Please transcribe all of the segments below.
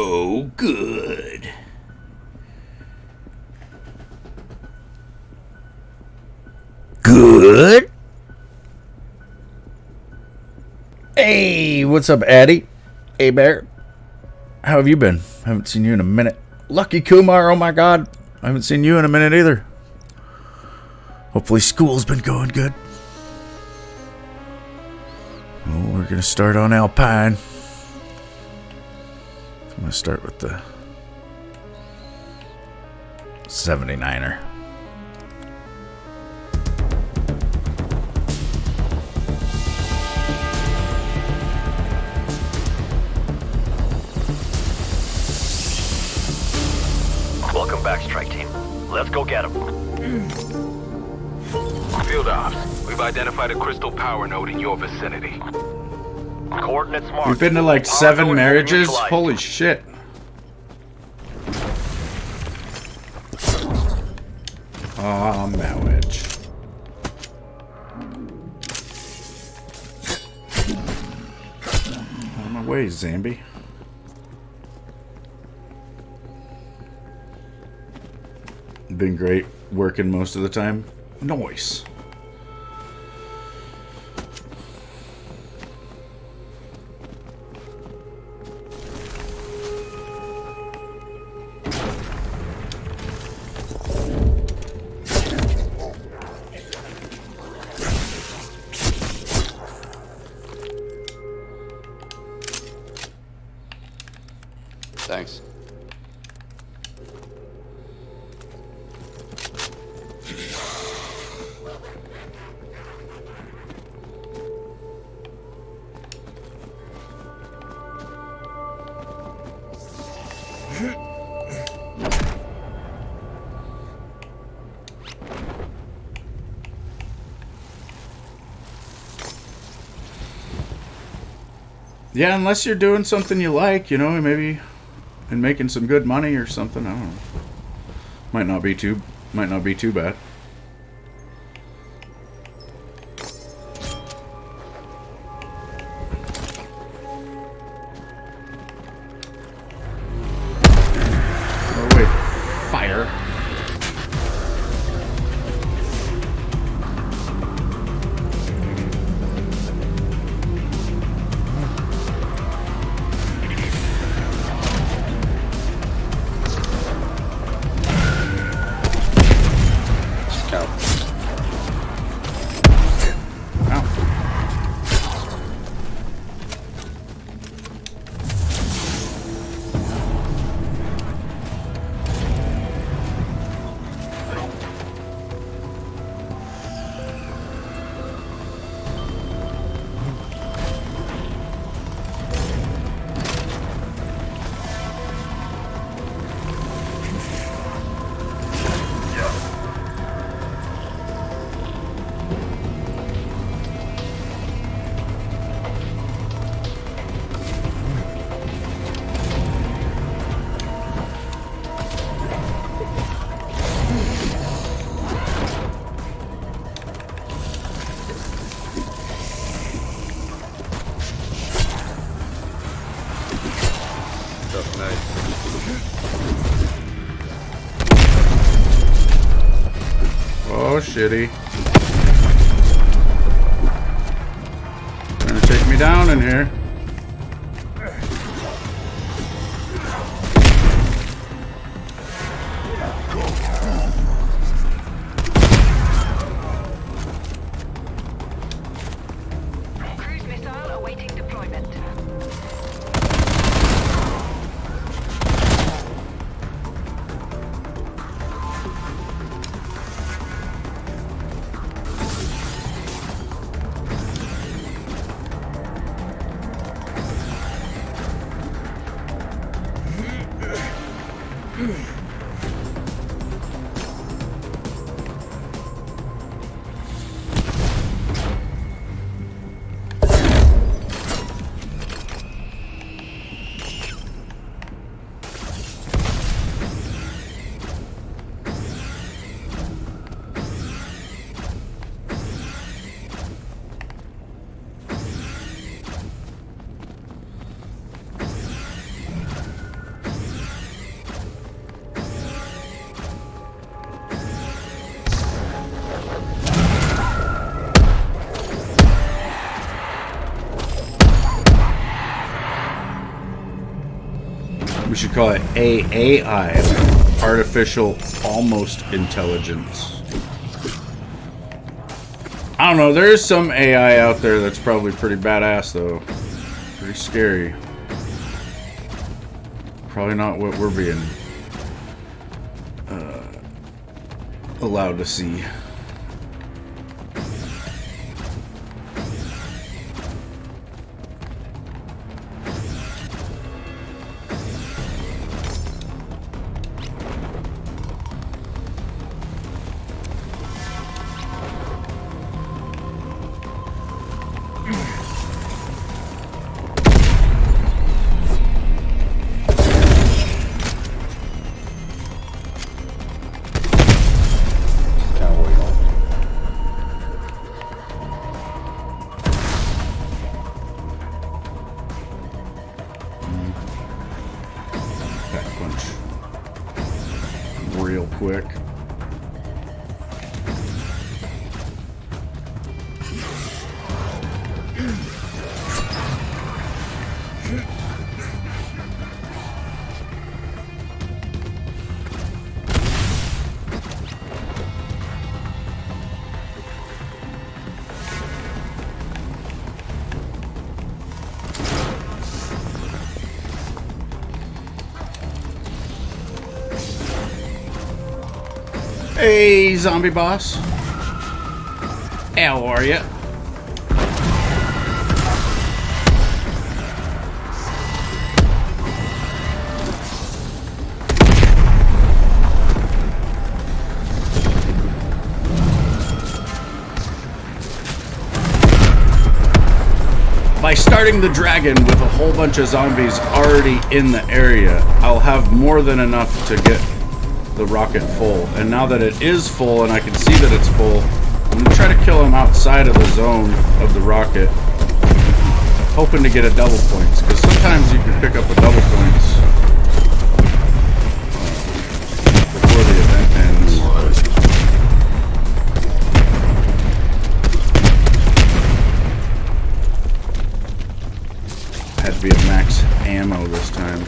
Oh, good. Good? Hey, what's up, Addy? Hey, Bear. How have you been? Haven't seen you in a minute. Lucky Kumar, oh my god. I haven't seen you in a minute either. Hopefully school's been going good. Well, we're gonna start on Alpine. I'm gonna start with the 79er. Welcome back, strike team. Let's go get him. Field ops, we've identified a crystal power node in your vicinity. Coordinates marked. We've been to like Power 7 node marriages? neutralized. Holy shit. Aw, marriage. On my way, Zambi. Been great working most of the time. Nice. Thanks. Yeah, unless you're doing something you like, you know, maybe and making some good money or something. I don't know. Might not be too bad. Oh wait, fire. Scout. Ow. Stuff nice. Oh, shitty. Trying to take me down in here. Cruise missile awaiting deployment. call it AAI, artificial almost intelligence. I don't know. There is some AI out there that's probably pretty badass, though. Pretty scary. Probably not what we're being allowed to see. Real quick. Hey, zombie boss. How are ya? By starting the dragon with a whole bunch of zombies already in the area, I'll have more than enough to get the rocket full. And now that it is full and I can see that it's full, I'm gonna try to kill him outside of the zone of the rocket, hoping to get a double points, because sometimes you can pick up a double points before the event ends. Had to be at max ammo this time.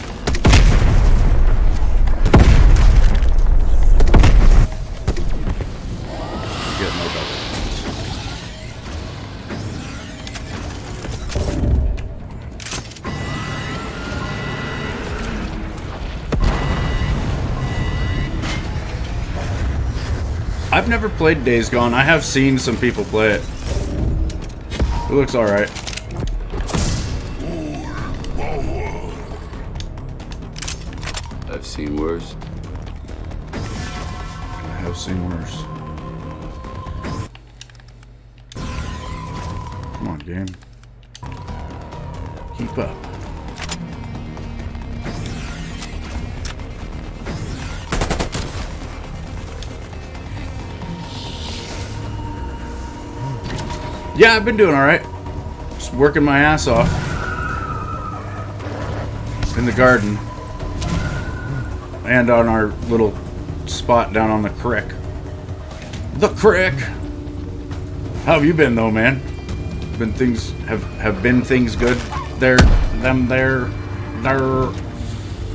I've never played Days Gone. I have seen some people play it. It looks alright. I've seen worse. I have seen worse. Come on, game. Keep up. Yeah, I've been doing alright. Just working my ass off. In the garden. And on our little spot down on the creek. The creek! How have you been though, man? Been things have been things good? There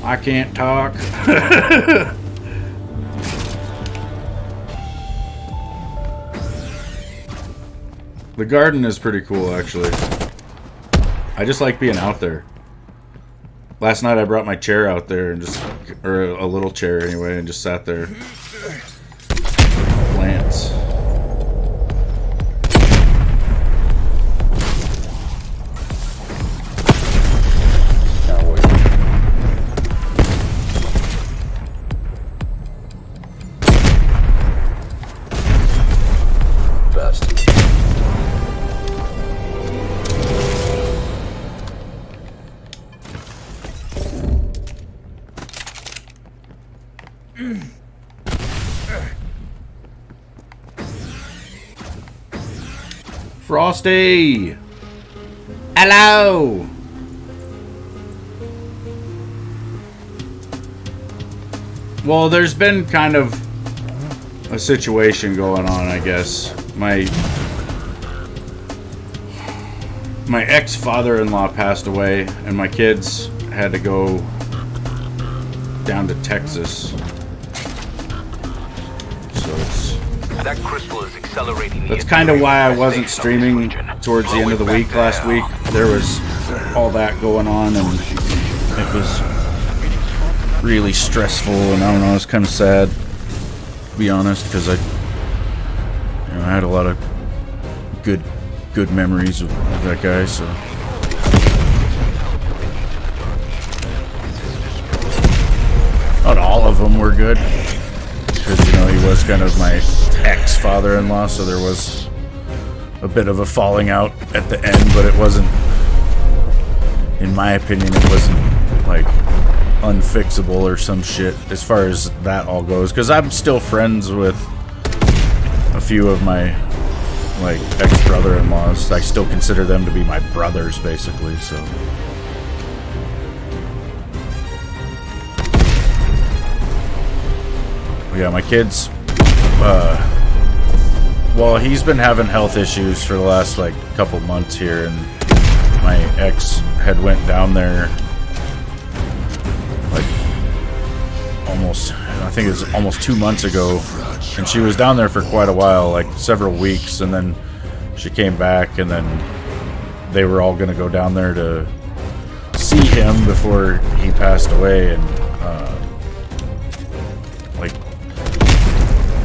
I can't talk. The garden is pretty cool, actually. I just like being out there. Last night I brought my chair out there and just, or a little chair anyway, and just sat there. Plants. Can't wait. Best. Frosty! Hello! Well, there's been kind of a situation going on, I guess. My ex-father-in-law passed away, and my kids had to go down to Texas. So it's... That crystal is accelerating. That's kind of why I wasn't streaming towards the end of the week last week. There was all that going on, and it was really stressful, and I don't know, I was kind of sad, to be honest, because I had a lot of good memories of that guy, so... Not all of them were good, because, he was kind of my ex-father-in-law, so there was a bit of a falling out at the end, but it wasn't, in my opinion, it wasn't, like, unfixable or some shit, as far as that all goes, because I'm still friends with a few of my, like, ex-brother-in-laws. I still consider them to be my brothers, basically, so... Yeah, my kids, well, he's been having health issues for the last, like, couple months here, and my ex had went down there, like, I think it was almost 2 months ago, and she was down there for quite a while, like, several weeks, and then she came back, and then they were all going to go down there to see him before he passed away, and, like,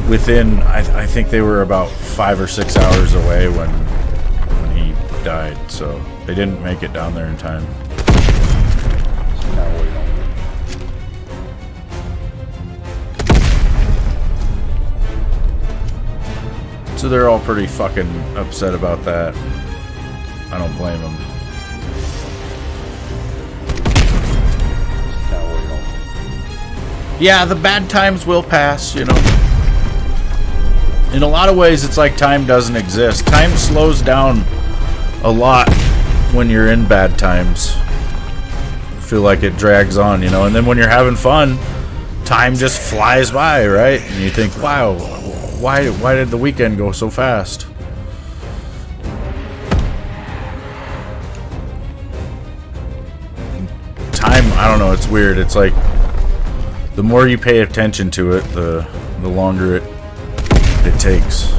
within, I think they were about 5 or 6 hours away when he died, so they didn't make it down there in time. So they're all pretty fucking upset about that. I don't blame them. Yeah, the bad times will pass, In a lot of ways, it's like time doesn't exist. Time slows down a lot when you're in bad times. I feel like it drags on, And then when you're having fun, time just flies by, right? And you think, wow, why did the weekend go so fast? Time, I don't know, it's weird. It's like the more you pay attention to it, the longer it takes.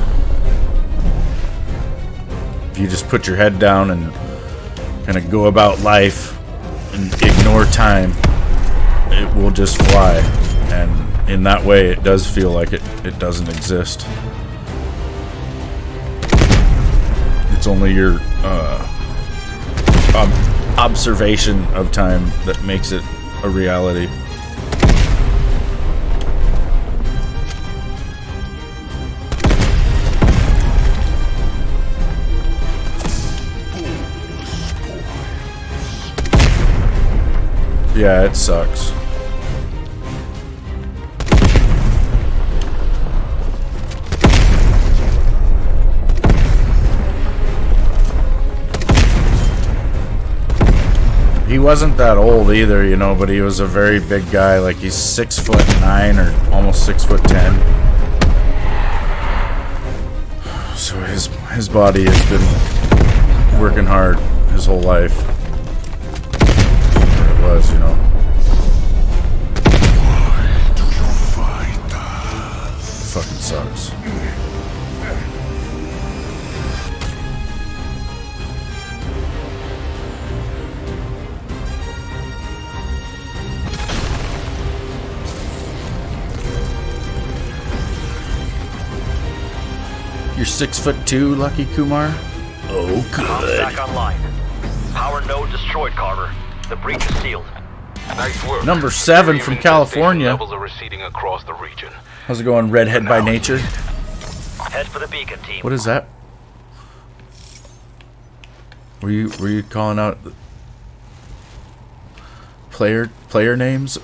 If you just put your head down and kind of go about life and ignore time, it will just fly. And in that way, it does feel like it doesn't exist. It's only your observation of time that makes it a reality. Yeah, it sucks. He wasn't that old either, but he was a very big guy. Like, he's 6'9" or almost 6'10". So his body has been working hard his whole life. It was, Why do you fight us? It fucking sucks. You're 6'2", Lucky Kumar? Oh, Comms good. back online. Power node destroyed, Carver. The breach is sealed. Nice work. Number 7 from California. Levels are receding across the region. How's it going, Redhead by Nature? Head for the beacon, team. What is that? Were you calling out player names?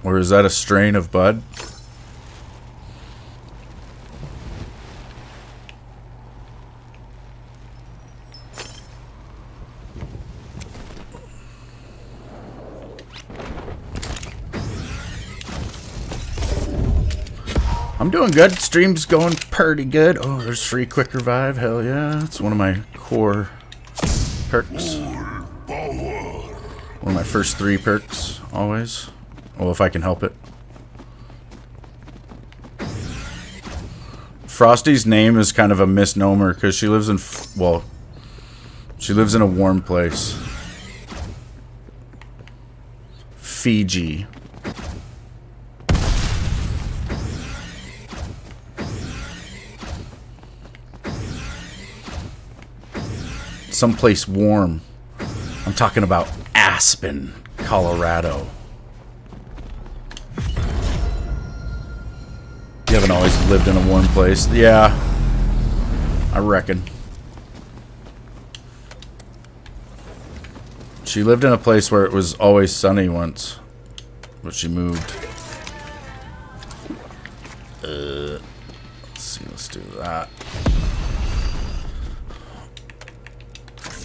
Or is that a strain of bud? I'm doing good. Stream's going pretty good. Oh, there's free quick revive. Hell yeah. It's one of my core perks. Power. One of my first 3 perks, always. Well, if I can help it. Frosty's name is kind of a misnomer because she lives in, well, she lives in a warm place. Fiji. Someplace warm. I'm talking about Aspen, Colorado. You haven't always lived in a warm place. Yeah, I reckon. She lived in a place where it was always sunny once, but she moved. Let's see, let's do that.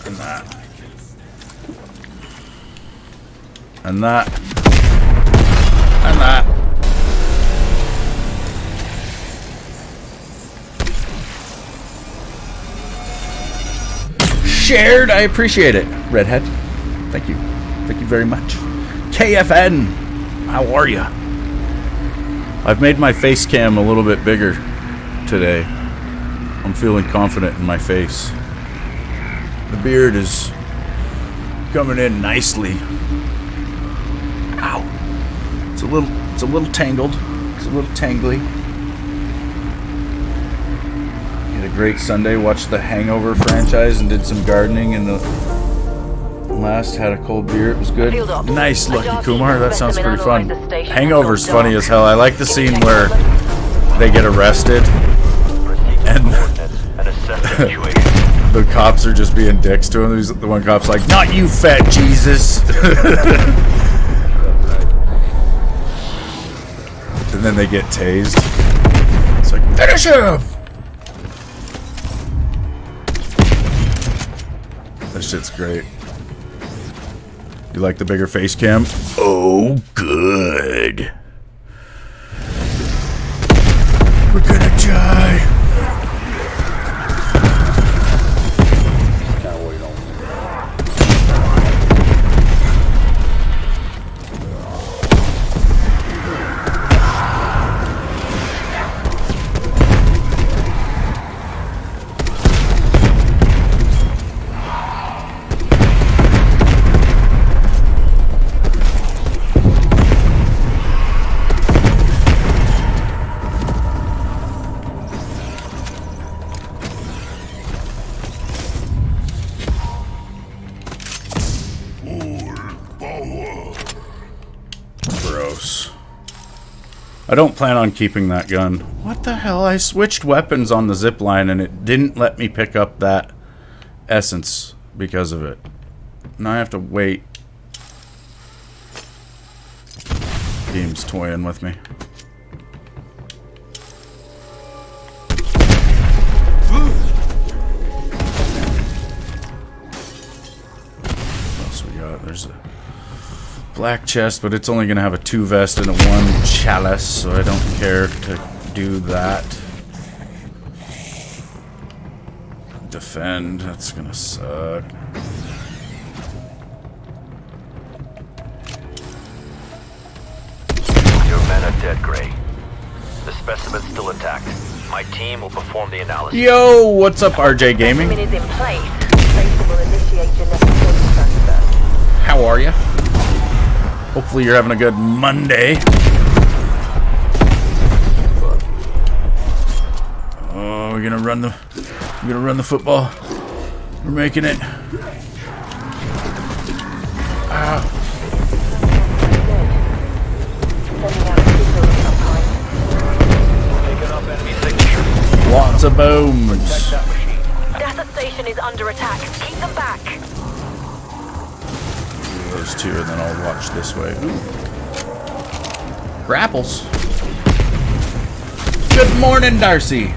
And that. And that. And that. Shared, I appreciate it. Redhead, thank you. Thank you very much. KFN, how are ya? I've made my face cam a little bit bigger today. I'm feeling confident in my face. The beard is coming in nicely. Ow. It's a little tangled. It's a little tangly. Had a great Sunday, watched the Hangover franchise and did some gardening in the last, had a cold beer, it was good. Nice, Lucky Kumar, that sounds pretty fun. Hangover's funny as hell. I like the scene where they get arrested and the cops are just being dicks to him. The one cop's like, "Not you, fat Jesus." And then they get tased. It's like, finish him! That shit's great. You like the bigger face cam? Oh, good. We're gonna die. Can't wait on. Gross. I don't plan on keeping that gun. What the hell? I switched weapons on the zip line and it didn't let me pick up that essence because of it. Now I have to wait. Game's toying with me. What else we got? There's a black chest, but it's only going to have a 2 vest and a 1 chalice, so I don't care to do that. Defend, that's going to suck. Your men are dead, Gray. The specimen's still intact. My team will perform the analysis. Yo, what's up, RJ Gaming? Specimen is in place. Tracer will initiate genetic code transfer. How are you? Hopefully you're having a good Monday. Oh, we're gonna run the football. We're making it. Ow. Taking up enemy signature. Lots of booms. That machine. Data station is under attack. Keep them back. Those 2, and then I'll watch this way. Ooh. Grapples. Good morning, Darcy.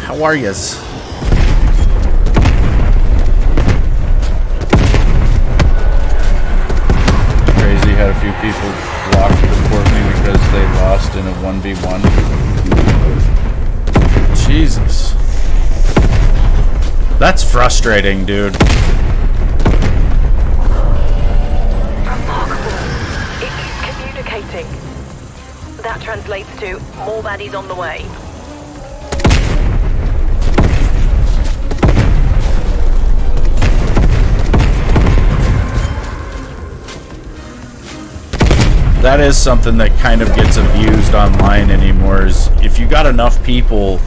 How are yous? Crazy, had a few people block report me because they lost in a 1v1. Jesus. That's frustrating, dude. translates to more baddies on the way. That is something that kind of gets abused online anymore, is if you got enough people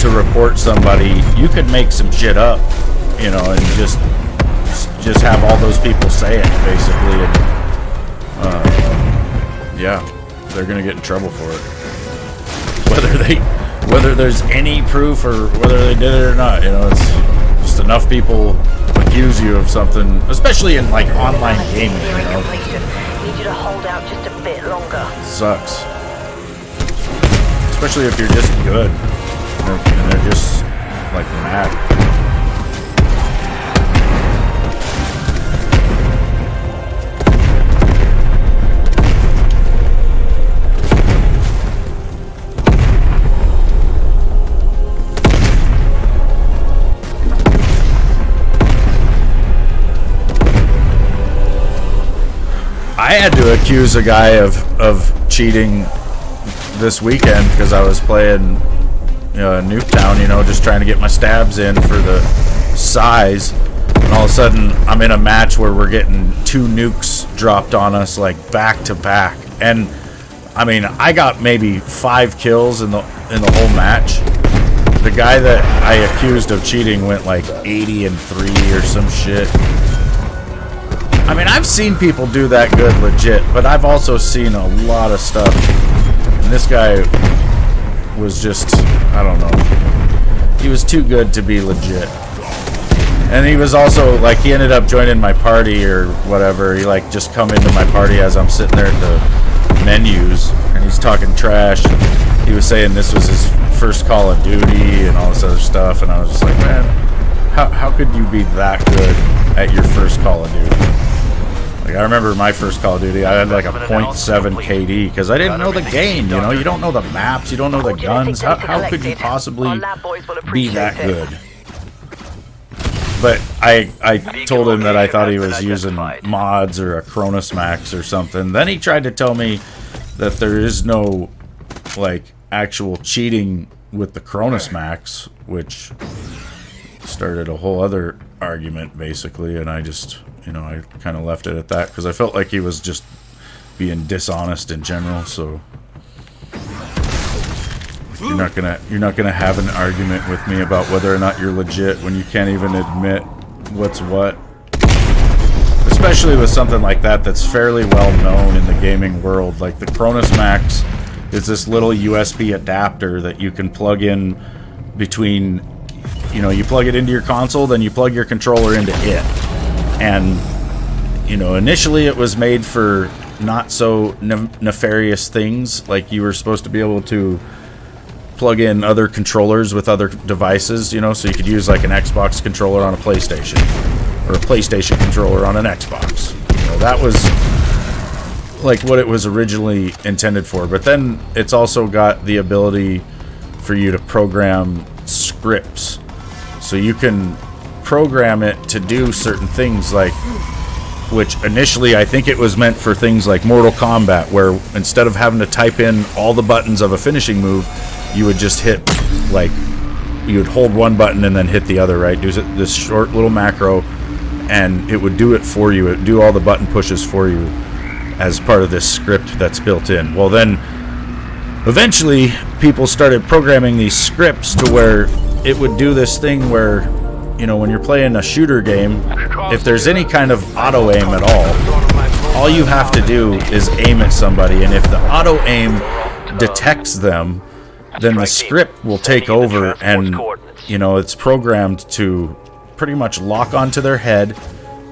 to report somebody, you could make some shit up, you know, and just have all those people say it, basically, and yeah, they're gonna get in trouble for it. Whether there's any proof or whether they did it or not, you know, it's just enough people accuse you of something, especially in like online gaming, you know. Need you to hold out just a bit longer. Sucks. Especially if you're just good. And they're just like mad. I had to accuse a guy of cheating this weekend because I was playing Nuketown, you know, just trying to get my stabs in for the size, and all of a sudden I'm in a match where we're getting 2 nukes dropped on us like back to back, and I mean I got maybe 5 kills in the whole match. The guy that I accused of cheating went like 80-3 or some shit. I mean, I've seen people do that good legit, but I've also seen a lot of stuff. And this guy was just, I don't know. He was too good to be legit. And he was also, like, he ended up joining my party or whatever. He, like, just come into my party as I'm sitting there at the menus, and he's talking trash. And he was saying this was his first Call of Duty and all this other stuff. And I was just like, man, how could you be that good at your first Call of Duty? Like, I remember my first Call of Duty, I had like a .7 KD because I didn't know the game, you know? You don't know the maps, you don't know the guns. How could you possibly be that good? But I told him that I thought he was using mods or a Cronus Max or something. Then he tried to tell me that there is no, like, actual cheating with the Cronus Max, which started a whole other argument, basically, and I just... You know, I kind of left it at that because I felt like he was just being dishonest in general. So you're not gonna have an argument with me about whether or not you're legit when you can't even admit what's what. Especially with something like that that's fairly well known in the gaming world. Like the Cronus Max is this little USB adapter that you can plug in between. You know, you plug it into your console, then you plug your controller into it. And, you know, initially it was made for not so nefarious things. Like you were supposed to be able to plug in other controllers with other devices, you know, so you could use like an Xbox controller on a PlayStation or a PlayStation controller on an Xbox. You know, that was like what it was originally intended for. But then it's also got the ability for you to program scripts. So you can program it to do certain things, like, which initially I think it was meant for things like Mortal Kombat, where instead of having to type in all the buttons of a finishing move, you would just hit, like, you would hold one button and then hit the other, right? Do this short little macro, and it would do it for you. It would do all the button pushes for you as part of this script that's built in. Well, then eventually people started programming these scripts to where it would do this thing where, you know, when you're playing a shooter game, if there's any kind of auto aim at all you have to do is aim at somebody, and if the auto aim detects them, then the script will take over, and, you know, it's programmed to pretty much lock onto their head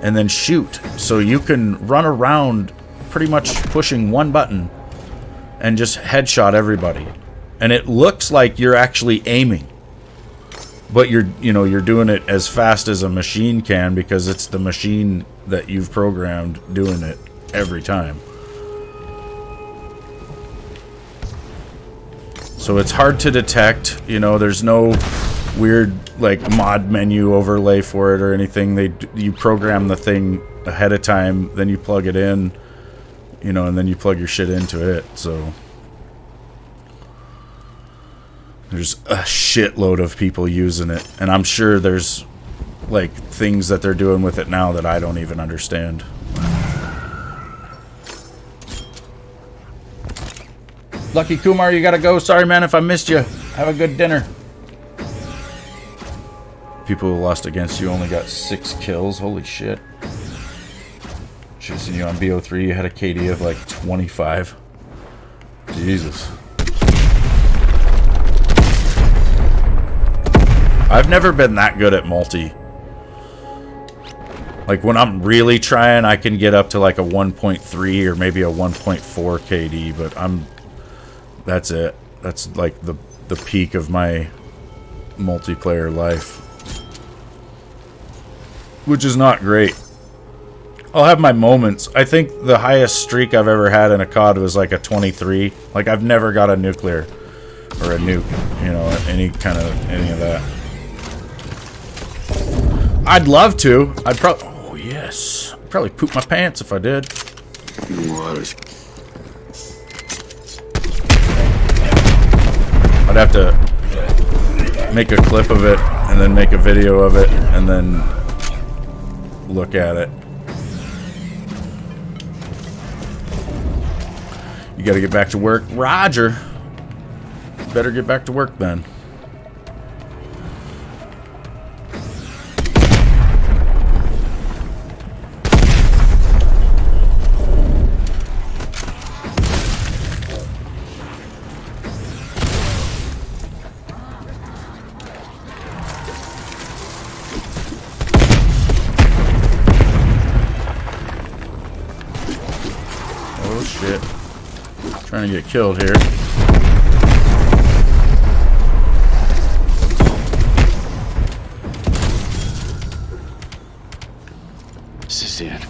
and then shoot. So you can run around pretty much pushing one button and just headshot everybody. And it looks like you're actually aiming. But you're doing it as fast as a machine can because it's the machine that you've programmed doing it every time. So it's hard to detect, you know, there's no weird like mod menu overlay for it or anything. You program the thing ahead of time, then you plug it in, you know, and then you plug your shit into it. So There's a shitload of people using it, and I'm sure there's like things that they're doing with it now that I don't even understand. Lucky Kumar, you gotta go. Sorry, man, if I missed you. Have a good dinner. People who lost against you only got 6 kills. Holy shit. Should've seen you on BO3. You had a KD of like 25. Jesus. I've never been that good at multi. Like when I'm really trying, I can get up to like a 1.3 or maybe a 1.4 KD, but that's it. That's like the peak of my multiplayer life. Which is not great. I'll have my moments. I think the highest streak I've ever had in a COD was like a 23. Like I've never got a nuclear or a nuke, you know, any of that. I'd love to. I'd probably, oh yes, I'd probably poop my pants if I did. I'd have to make a clip of it and then make a video of it and then look at it. You gotta get back to work. Roger. Better get back to work then. Oh shit. Trying to get killed here. This is it.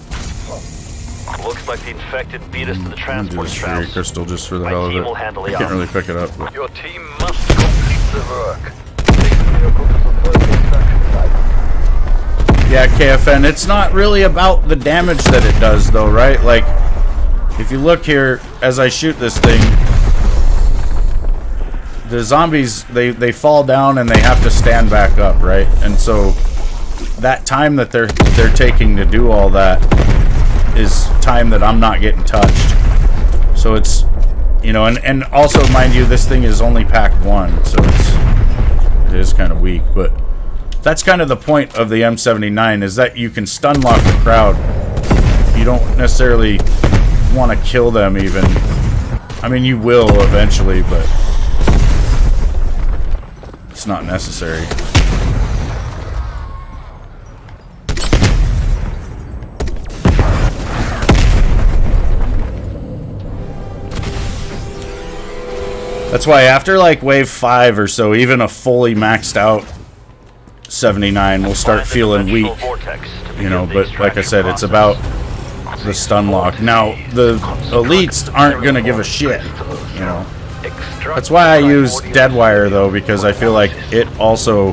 Looks like the infected beat us to the I'm transport just traps. crystal just for the My hell of team it. will handle I the can't really pick it up. But Your team must complete the work. yeah, KFN, it's not really about the damage that it does though, right? Like, if you look here, as I shoot this thing, the zombies, they fall down and they have to stand back up, right? And so that time that they're taking to do all that is time that I'm not getting touched. So it's, you know, and also mind you, this thing is only pack 1, so it is kind of weak, but that's kind of the point of the M79, is that you can stun lock the crowd. You don't necessarily want to kill them even. I mean, you will eventually, but it's not necessary. That's why after like wave 5 or so, even a fully maxed out 79 will start feeling weak, you know, but like I said, it's about the stun lock. Now, the elites aren't going to give a shit, you know. That's why I use Deadwire, though, because I feel like it also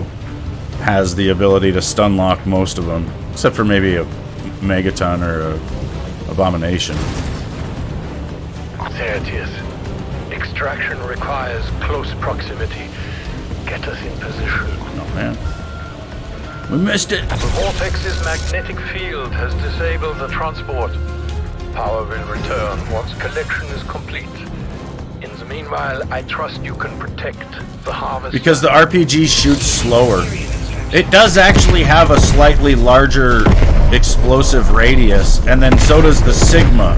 has the ability to stun lock most of them, except for maybe a Megaton or a Abomination. There it is. Extraction requires close proximity. Get us in position. Oh, man. We missed it. The Vortex's magnetic field has disabled the transport. Power will return once collection is complete. In the meanwhile, I trust you can protect the harvest. Because the RPG shoots slower. It does actually have a slightly larger explosive radius, and then so does the Sigma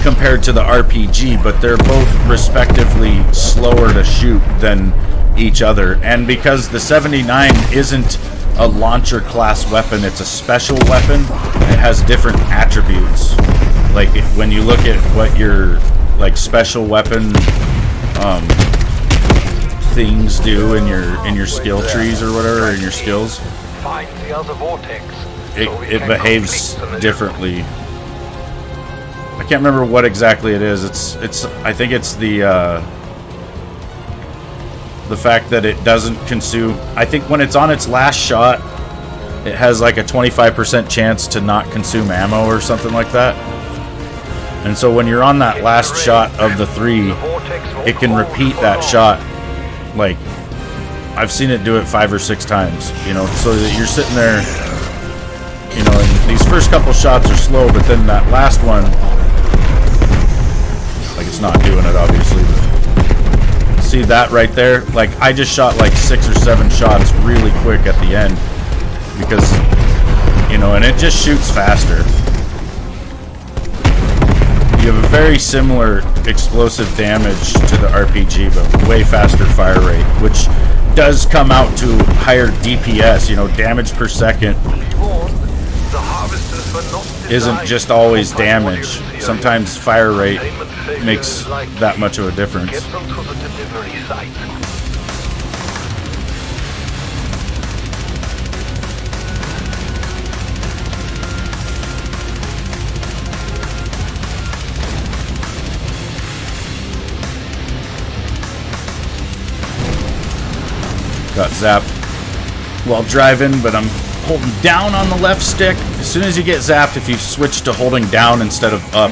compared to the RPG, but they're both respectively slower to shoot than each other. And because the 79 isn't a launcher class weapon, it's a special weapon, it has different attributes. Like when you look at what your like special weapon things do in your skill trees or whatever, in your skills, Find the other vortex. it behaves differently. I can't remember what exactly it is. It's I think it's the fact that it doesn't consume. I think when it's on its last shot, it has like a 25% chance to not consume ammo or something like that. And so when you're on that last shot of the 3, it can repeat that shot Like, I've seen it do it 5 or 6 times, you know, so that you're sitting there, you know, and these first couple shots are slow, but then that last one, like, it's not doing it, obviously, but see that right there? Like, I just shot like 6 or 7 shots really quick at the end, because, you know, and it just shoots faster. You have a very similar explosive damage to the RPG, but way faster fire rate, which does come out to higher DPS, you know, damage per second isn't just always damage. Sometimes fire rate makes that much of a difference. Get them to the delivery site. Got zapped while driving, but I'm holding down on the left stick. As soon as you get zapped, if you switch to holding down instead of up,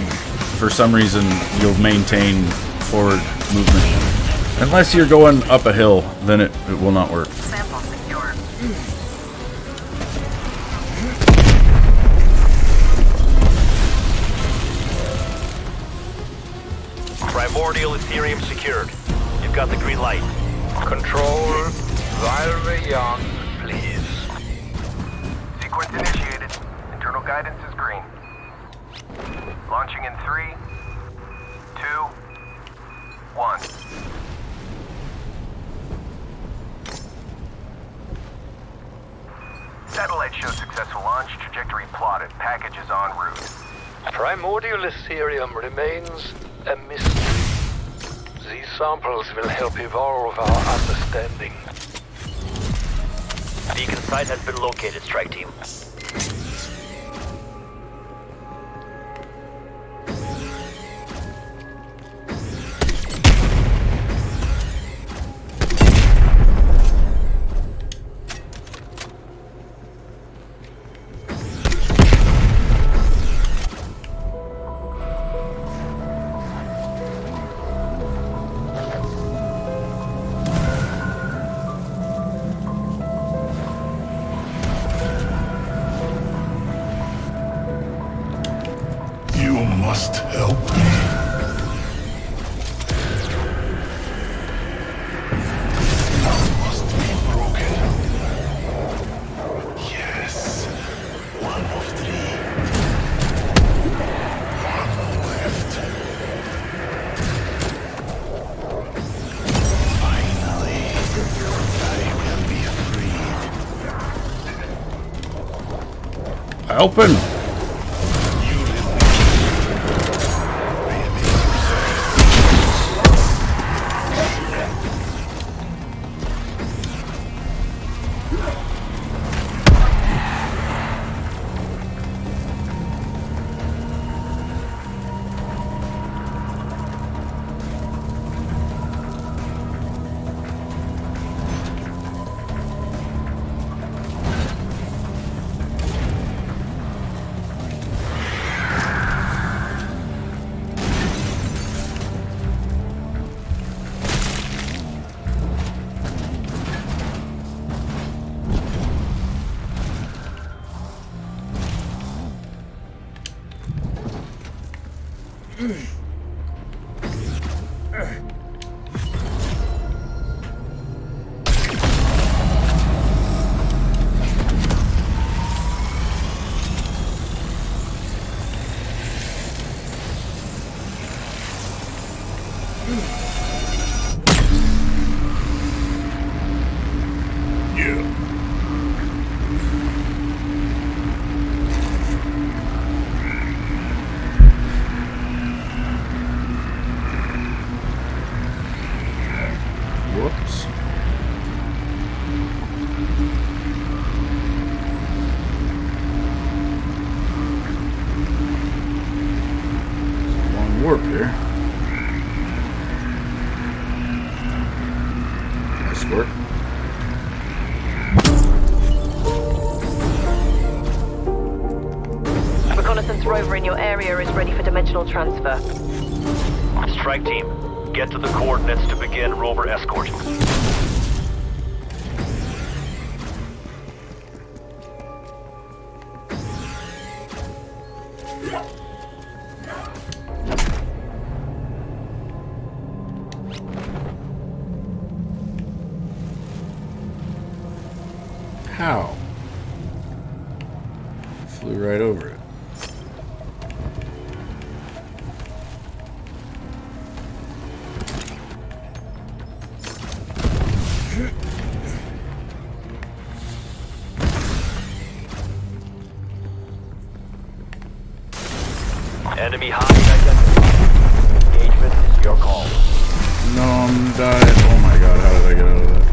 for some reason you'll maintain forward movement. Unless you're going up a hill, then it will not work. Sample secure. Primordial Ethereum secured. You've got the green light. Control, while we're young, please. Sequence initiated. Internal guidance is green. Launching in 3, 2, 1. Satellite shows successful launch. Trajectory plotted. Package is en route. Primordial Ethereum remains a mystery. These samples will help evolve our understanding. Beacon site has been located, strike team. You must help me. I must be broken. Yes. 1 of 3. 1 left. Finally, I will be freed. Open! Whoops. Long warp here. Nice work. Reconnaissance rover in your area is ready for dimensional transfer. Strike team, Get to the coordinates to begin rover escort. How? Flew right over it. Enemy hostage identified. Engagement is your call. No, I'm dying. Oh my god, how did I get out of that?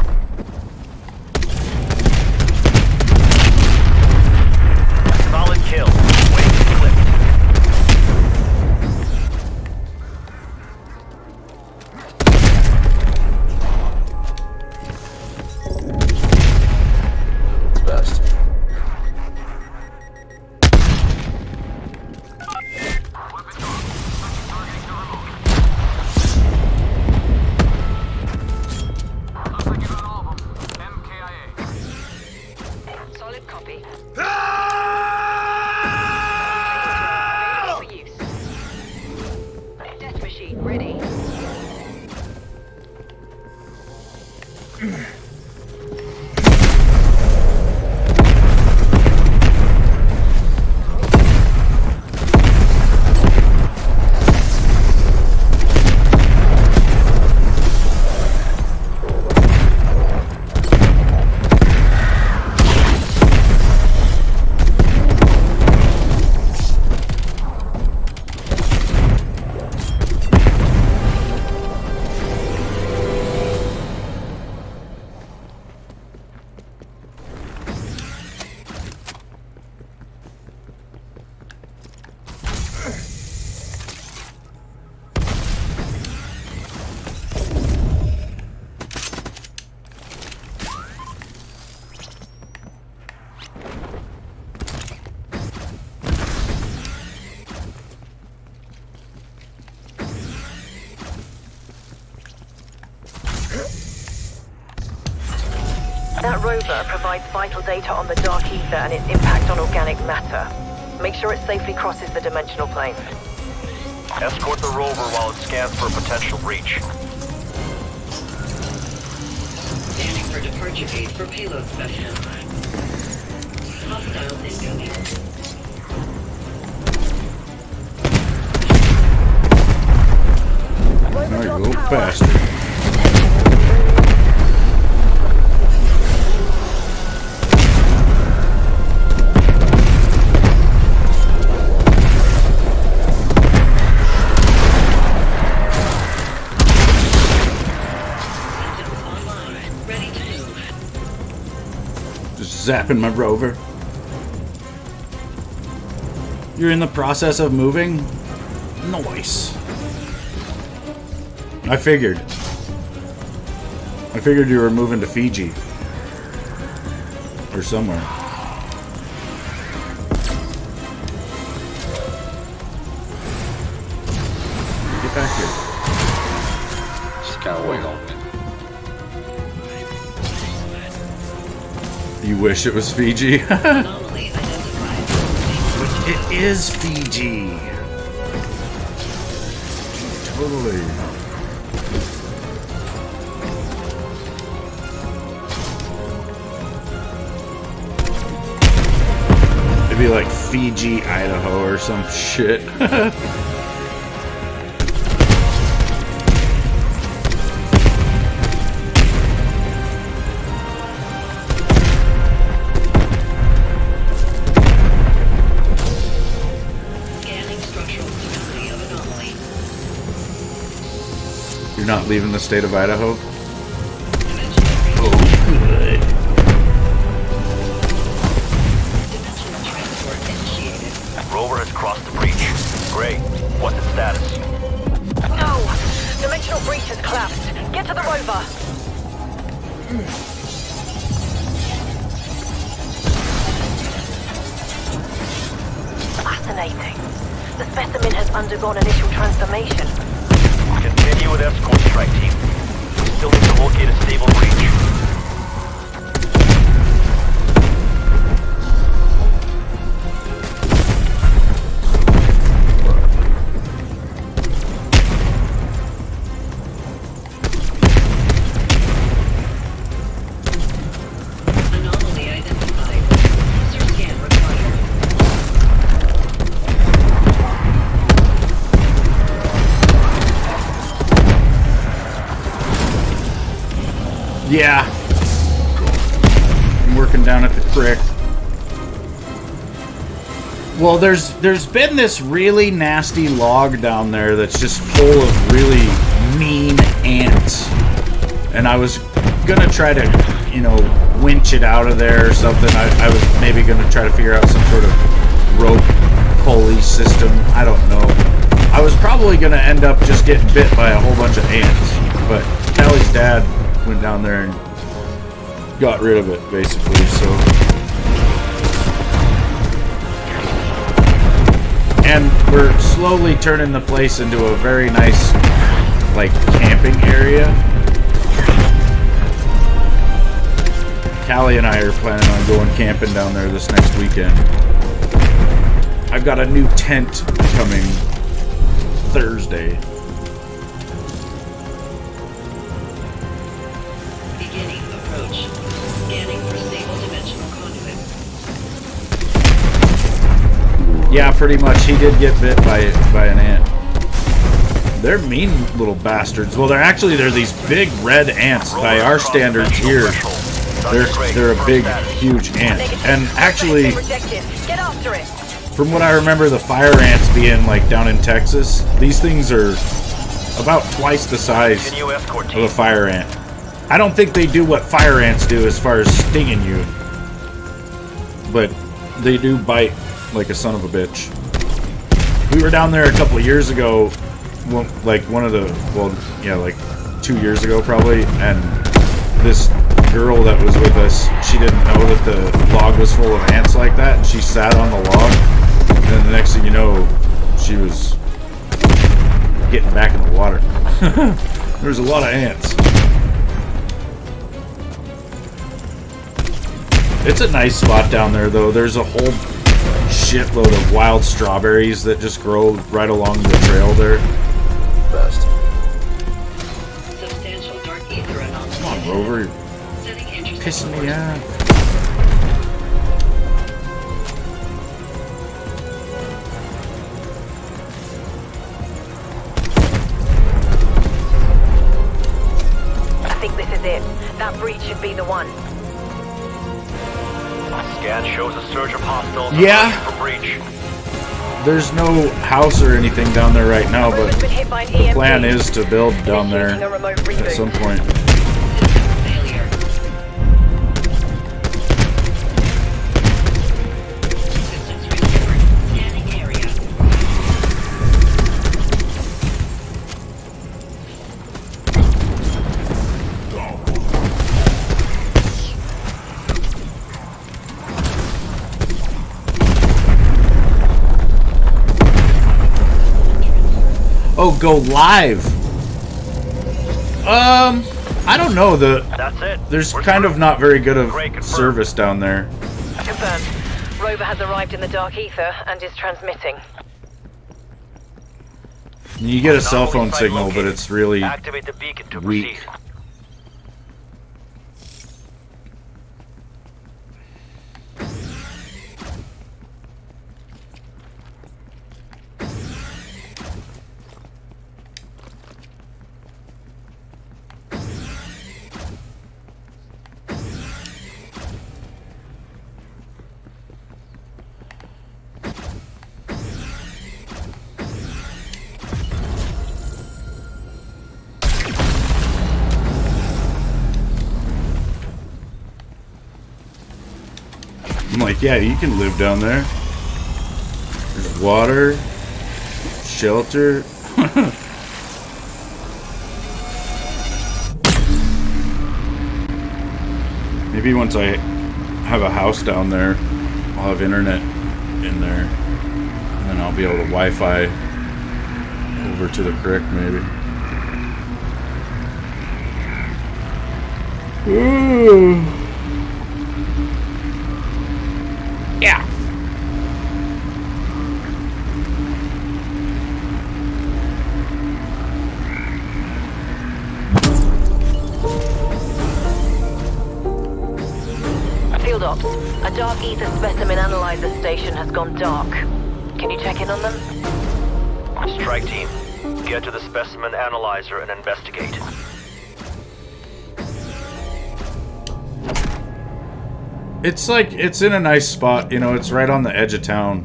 Solid kill. Wings clipped. Best. Solid copy. For use. Death machine ready. That rover provides vital data on the dark ether and its impact on organic matter. Make sure it safely crosses the dimensional plane. Escort the rover while it scans for a potential breach. Standing for departure gate for payload special. Hostiles incoming. Now you little bastard. Just zapping my rover. You're in the process of moving? Nice. I figured you were moving to Fiji. Or somewhere. Get back here. Just kind of wait on it. You wish it was Fiji? Anomaly identified. It is Fiji. Totally. It'd be like Fiji, Idaho, or some shit. Scanning structural stability of anomaly. You're not leaving the state of Idaho? Dimensional breach. Oh, good. Dimensional transport initiated. Rover has crossed the breach. Great. What's its status? No! Dimensional breach has collapsed. Get to the rover! Fascinating. The specimen has undergone initial transformation. Continue with escort strike team. We still need to locate a stable breach. Anomaly identified. User scan required. Yeah. I'm working down at the creek. Well, there's been this really nasty log down there that's just full of really mean ants. And I was gonna try to, winch it out of there or something. I was maybe gonna try to figure out some sort of rope pulley system. I don't know. I was probably gonna end up just getting bit by a whole bunch of ants. But Callie's dad went down there and got rid of it, basically, so. And we're slowly turning the place into a very nice, camping area. Callie and I are planning on going camping down there this next weekend. I've got a new tent coming Thursday. Beginning approach. Scanning for stable dimensional conduit. Yeah, pretty much. He did get bit by an ant. They're mean little bastards. Well, they're these big red ants by our standards here. They're a big, huge ant. And actually, Get after it. from what I remember, the fire ants being down in Texas, these things are about twice the size Continue escort of team. a fire ant. I don't think they do what fire ants do as far as stinging you, but they do bite like a son of a bitch. We were down there a couple of years ago, 2 years ago probably, and this girl that was with us, she didn't know that the log was full of ants like that, and she sat on the log, and then the next thing you know, she was getting back in the water. There's a lot of ants. It's a nice spot down there, though. There's a whole shitload of wild strawberries that just grow right along the trail there. Best. Substantial dark ether anomaly. Come on, Rover. You're Setting intercept pissing me course. off. I think this is it. That breach should be the one. Scan shows a surge of hostiles Yeah. approaching for breach. There's no house or anything down there right now, but Rover's been hit by an the EMP. plan is to build down there Initiating a remote at reboot. some point. System failure. Systems restored. Scanning area. Oh, go live. I don't know. That's it. There's We're kind through. of not very good of Great, confirmed. service down there. Confirmed. Rover has arrived in the dark ether and is transmitting. You get a cell Anomaly phone site signal, but located. it's really Activate the beacon to weak. proceed. I'm like, yeah, you can live down there. There's water, shelter. Maybe once I have a house down there, I'll have internet in there. And then I'll be able to Wi-Fi over to the creek, maybe. Yeah. Field ops. A dark ether specimen analyzer station has gone dark. Can you check in on them? Strike team, get to the specimen analyzer and investigate. It's like, it's in a nice spot, you know, it's right on the edge of town.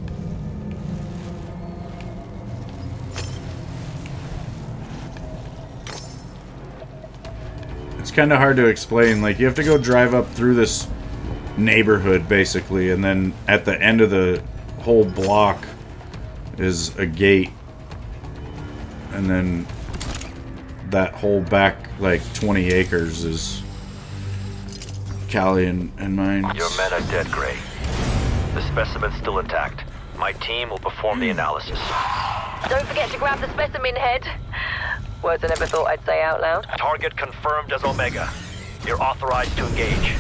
It's kind of hard to explain. Like, you have to go drive up through this neighborhood, basically, and then at the end of the whole block is a gate. And then that whole back, like, 20 acres is Callie and mine. Your men are dead, Gray. The specimen's still intact. My team will perform the analysis. Don't forget to grab the specimen head. Words I never thought I'd say out loud. Target confirmed as Omega. You're authorized to engage.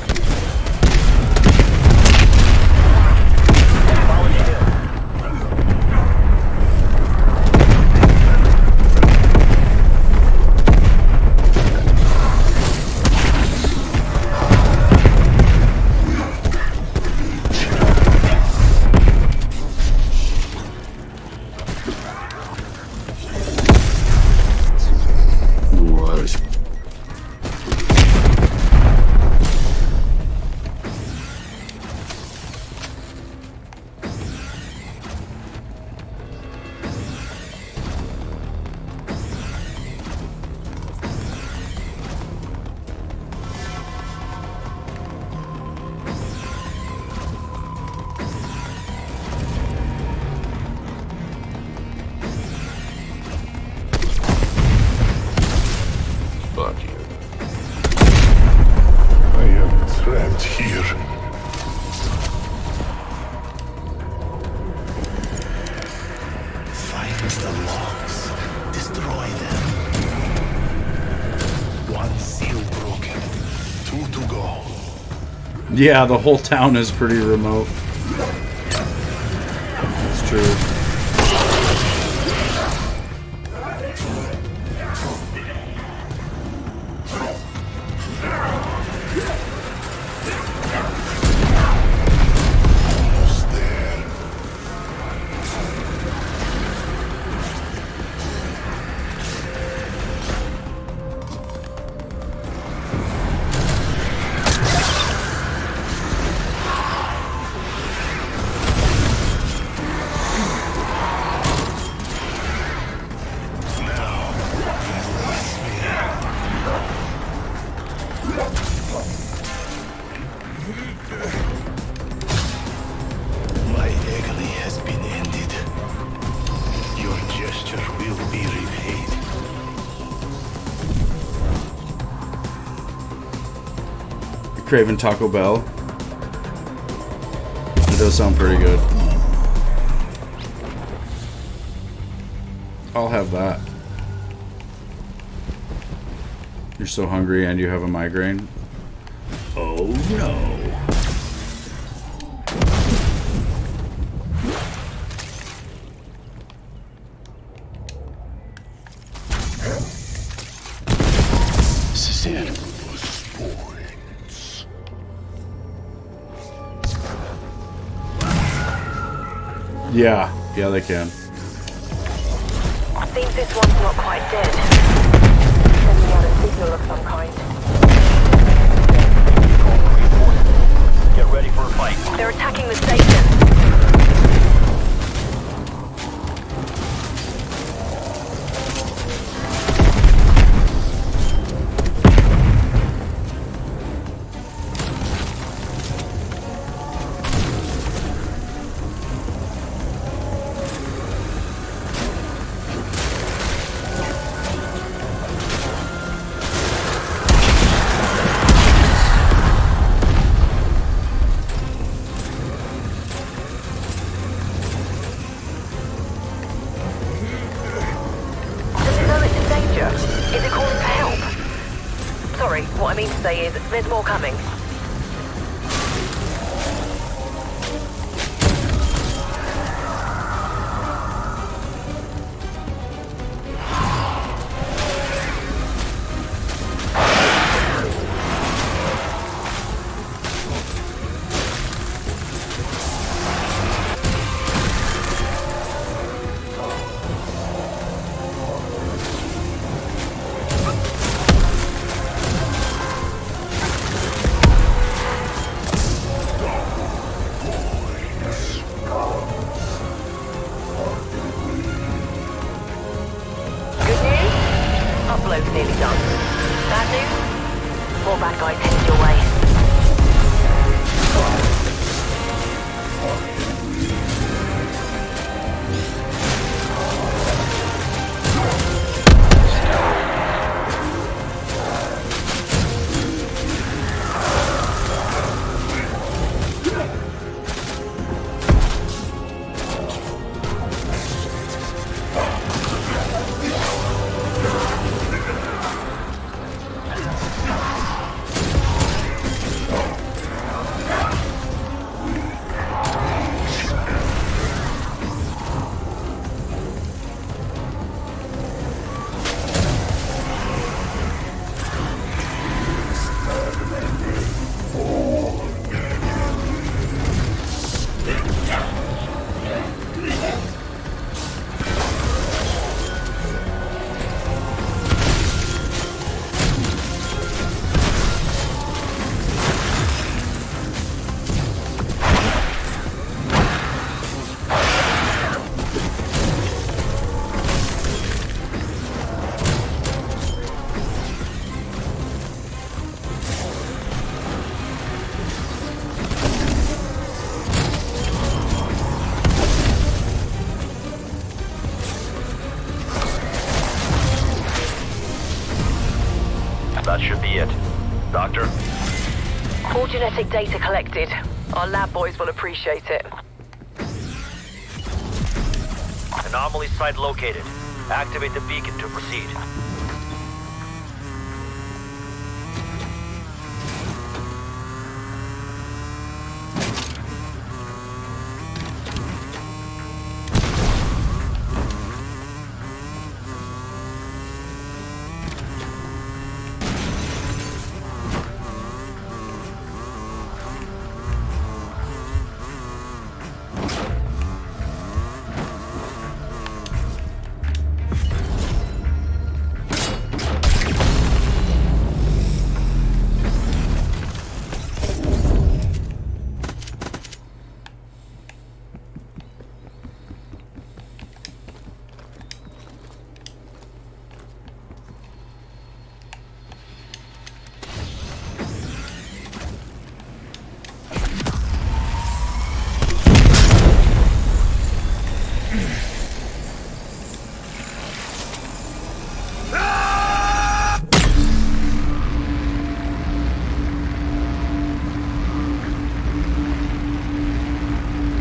Yeah, the whole town is pretty remote. It's true. Craving Taco Bell. It does sound pretty good. I'll have that. You're so hungry and you have a migraine? Oh no. Yeah, they can. I think this one's not quite dead. Sending out a signal of some kind. Get ready for a fight. They're attacking the station. Sorry, what I mean to say is there's more coming. Upload's nearly done. Bad news? More bad guys headed your way. That should be it. Doctor? All genetic data collected. Our lab boys will appreciate it. Anomaly site located. Activate the beacon to proceed.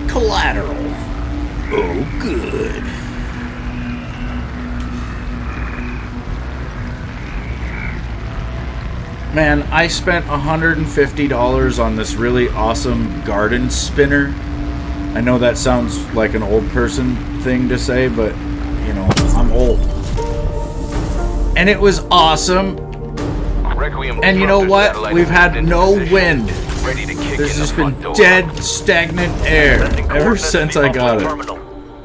Collateral. Oh, good. Man, I spent $150 on this really awesome garden spinner. I know that sounds like an old person thing to say, but, you know, I'm old. And it was awesome. And you know what? We've had no wind. There's just been dead, stagnant air ever since I got it.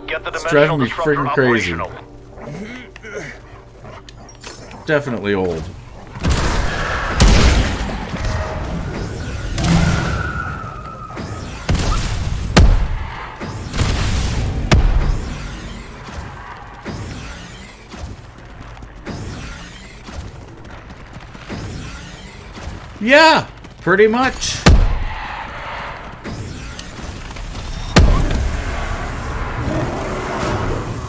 It's driving me freaking crazy. Definitely old. Yeah, pretty much.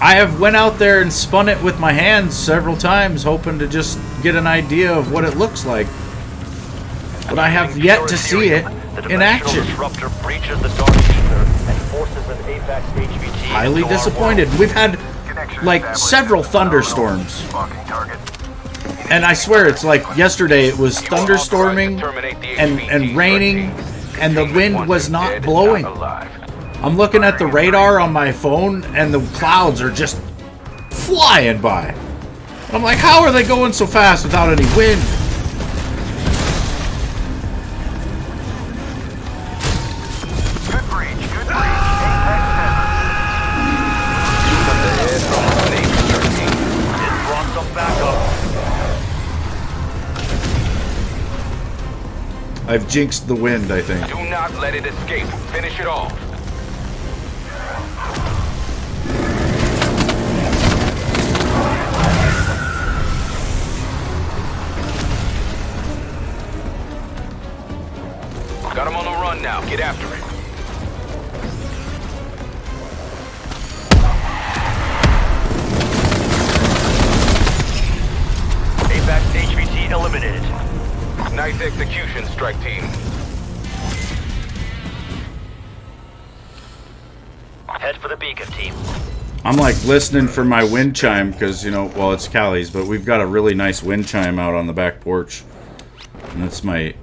I have went out there and spun it with my hands several times, hoping to just get an idea of what it looks like. But I have yet to see it in action. Highly disappointed. We've had like several thunderstorms. And I swear, it's like yesterday it was thunderstorming and raining, and the wind was not blowing. I'm looking at the radar on my phone, and the clouds are just flying by. And I'm like, how are they going so fast without any wind? Good breach, good breach. It brought some backup. I've jinxed the wind, I think. Do not let it escape. Finish it off. Got him on the run now. Get after it. Apex HVT eliminated. Nice execution, strike team. Head for the beacon, team. I'm like listening for my wind chime because, you know, well, it's Callie's, but we've got a really nice wind chime out on the back porch. And that's my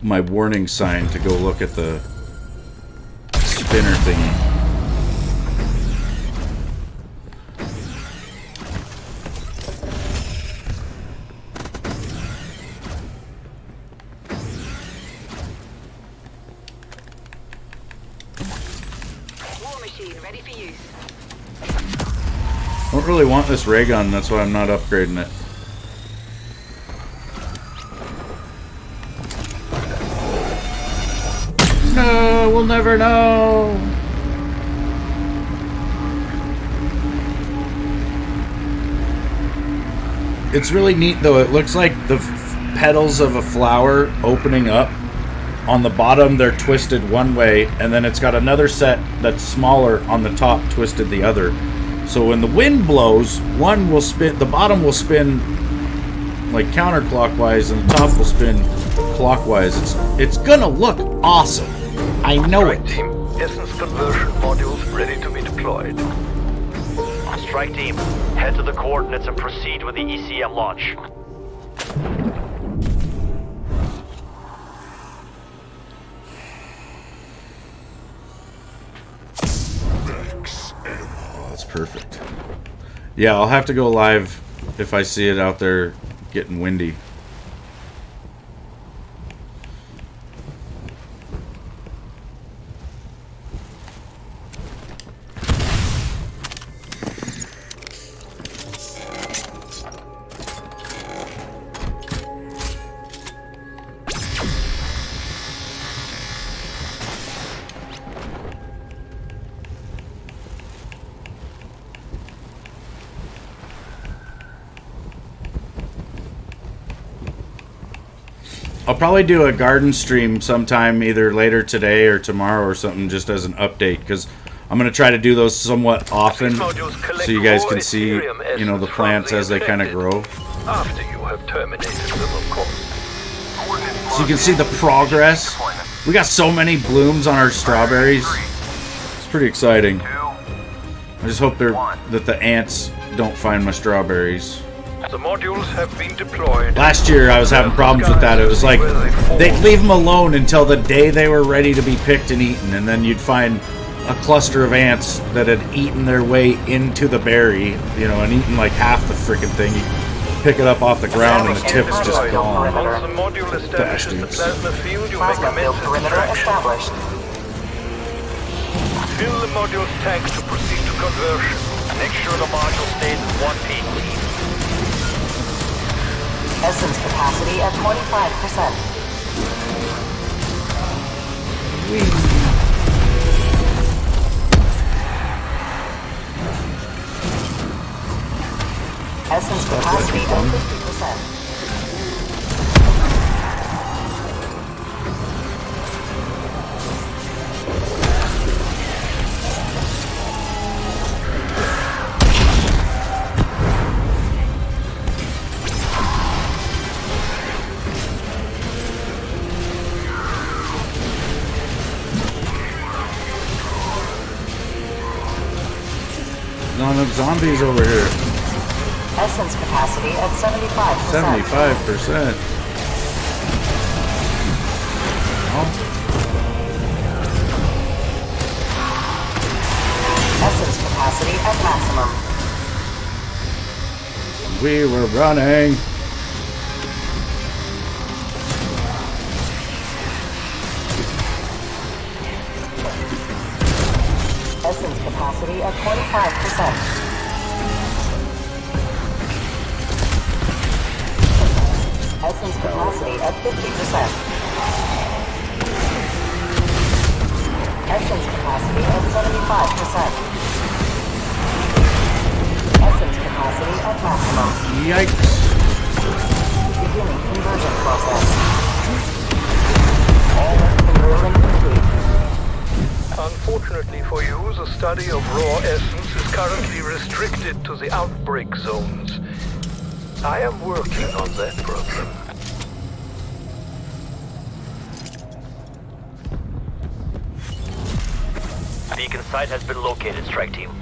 warning sign to go look at the spinner thingy. War machine ready for use. I don't really want this ray gun, that's why I'm not upgrading it. No, we'll never know. It's really neat though. It looks like the petals of a flower opening up. On the bottom they're twisted one way, and then it's got another set that's smaller on the top twisted the other. So when the wind blows, one will spin, the bottom will spin like counterclockwise and the top will spin clockwise. It's gonna look awesome. I know Strike it. team, essence conversion modules ready to be deployed. Strike team, head to the coordinates and proceed with the ECM launch. Oh, that's perfect. Yeah, I'll have to go live if I see it out there getting windy. I'll probably do a garden stream sometime either later today or tomorrow or something just as an update because I'm going to try to do those somewhat often so you guys can see, you know, the plants as they kind of grow. After you have terminated them, of course. So you can see the progress. We got so many blooms on our strawberries. It's pretty exciting. I just hope that the ants don't find my strawberries. The modules have been deployed. Last year I was having problems with that. It was like they'd leave them alone until the day they were ready to be picked and eaten, and then you'd find a cluster of ants that had eaten their way into the berry, you know, and eaten like half the freaking thing. You pick it up off the ground and the tip's just gone. Once the module establishes the Bastards. plasma field, you may commence extraction. Fill the module's tanks to proceed to conversion. Make sure the module stays in one piece. Essence capacity at 25%. Essence capacity at 50%. Not enough zombies over here. Essence capacity at 75%. 75%. Essence capacity at maximum. We were running. Essence capacity at 25%. Essence capacity at 50%. Essence capacity at 75%. Essence capacity at maximum. Yikes. Beginning conversion process. All enrollment complete. Unfortunately for you, the study of raw essence is currently restricted to the outbreak zones. I am working on that problem. Beacon site has been located, strike team.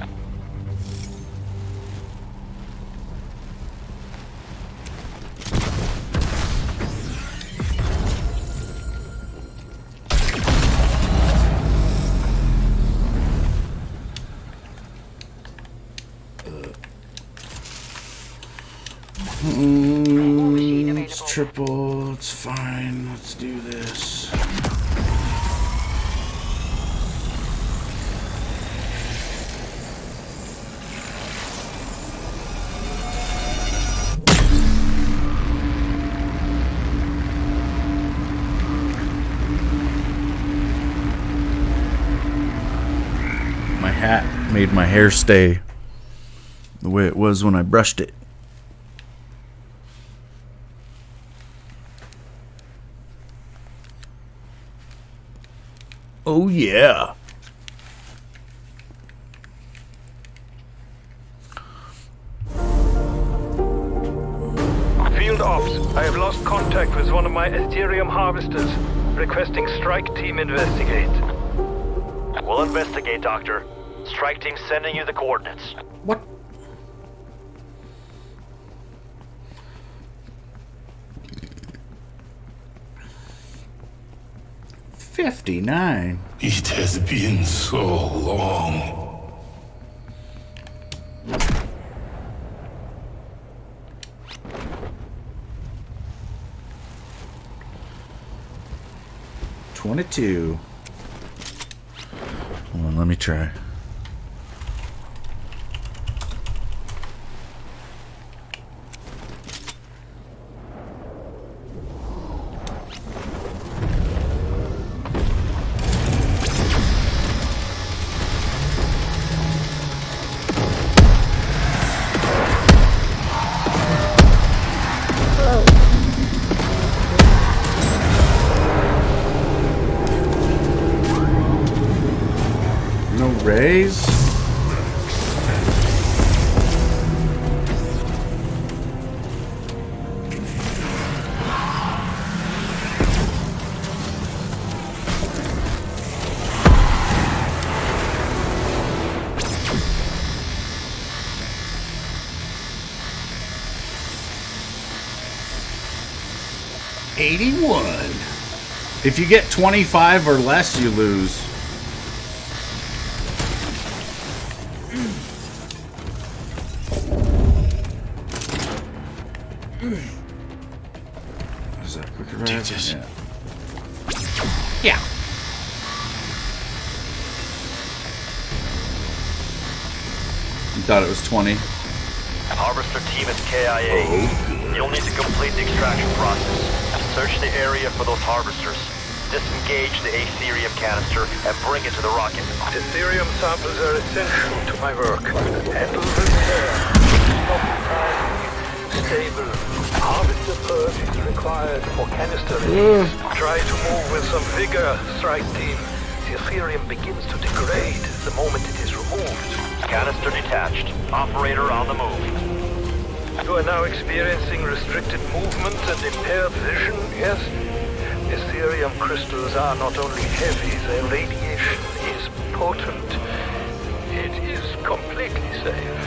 It's triple. It's fine. Let's do this. My hat made my hair stay the way it was when I brushed it. Oh yeah. Field Ops, I have lost contact with one of my Ethereum harvesters, requesting strike team investigate. We'll investigate, Doctor. Strike team sending you the coordinates. What? $59. It has been so long. $22. Hold on, let me try. No raise? $81. If you get 25 or less, you lose. Is that quicker? Jesus. Yeah. You thought it was 20? Harvester team is KIA. You'll need to complete the extraction process. Search the area for those harvesters. Disengage the Aetherium canister and bring it to the rocket. Ethereum samples are essential to my work. Handle repair. Stop timing. Stable. Harvester purge is required for canister release. Try to move with some vigor, strike team. The Ethereum begins to degrade the moment it is removed. Canister detached. Operator on the move. You are now experiencing restricted movement and impaired vision, yes? Ethereum crystals are not only heavy, their radiation is potent. It is completely safe.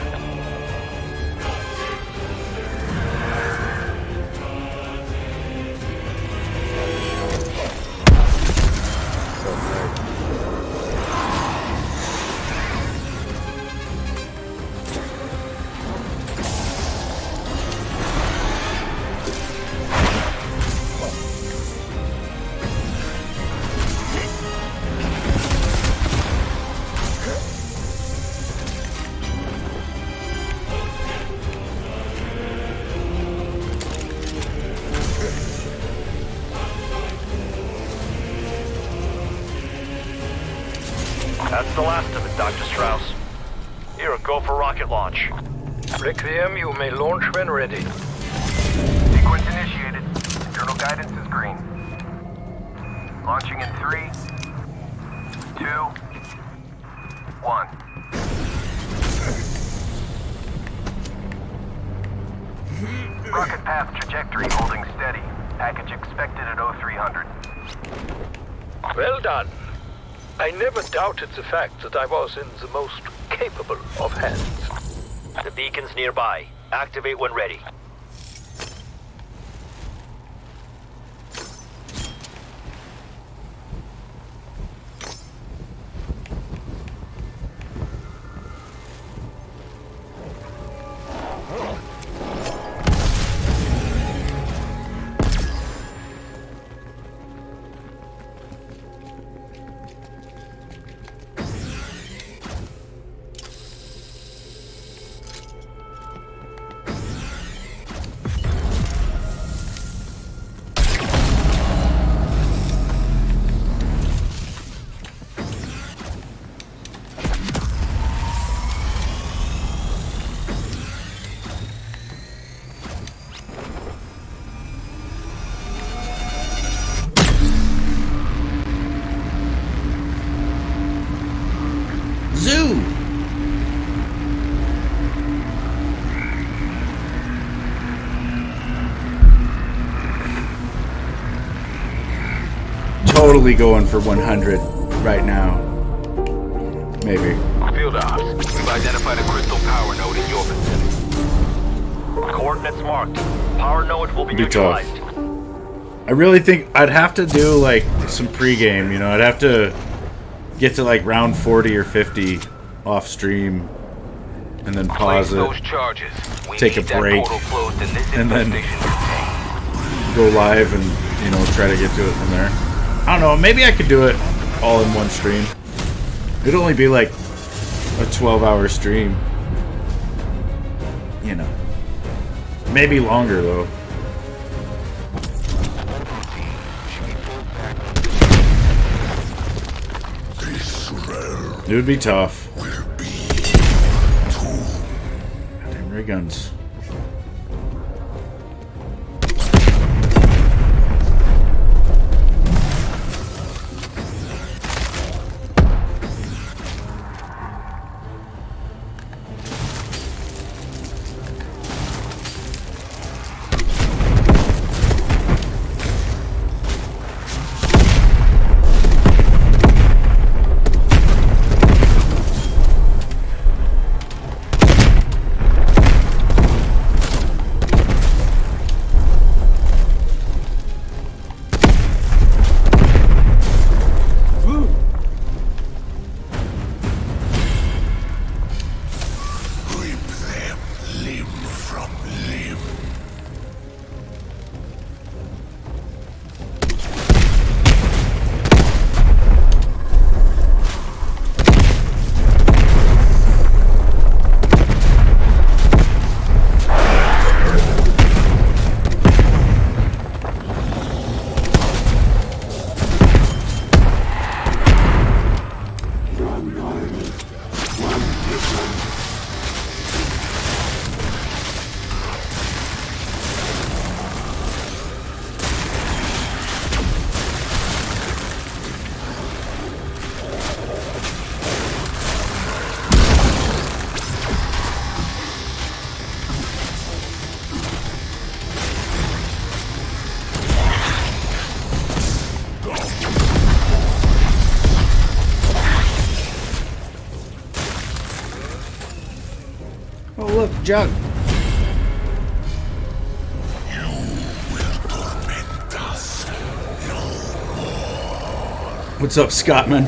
the last of it, Dr. Strauss. Here, go for rocket launch. Requiem, you may launch when ready. Sequence initiated. Internal guidance is green. Launching in 3, 2, 1. Rocket path trajectory holding steady. Package expected at 0300. Well done. I never doubted the fact that I was in the most capable of hands. The beacon's nearby. Activate when ready. Zoo! Totally going for 100 right now. Maybe. Field ops. We've identified a crystal power node in your vicinity. Coordinates marked. Power node will be Be tough. neutralized. I really think I'd have to do like some pregame, you know, I'd have to get to like round 40 or 50 off stream and then pause it, take a break, and then go live and, you know, try to get to it from there. I don't know, maybe I could do it all in one stream. It'd only be like a 12-hour stream. You know. Maybe longer though. It would be tough. Goddamn ray guns. Oh look, Jug. What's up, Scottman?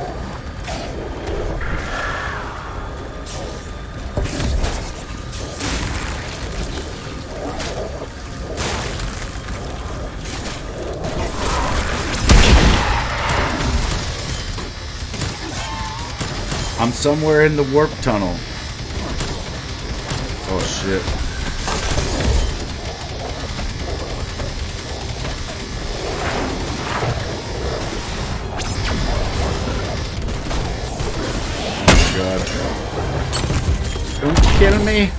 I'm somewhere in the warp tunnel. Oh shit. kill me.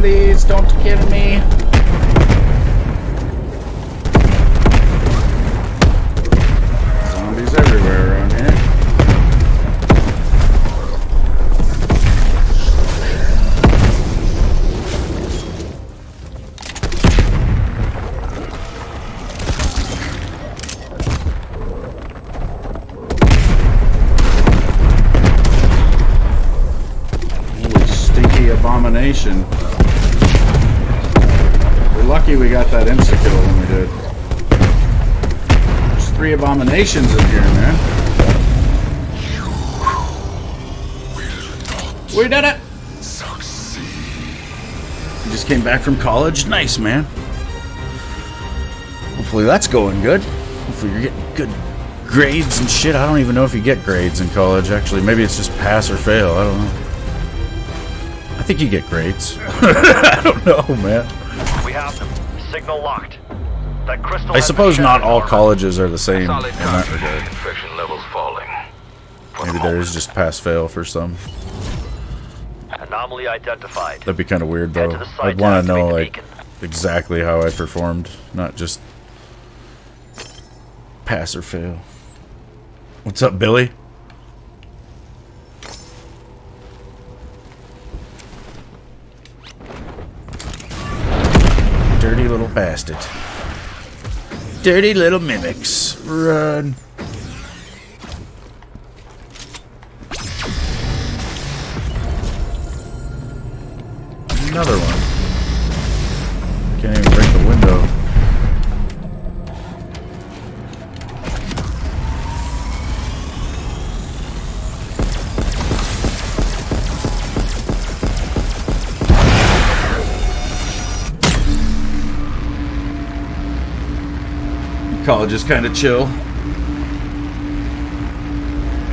Please don't kill me. Zombies everywhere around here. Holy stinky abomination. We're lucky we got that insta-kill when we did. There's 3 abominations in here, man. We did it! You just came back from college? Nice, man. Hopefully that's going good. Hopefully you're getting good grades and shit. I don't even know if you get grades in college, actually. Maybe it's just pass or fail. I don't know. I think you get grades. I don't know, man. We have them. Signal locked. That crystal I suppose not all colleges are the same in Solid that cartridge. regard. Infection levels falling. Maybe there is just pass-fail for some. Anomaly identified. That'd be kind of weird, Head though. to the site I'd want to activate know, the like, beacon. exactly how I performed, not just pass or fail. What's up, Billy? Dirty little bastard. Dirty little mimics. Run. Another one. Can't even break the window. College is kind of chill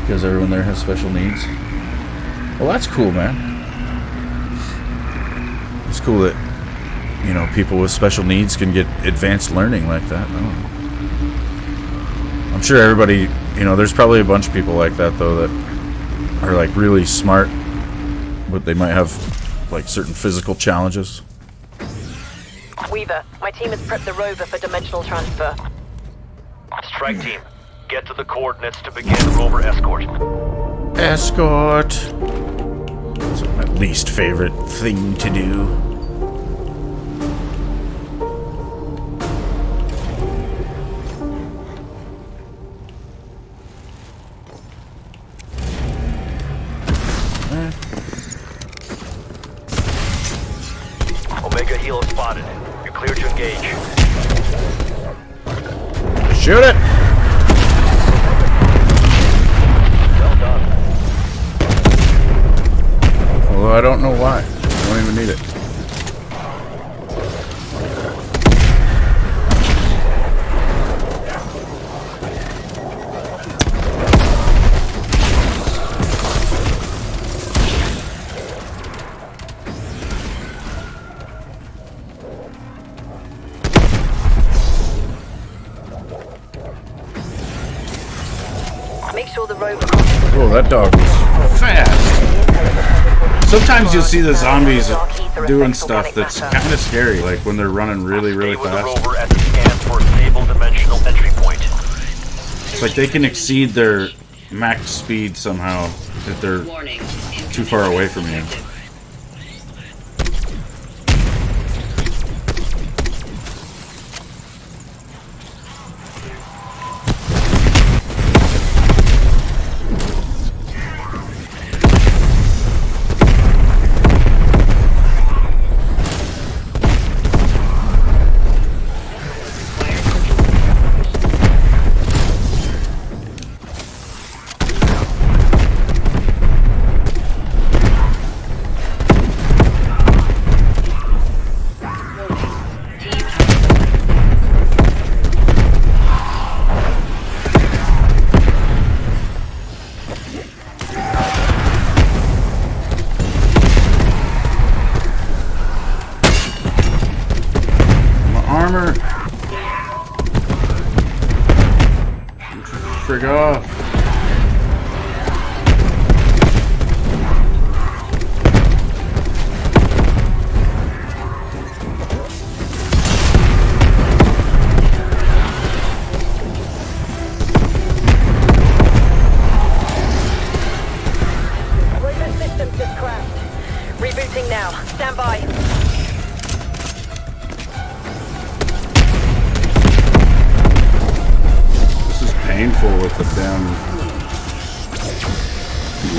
because everyone there has special needs. Well, that's cool, man. It's cool that, you know, people with special needs can get advanced learning like that. I don't know. I'm sure everybody, you know, there's probably a bunch of people like that, though, that are, like, really smart, but they might have, like, certain physical challenges. Weaver, my team has prepped the rover for dimensional transfer. Strike team, get to the coordinates to begin rover escort. Escort. That's my least favorite thing to do. Omega Helo spotted. You're clear to engage. Shoot it! Well done. Although I don't know why. I don't even need it. Make sure the rover... Oh, that dog was fast. Sometimes you'll see the zombies doing stuff that's kind of scary, like when they're running really, really Stay with the fast. rover at the scan for a stable dimensional entry point. It's like they can exceed their max speed somehow if they're Warning. too far away from you. Armor. Frig off. Rebooting now. Stand by. This is painful with the damn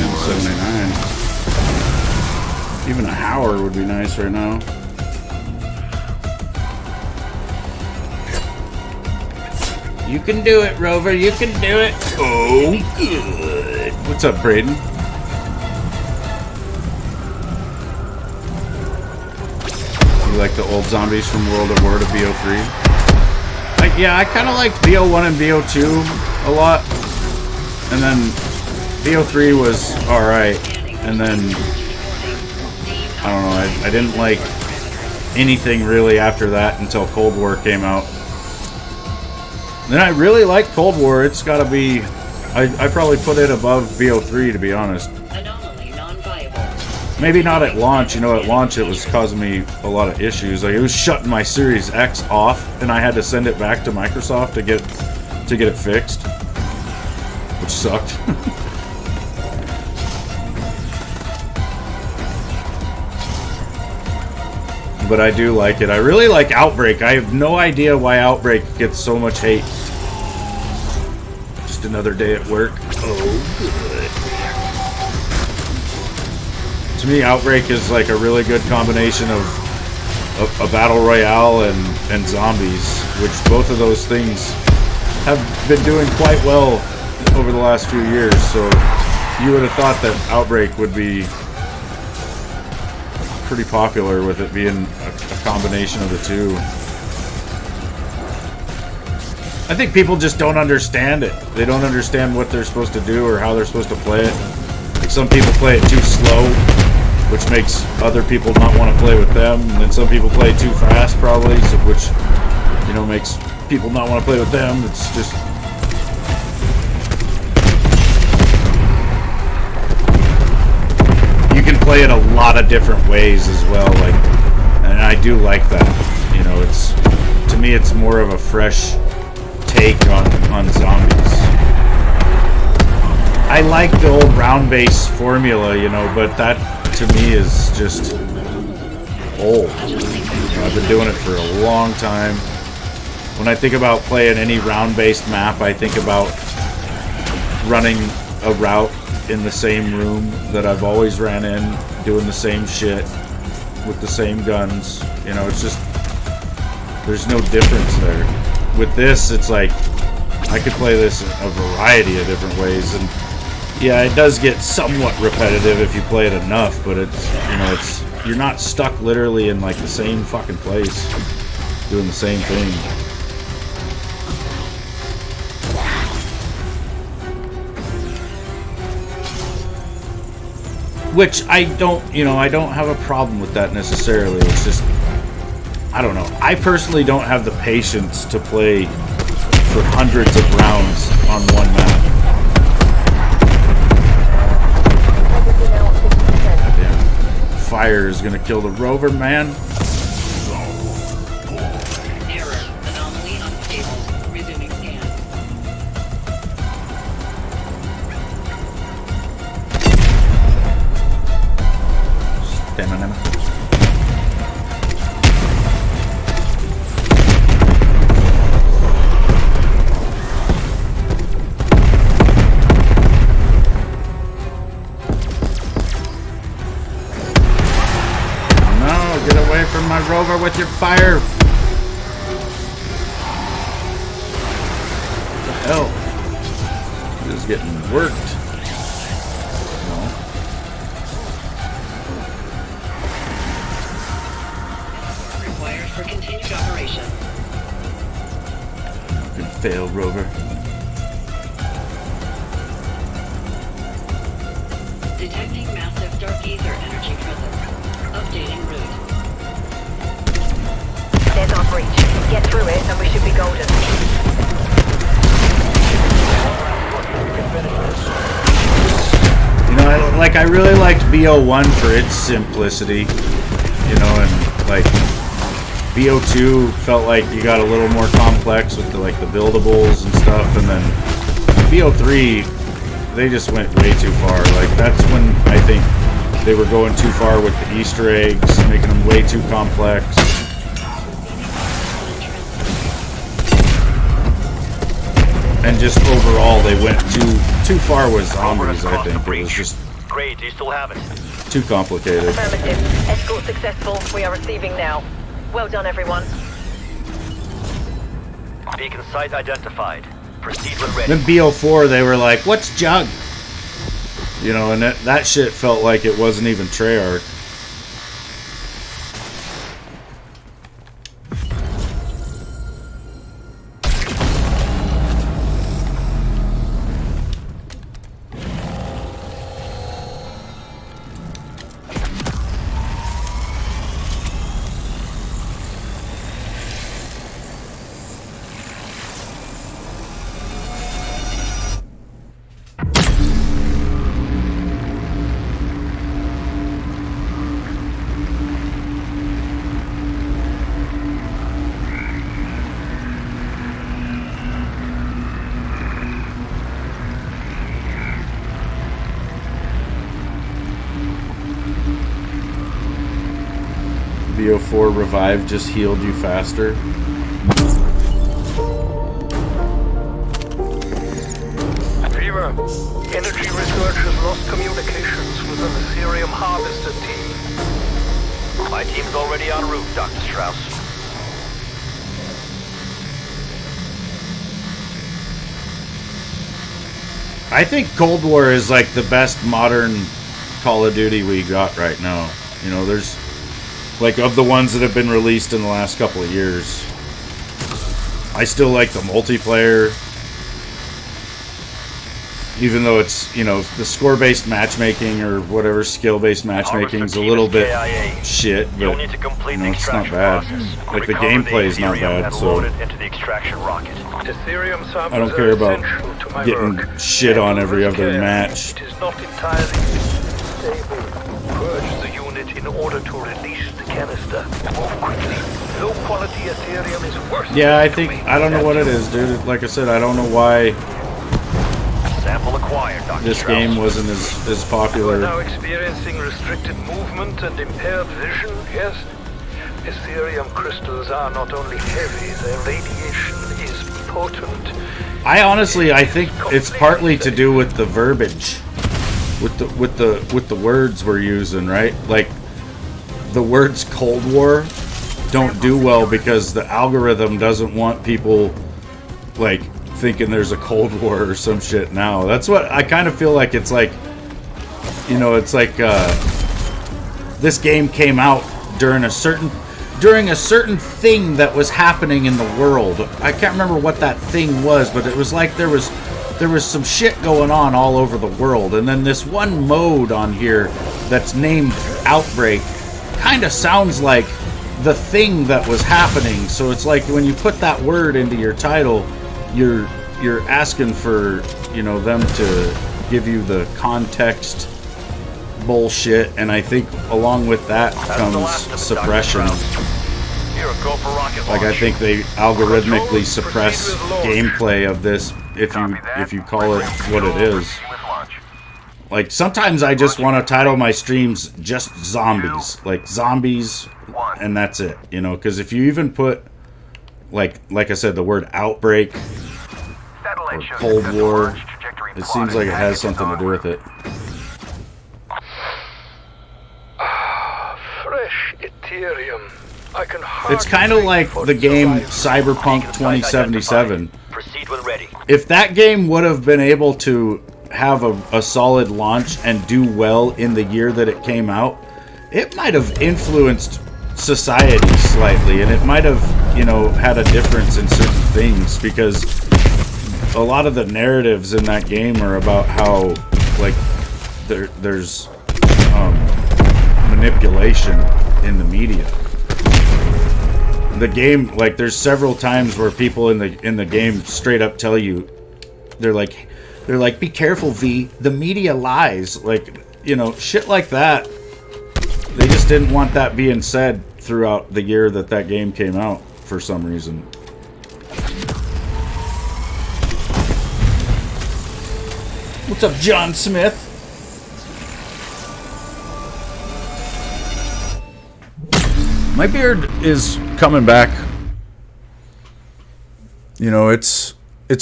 M79. Even a Howard would be nice right now. You can do it, Rover. You can do it. Oh, good. What's up, Braden? You like the old zombies from World at War to BO3? Yeah, I kind of liked BO1 and BO2 a lot. And then BO3 was alright. And then, I don't know, I didn't like anything really after that until Cold War came out. Then I really liked Cold War. It's gotta be... I probably put it above BO3, to be honest. Anomaly non-viable. Maybe not at launch. You know, at launch it was causing me a lot of issues. Like, it was shutting my Series X off, and I had to send it back to Microsoft to get it fixed. Which sucked. But I do like it. I really like Outbreak. I have no idea why Outbreak gets so much hate. Just another day at work. Oh, good. To me, Outbreak is like a really good combination of a battle royale and zombies, which both of those things have been doing quite well over the last few years. So you would have thought that Outbreak would be pretty popular with it being a combination of the two. I think people just don't understand it. They don't understand what they're supposed to do or how they're supposed to play it. Like, some people play it too slow, which makes other people not want to play with them, and then some people play too fast, probably, so which, you know, makes people not want to play with them. It's just... You can play it a lot of different ways as well, like, and I do like that. You know, it's, to me, it's more of a fresh take on zombies. I like the old round-based formula, you know, but that to me is just old. You know, I've been doing it for a long time. When I think about playing any round-based map, I think about running a route in the same room that I've always ran in, doing the same shit with the same guns. You know, it's just, there's no difference there. With this, it's like I could play this a variety of different ways, and yeah, it does get somewhat repetitive if you play it enough, but it's, you know, it's, you're not stuck literally in like the same fucking place doing the same thing. Which I don't, you know, I don't have a problem with that necessarily. It's just, I don't know. I personally don't have the patience to play for hundreds of rounds on one map. Goddamn. Fire is gonna kill the rover, man. Error. Anomaly unstable. Resuming scan. Stamina. No, get away from my rover with your fire. What the hell? This is getting worked. No. Required for continued operation. Good fail, rover. Detecting massive dark ether energy presence. Updating route. There's our breach. Get through it and we should be golden. You know, I really liked BO1 for its simplicity, you know, and like BO2 felt like you got a little more complex with the, like, the buildables and stuff, and then BO3, they just went way too far. Like, that's when I think they were going too far with the Easter eggs, making them way too complex. And just overall, they went too far with zombies, I think. It was just Great, do you still have it? too complicated. Affirmative. Escort successful. We are receiving now. Well done, everyone. Beacon site identified. Proceed when ready. Then BO4, they were like, "What's Jug?" You know, and that shit felt like it wasn't even Treyarch. BO4 Revive just healed you faster. Fever, Energy Research has lost communications with the Ethereum Harvester team. My team's already en route, Dr. Strauss. I think Cold War is like the best modern Call of Duty we got right now. You know, there's like of the ones that have been released in the last couple of years. I still like the multiplayer. Even though it's, you know, the score-based matchmaking or whatever, skill-based matchmaking is a little bit shit, but, you know, it's not bad. Like, the gameplay's not bad, so I don't care about getting shit on every other match. It is not entirely stable. Purge the unit in order to release the canister. Move quickly. Low-quality Ethereum is worse. Yeah, I don't know what it is, dude. Like I said, I don't know why Sample acquired, Dr. this Strauss. game wasn't as popular. We're now experiencing restricted movement and impaired vision, yes? Ethereum crystals are not only heavy, their radiation is potent. I think it's partly to do with the verbiage, with the words we're using, right? Like the words Cold War don't do well because the algorithm doesn't want people like thinking there's a Cold War or some shit now. That's what I kind of feel like. It's like, you know, it's like this game came out during a certain thing that was happening in the world. I can't remember what that thing was, but it was like there was some shit going on all over the world, and then this one mode on here that's named Outbreak kind of sounds like the thing that was happening. So it's like when you put that word into your title, you're asking for, you know, them to give you the context bullshit, and I think along with that comes suppression. Like, I think they algorithmically suppress gameplay of this if you call it what it is. Like, sometimes I just want to title my streams just zombies, like zombies, and that's it, you know, because if you even put like I said, the word outbreak or Cold War, it seems like it has something to do with it. Fresh Ethereum. I can It's kind of like the game Cyberpunk 2077. Proceed when ready. If that game would have been able to have a solid launch and do well in the year that it came out, it might have influenced society slightly, and it might have, you know, had a difference in certain things, because a lot of the narratives in that game are about how, like, there's manipulation in the media. The game, like, there's several times where people in the game straight up tell you, they're like, be careful, V, the media lies. Like, you know, shit like that. They just didn't want that being said throughout the year that game came out for some reason. What's up, John Smith? My beard is coming back. You know, it's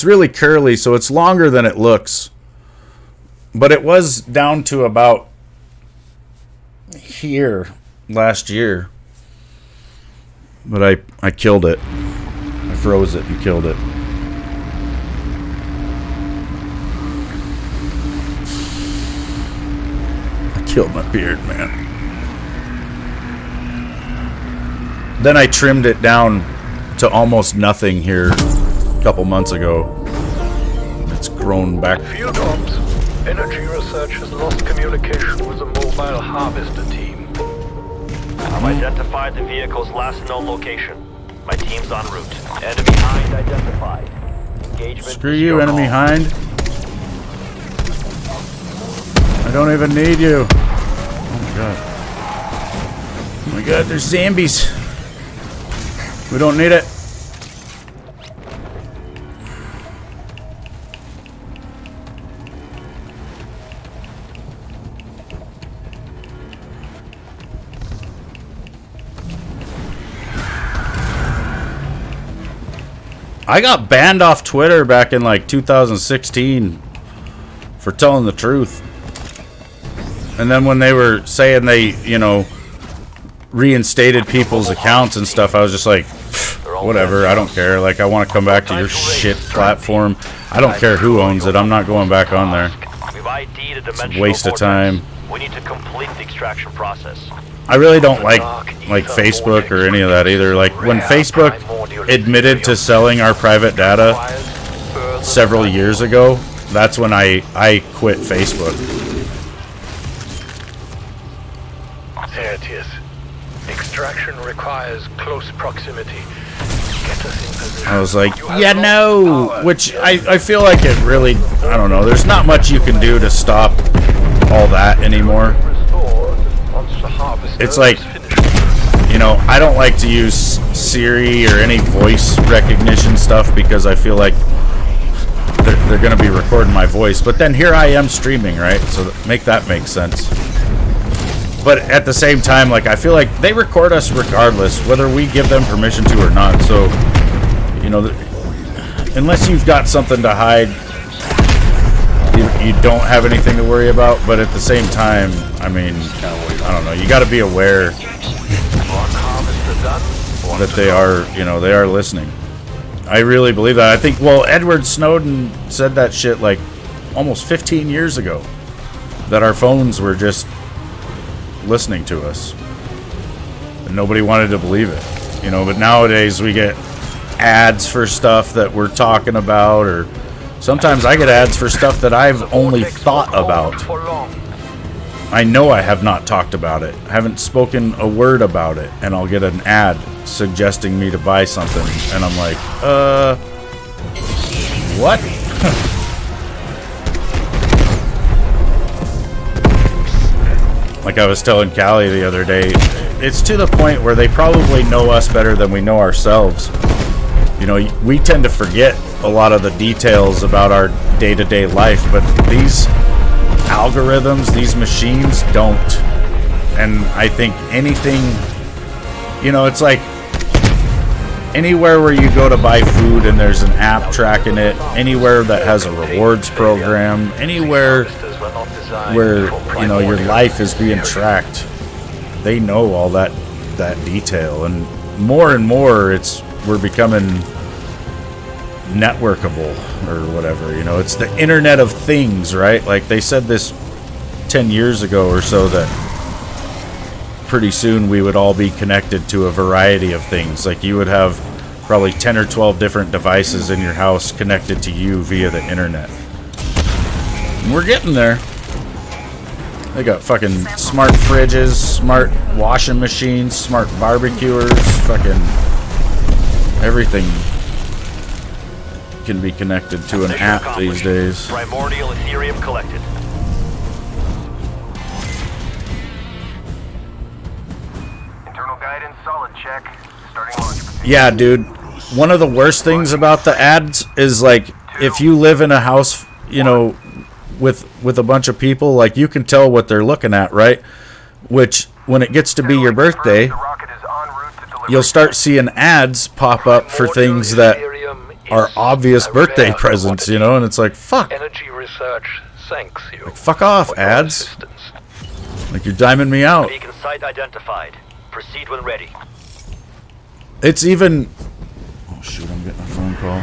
really curly, so it's longer than it looks. But it was down to about here last year. But I killed it. I froze it and killed it. I killed my beard, man. Then I trimmed it down to almost nothing here a couple months ago. It's grown back. Field ops. Energy research has lost communication with the mobile harvester team. I've identified the vehicle's last known location. My team's en route. Enemy hind identified. Engagement. Screw you, enemy hind. I don't even need you. Oh my god. Oh my god, there's zombies. We don't need it. I got banned off Twitter back in like 2016 for telling the truth. And then when they were saying they, you know, reinstated people's accounts and stuff, I was just like, whatever, I don't care. Like, I want to come back to your shit platform. I don't care who owns it. I'm not going back on there. It's a waste of time. We need to complete the extraction process. I really don't like Facebook or any of that either. Like, when Facebook admitted to selling our private data several years ago, that's when I quit Facebook. There it is. Extraction requires close proximity. Get us in position. I was like, yeah, no, which I feel like it really, I don't know, there's not much you can do to stop all that anymore. It's like, you know, I don't like to use Siri or any voice recognition stuff because I feel like they're going to be recording my voice. But then here I am streaming, right? So make that make sense. But at the same time, like, I feel like they record us regardless, whether we give them permission to or not. So, you know, unless you've got something to hide, you don't have anything to worry about. But at the same time, I mean, I don't know, you got to be aware that they are, you know, they are listening. I really believe that. I think, well, Edward Snowden said that shit like almost 15 years ago, that our phones were just listening to us, and nobody wanted to believe it, you know. But nowadays we get ads for stuff that we're talking about, or sometimes I get ads for stuff that I've only thought about. I know I have not talked about it, I haven't spoken a word about it, and I'll get an ad suggesting me to buy something, and I'm like, what? Like I was telling Callie the other day, it's to the point where they probably know us better than we know ourselves. You know, we tend to forget a lot of the details about our day-to-day life, but these algorithms, these machines don't. And I think anything, you know, it's like anywhere where you go to buy food and there's an app tracking it, anywhere that has a rewards program, anywhere where, you know, your life is being tracked, they know all that detail. And more we're becoming networkable or whatever, you know. It's the Internet of Things, right? Like they said this 10 years ago or so, that pretty soon we would all be connected to a variety of things. Like you would have probably 10 or 12 different devices in your house connected to you via the internet. And we're getting there. They got fucking smart fridges, smart washing machines, smart barbecuers, fucking everything can be connected to an app these days. Primordial Ethereum collected. Internal guidance solid check. Starting launch. Yeah, dude. One of the worst things about the ads is, like, if you live in a house, you know, with a bunch of people, like, you can tell what they're looking at, right? Which, when it gets to be your birthday, you'll start seeing ads pop up for things that are obvious birthday presents, you know, and it's like, fuck. Energy research thanks you. Like, fuck off, for your ads. assistance. Like, you're diming me out. Beacon site identified. Proceed when ready. It's even... Oh, shoot, I'm getting a phone call.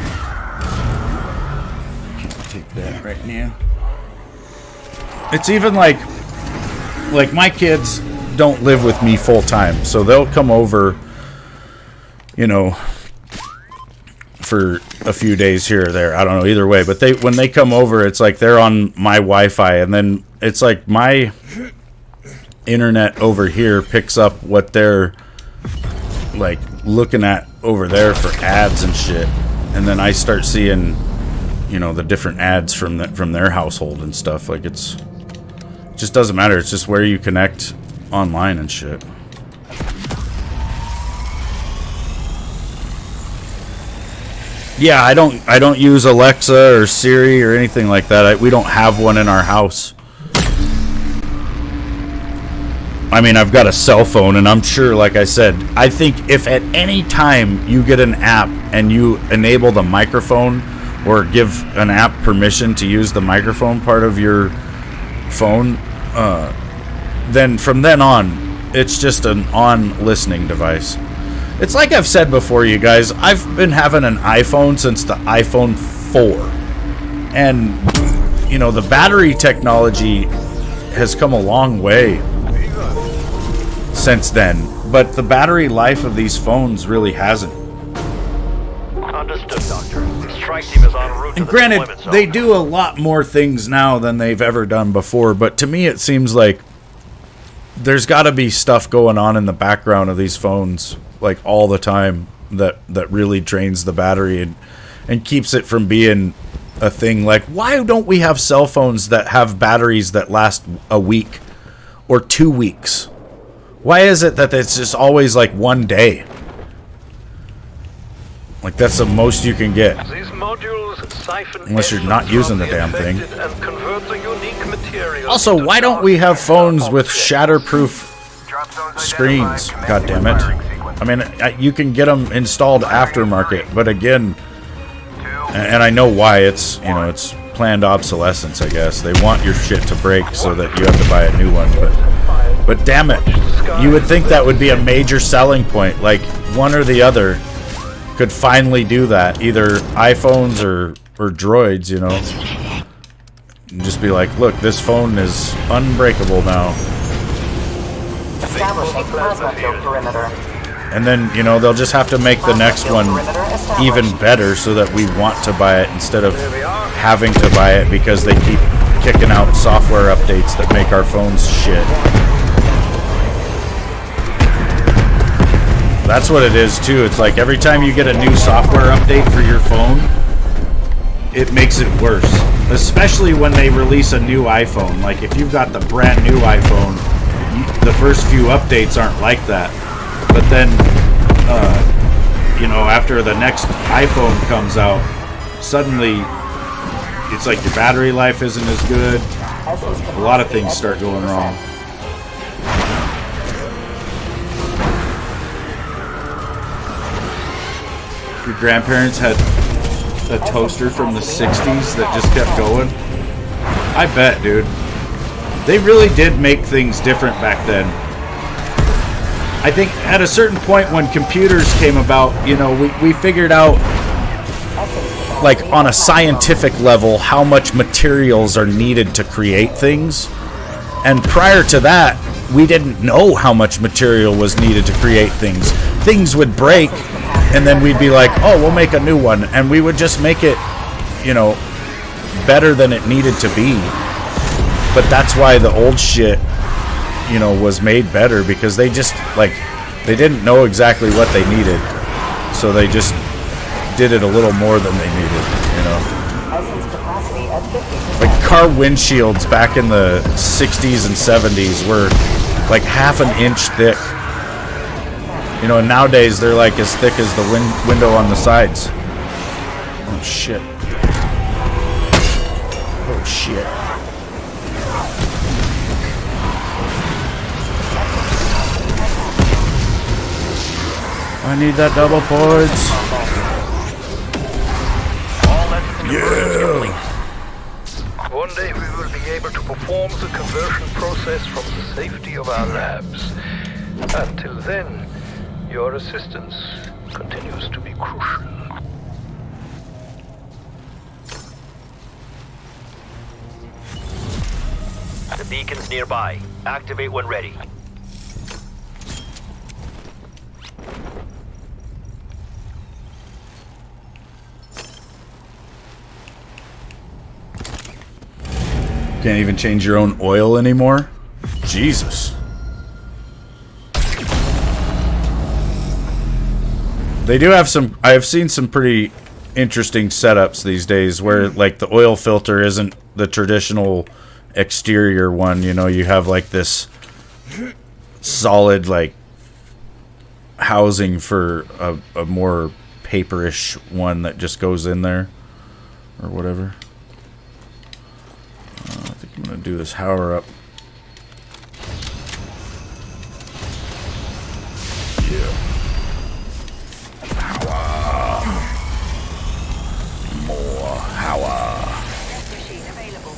Can't take that right now. It's even like my kids don't live with me full time, so they'll come over, you know, for a few days here or there. I don't know, either way. But when they come over, it's like they're on my Wi-Fi, and then it's like my internet over here picks up what they're like looking at over there for ads and shit, and then I start seeing, you know, the different ads from their household and stuff. Like, it just doesn't matter. It's just where you connect online and shit. Yeah, I don't use Alexa or Siri or anything like that. We don't have one in our house. I mean, I've got a cell phone, and I'm sure, like I said, I think if at any time you get an app and you enable the microphone or give an app permission to use the microphone part of your phone, then from then on, it's just an on listening device. It's like I've said before, you guys, I've been having an iPhone since the iPhone 4. And, you know, the battery technology has come a long way since then. But the battery life of these phones really hasn't. Understood, Doctor. Strike team is en route to And the granted, deployment zone. they do a lot more things now than they've ever done before, but to me it seems like there's got to be stuff going on in the background of these phones, like all the time, that really drains the battery and keeps it from being a thing. Like, why don't we have cell phones that have batteries that last a week or 2 weeks? Why is it that it's just always like 1 day? Like, that's the most you can get. These modules siphon Unless you're not essence using from the damn thing. infected and convert the unique material Also, into why don't dark we have phones with objects. shatterproof Drop zones screens? identified. God damn Commencing it. firing sequence. I mean, you can get them installed aftermarket, but again, and I know why, it's, you know, it's planned obsolescence, I guess. They want your shit to break so that you have to buy a new one, but damn it, you would think that would be a major selling point. Like, one or the other could finally do that, either iPhones or droids, you know, and just be like, look, this phone is unbreakable now. Establishing plasma field perimeter. And then, you know, they'll just have to make the next one even better so that we want to buy it instead of having to buy it because they keep kicking out software updates that make our phones shit. That's what it is too. It's like every time you get a new software update for your phone, it makes it worse. Especially when they release a new iPhone. Like, if you've got the brand new iPhone, the first few updates aren't like that. But then, you know, after the next iPhone comes out, suddenly it's like your battery life isn't as good. A lot of things start going wrong. Your grandparents had a toaster from the 60s that just kept going? I bet, dude. They really did make things different back then. I think at a certain point when computers came about, you know, we figured out, like, on a scientific level, how much materials are needed to create things. And prior to that, we didn't know how much material was needed to create things. Things would break, and then we'd be like, oh, we'll make a new one. And we would just make it, you know, better than it needed to be. But that's why the old shit, you know, was made better, because they just, like, they didn't know exactly what they needed. So they just did it a little more than they needed, you know. Like, car windshields back in the 60s and 70s were like half an inch thick. You know, and nowadays they're like as thick as the window on the sides. Oh shit. Oh shit. I need that double points. All necessary conversions complete. One day we will be able to perform the conversion process from the safety of our labs. Until then, your assistance continues to be crucial. The beacon's nearby. Activate when ready. Can't even change your own oil anymore? Jesus. They do have some... I've seen some pretty interesting setups these days where, like, the oil filter isn't the traditional exterior one. You know, you have, like, this solid, like, housing for a more paperish one that just goes in there. Or whatever. I think I'm going to do this power up. Yeah. Power. More power. Machine available.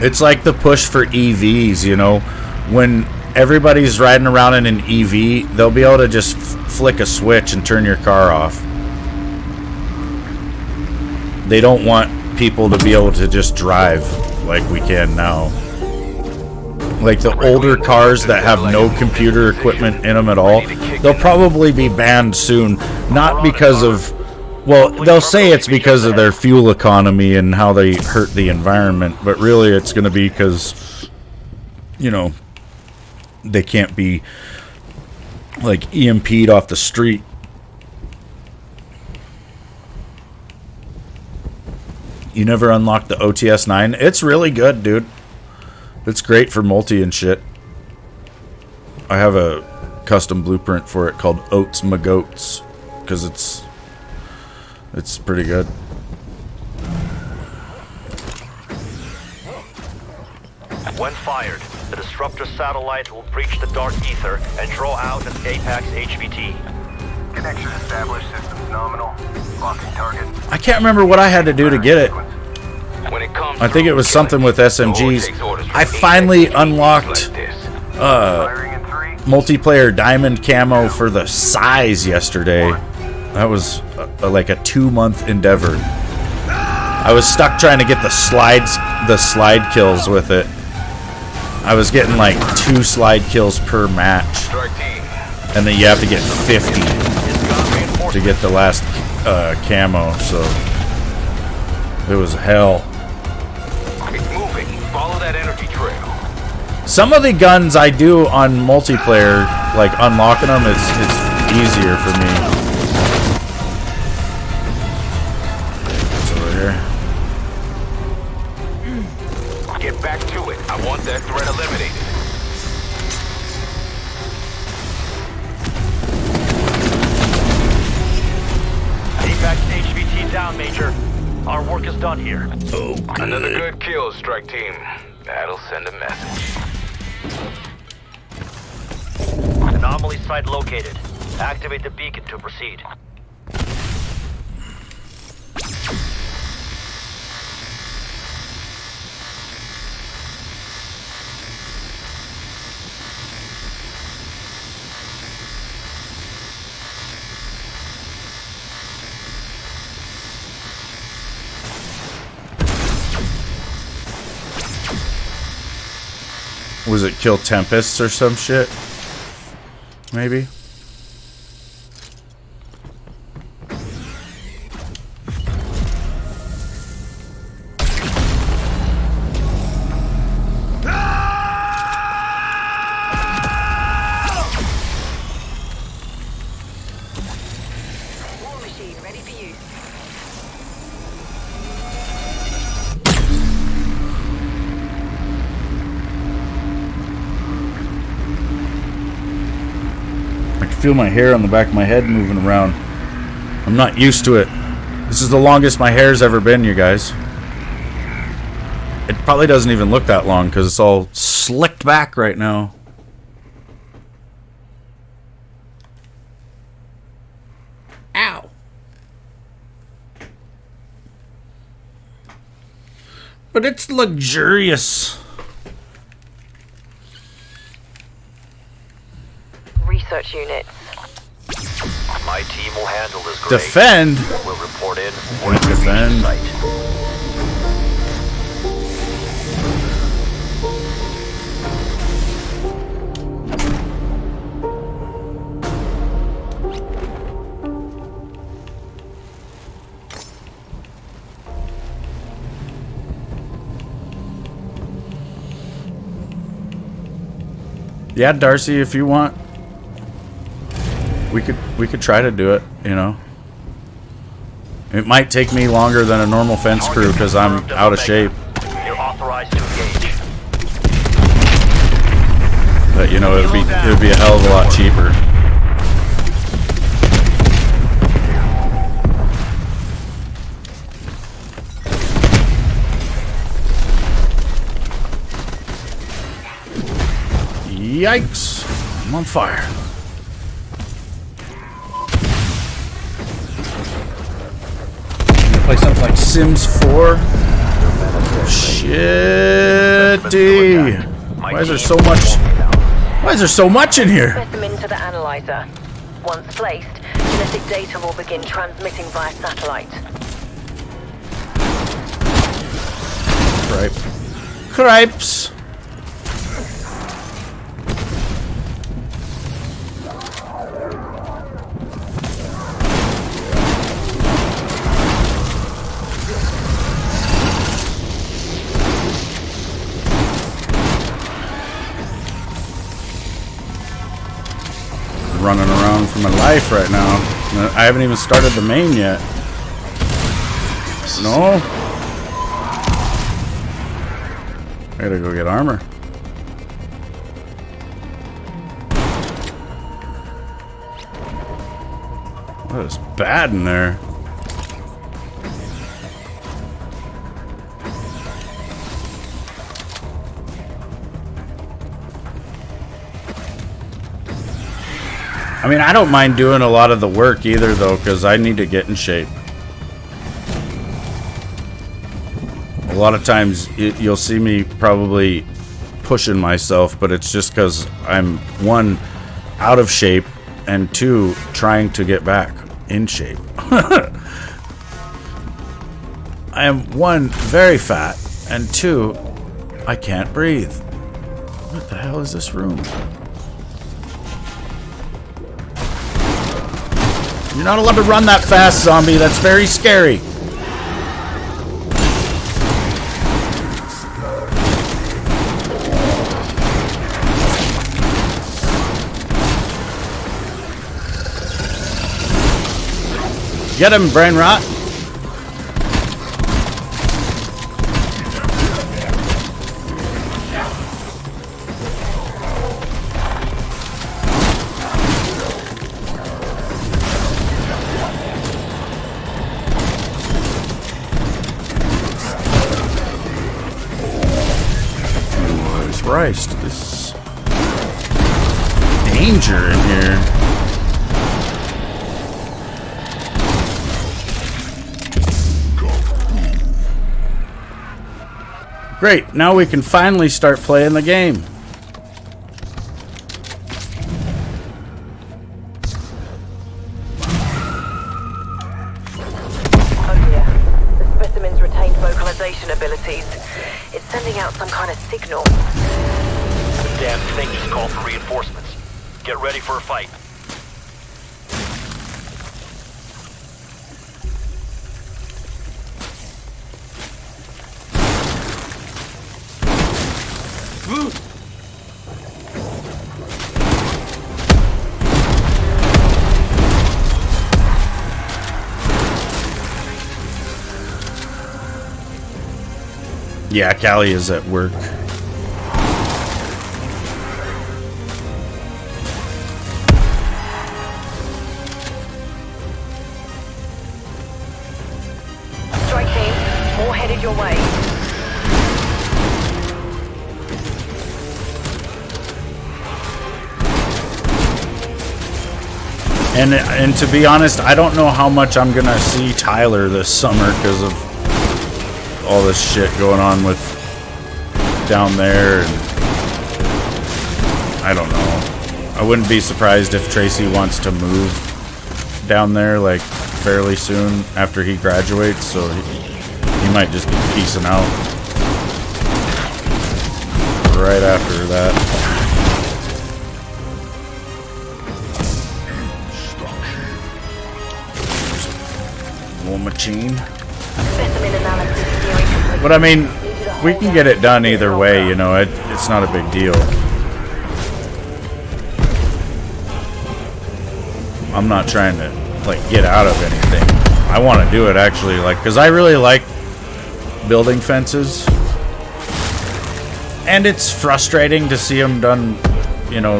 It's like the push for EVs, you know. When everybody's riding around in an EV, they'll be able to just flick a switch and turn your car off. They don't want people to be able to just drive like we can now. Like the older cars that have no computer equipment in them at all, they'll probably be banned soon. Not because of... Well, they'll say it's because of their fuel economy and how they hurt the environment, but really it's going to be because, you know, they can't be, like, EMP'd off the street. You never unlocked the OTS 9? It's really good, dude. It's great for multi and shit. I have a custom blueprint for it called Oats Magoats, because it's pretty good. When fired, the disruptor satellite will breach the dark ether and draw out an Apex HVT. Connection established. Systems nominal. Locking target. I can't remember what I had to do to get it. When it comes I think it was something with SMGs. I finally unlocked Firing in 3. multiplayer diamond camo for the size yesterday. That was like a 2-month endeavor. I was stuck trying to get the slide kills with it. I was getting like 2 slide kills per match, and then you have to get 50 to get the last camo. So it was hell. It's moving. Follow that energy trail. Some of the guns I do on multiplayer, like unlocking them, it's easier for me. Get back to it. I want that threat eliminated. Apex HVT down, Major. Our work is done here. Oh, Another good kill, strike team. That'll send a message. Anomaly site located. Activate the beacon to proceed. Was it kill Tempests or some shit? Maybe? War machine ready for use. I can feel my hair on the back of my head moving around. I'm not used to it. This is the longest my hair's ever been, you guys. It probably doesn't even look that long because it's all slicked back right now. Ow. But it's luxurious. Research units. My team will handle this. Defend? We'll report in Can't defend. site. Yeah, Darcy, if you want, we could try to do it, you know. It might take me longer than a normal fence crew because I'm out of shape. You're authorized to engage. But you know, it would be a hell of a lot cheaper. Yikes! I'm on fire. Play something like Sims 4. Shitty. Why is there so much? Why is there so much in here? Specimen to the analyzer. Once placed, genetic data will begin transmitting via satellite. Cripes. Running around for my life right now. I haven't even started the main yet. No? I gotta go get armor. What is bad in there? I mean, I don't mind doing a lot of the work either, though, because I need to get in shape. A lot of times, you'll see me probably pushing myself, but it's just because I'm, one, out of shape, and two, trying to get back in shape. I am, one, very fat, and two, I can't breathe. What the hell is this room? You're not allowed to run that fast, zombie. That's very scary. Get him, brain rot. Christ, this danger in here. Great, now we can finally start playing the game. Oh dear. The specimen's retained vocalization abilities. It's sending out some kind of signal. The damn thing is called for reinforcements. Get ready for a fight. Yeah, Callie is at work. your way. And to be honest, I don't know how much I'm gonna see Tyler this summer because of all this shit going on with down there, and I don't know. I wouldn't be surprised if Tracy wants to move down there like fairly soon after he graduates, so he might just be peacing out right after that. Little machine. But I mean, we can get it done either way, you know, it's not a big deal. I'm not trying to, like, get out of anything. I want to do it, actually, like, because I really like building fences. And it's frustrating to see them done, you know,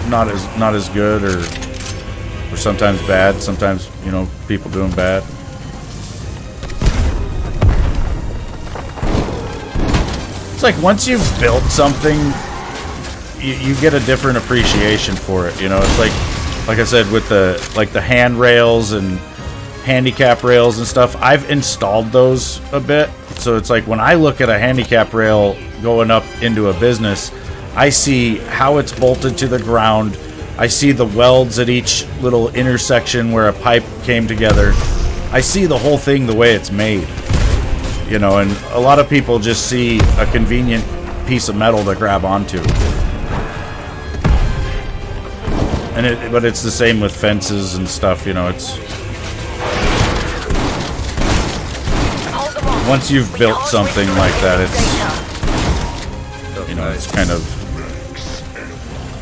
not as good, or sometimes bad. Sometimes, you know, people doing bad. It's like once you've built something, you get a different appreciation for it. You know, it's like I said, with the handrails and handicap rails and stuff. I've installed those a bit, so it's like when I look at a handicap rail going up into a business, I see how it's bolted to the ground. I see the welds at each little intersection where a pipe came together. I see the whole thing the way it's made. You know, and a lot of people just see a convenient piece of metal to grab onto. But it's the same with fences and stuff, you know, it's... Once you've built something like that, it's... You know, it's kind of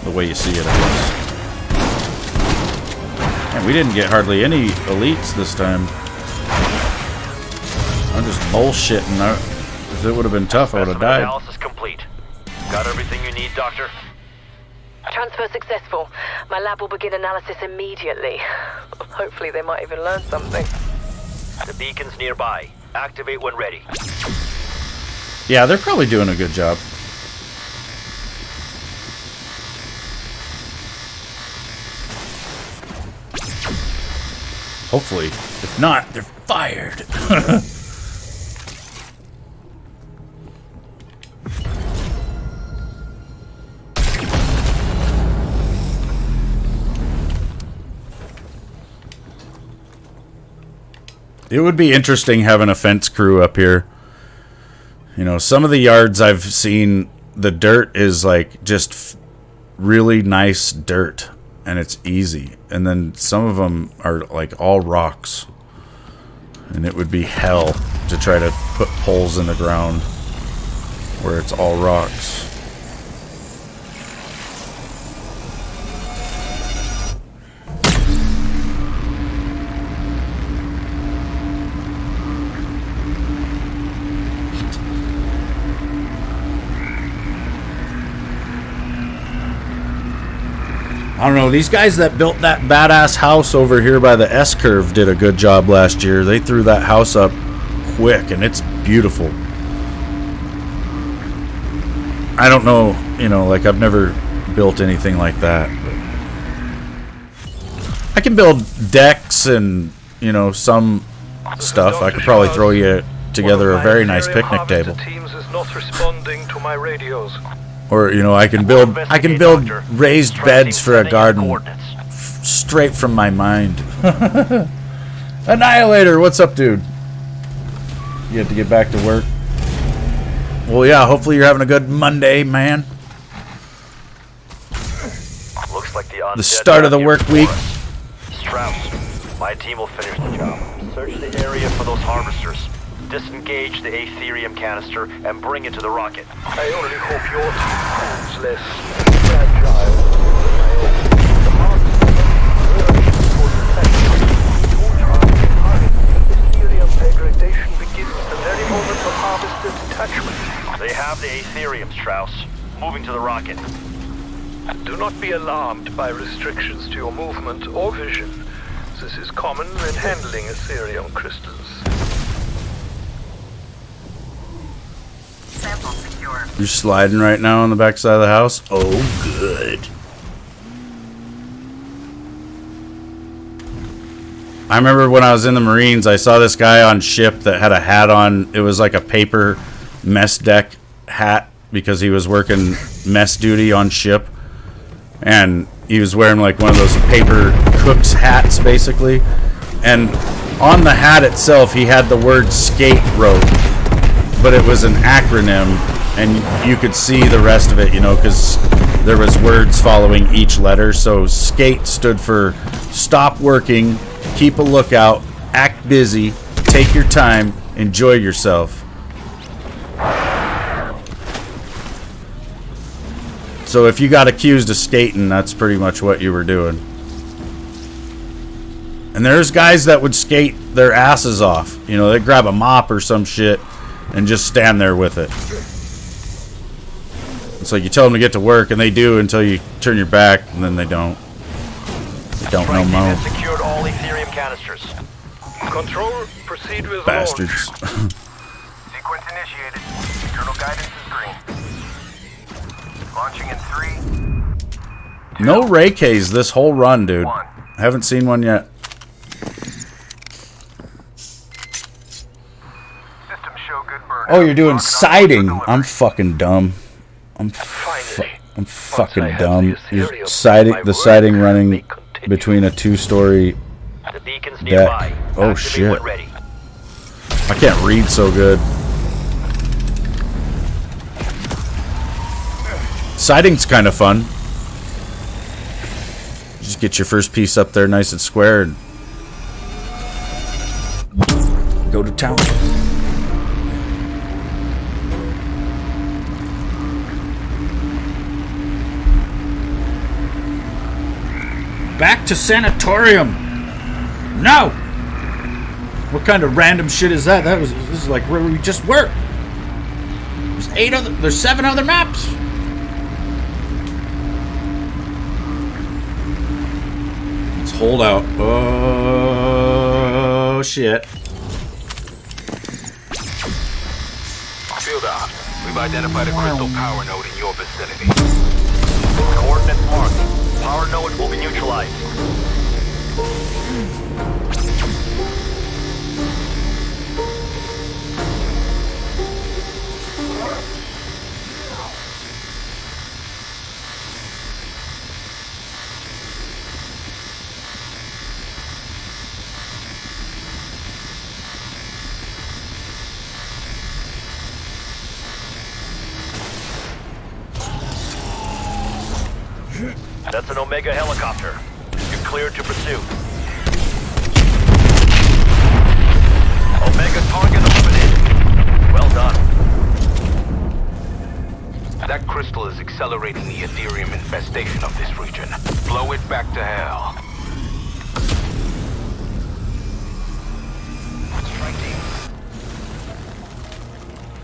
the way you see it, I guess. And we didn't get hardly any elites this time. I'm just bullshitting. If it would have been tough, I would have died. Analysis complete. Got everything you need, Doctor? Transfer successful. My lab will begin analysis immediately. Hopefully they might even learn something. The beacon's nearby. Activate when ready. Yeah, they're probably doing a good job. Hopefully. If not, they're fired. It would be interesting having a fence crew up here. You know, some of the yards I've seen, the dirt is like just really nice dirt, and it's easy. And then some of them are like all rocks, and it would be hell to try to put poles in the ground where it's all rocks. I don't know, these guys that built that badass house over here by the S-curve did a good job last year. They threw that house up quick, and it's beautiful. I don't know, you know, like I've never built anything like that. I can build decks and, you know, some stuff. I could probably throw you together a very nice picnic table. Teams is not responding to my radios. Or, you know, I can build raised beds for a garden straight from my mind. Annihilator, what's up, dude? You have to get back to work. Well, yeah, hopefully you're having a good Monday, man. Looks like The start of the work week. Strauss, my team will finish the job. Search the area for those harvesters. Disengage the Aetherium canister and bring it to the rocket. I only hope your team is less fragile than my own. The harvesters urge for protection. Your Aetherium degradation begins the very moment of harvester detachment. They have the Aetherium, Strauss. Moving to the rocket. Do not be alarmed by restrictions to your movement or vision. This is common when handling Aetherium crystals. You're sliding right now on the backside of the house? Oh, good. I remember when I was in the Marines, I saw this guy on ship that had a hat on. It was like a paper mess deck hat because he was working mess duty on ship. And he was wearing like one of those paper cook's hats, basically. And on the hat itself, he had the word skate wrote. But it was an acronym. And you could see the rest of it, you know, because there was words following each letter. So skate stood for stop working, keep a lookout, act busy, take your time, enjoy yourself. So if you got accused of skating, that's pretty much what you were doing. And there's guys that would skate their asses off. You know, they'd grab a mop or some shit and just stand there with it. It's like you tell them to get to work, and they do until you turn your back, and then they don't. They don't know mo. Strike team has secured all Ethereum canisters. Control, proceed with Bastards. launch. Sequence initiated. Internal guidance is green. Launching in 3. No Ray K's this whole run, dude. 1. Haven't seen one yet. Systems show good burn. Oh, you're doing Lock on siding. for I'm delivery. fucking dumb. I'm Finally, fucking I have dumb. the You're Ethereum siding, my the word siding may running continue. between a 2-story. The beacon's Deck. nearby. Oh, Activate shit. when ready. I can't read so good. Siding's kind of fun. Just get your first piece up there nice and square and go to town. Back to sanatorium. No. What kind of random shit is that? This is like where we just were. There's 7 other maps. Let's hold out. Oh shit. Field out. We've identified a crystal power node in your vicinity. Coordinates marked. Power node will be neutralized. That's an Omega helicopter. You're cleared to pursue. Omega target eliminated. Well done. That crystal is accelerating the Ethereum infestation of this region. Blow it back to hell.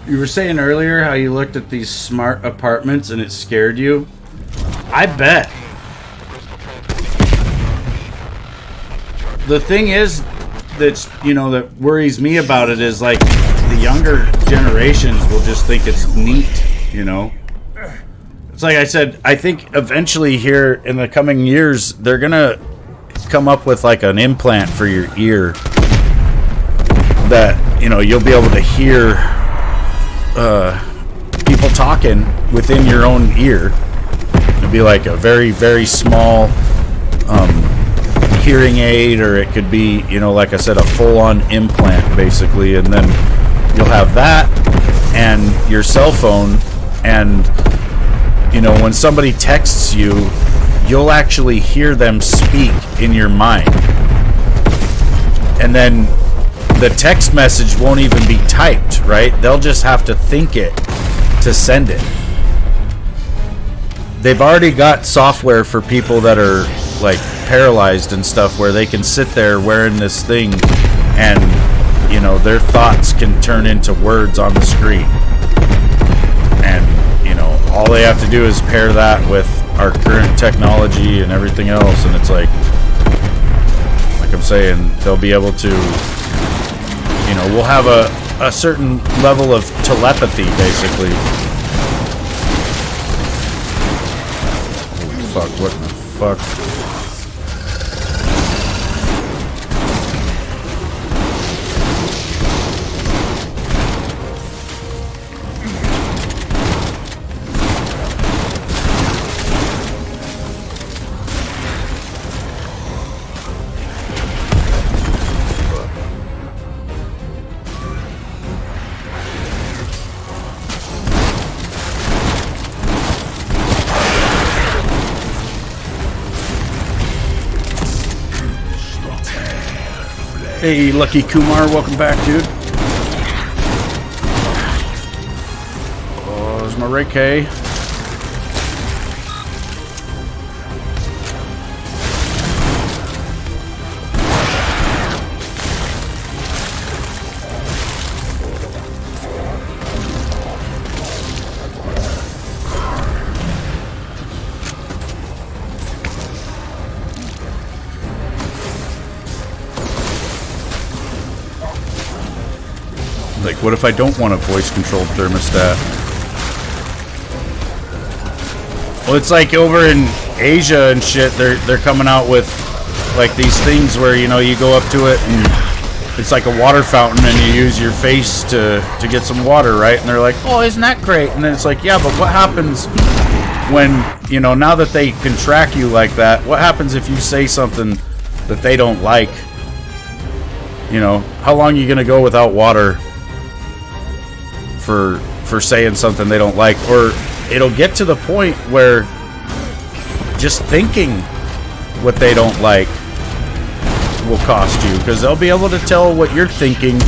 You were saying earlier how you looked at these smart apartments and it scared you. I bet. The thing is that's, you know, that worries me about it is like the younger generations will just think it's neat, you know. It's like I said, I think eventually here in the coming years they're gonna come up with like an implant for your ear that, you know, you'll be able to hear people talking within your own ear. It'll be like a very, very small hearing aid, or it could be, you know, like I said, a full-on implant basically, and then you'll have that and your cell phone, and you know, when somebody texts you, you'll actually hear them speak in your mind, and then the text message won't even be typed, right? They'll just have to think it to send it. They've already got software for people that are like paralyzed and stuff where they can sit there wearing this thing and, you know, their thoughts can turn into words on the screen. And, you know, all they have to do is pair that with our current technology and everything else, and it's like I'm saying, they'll be able to, you know, we'll have a certain level of telepathy basically fuck? What the fuck? Hey, Lucky Kumar, welcome back, dude. Oh, there's my Ray K. Like, what if I don't want a voice-controlled thermostat? Well, it's like over in Asia and shit, they're coming out with, like, these things where, you know, you go up to it and it's like a water fountain and you use your face to get some water, right? And they're like, oh, isn't that great? And then it's like, yeah, but what happens when, you know, now that they can track you like that, what happens if you say something that they don't like? You know, how long are you going to go without water for saying something they don't like? Or it'll get to the point where just thinking what they don't like will cost you, because they'll be able to tell what you're thinking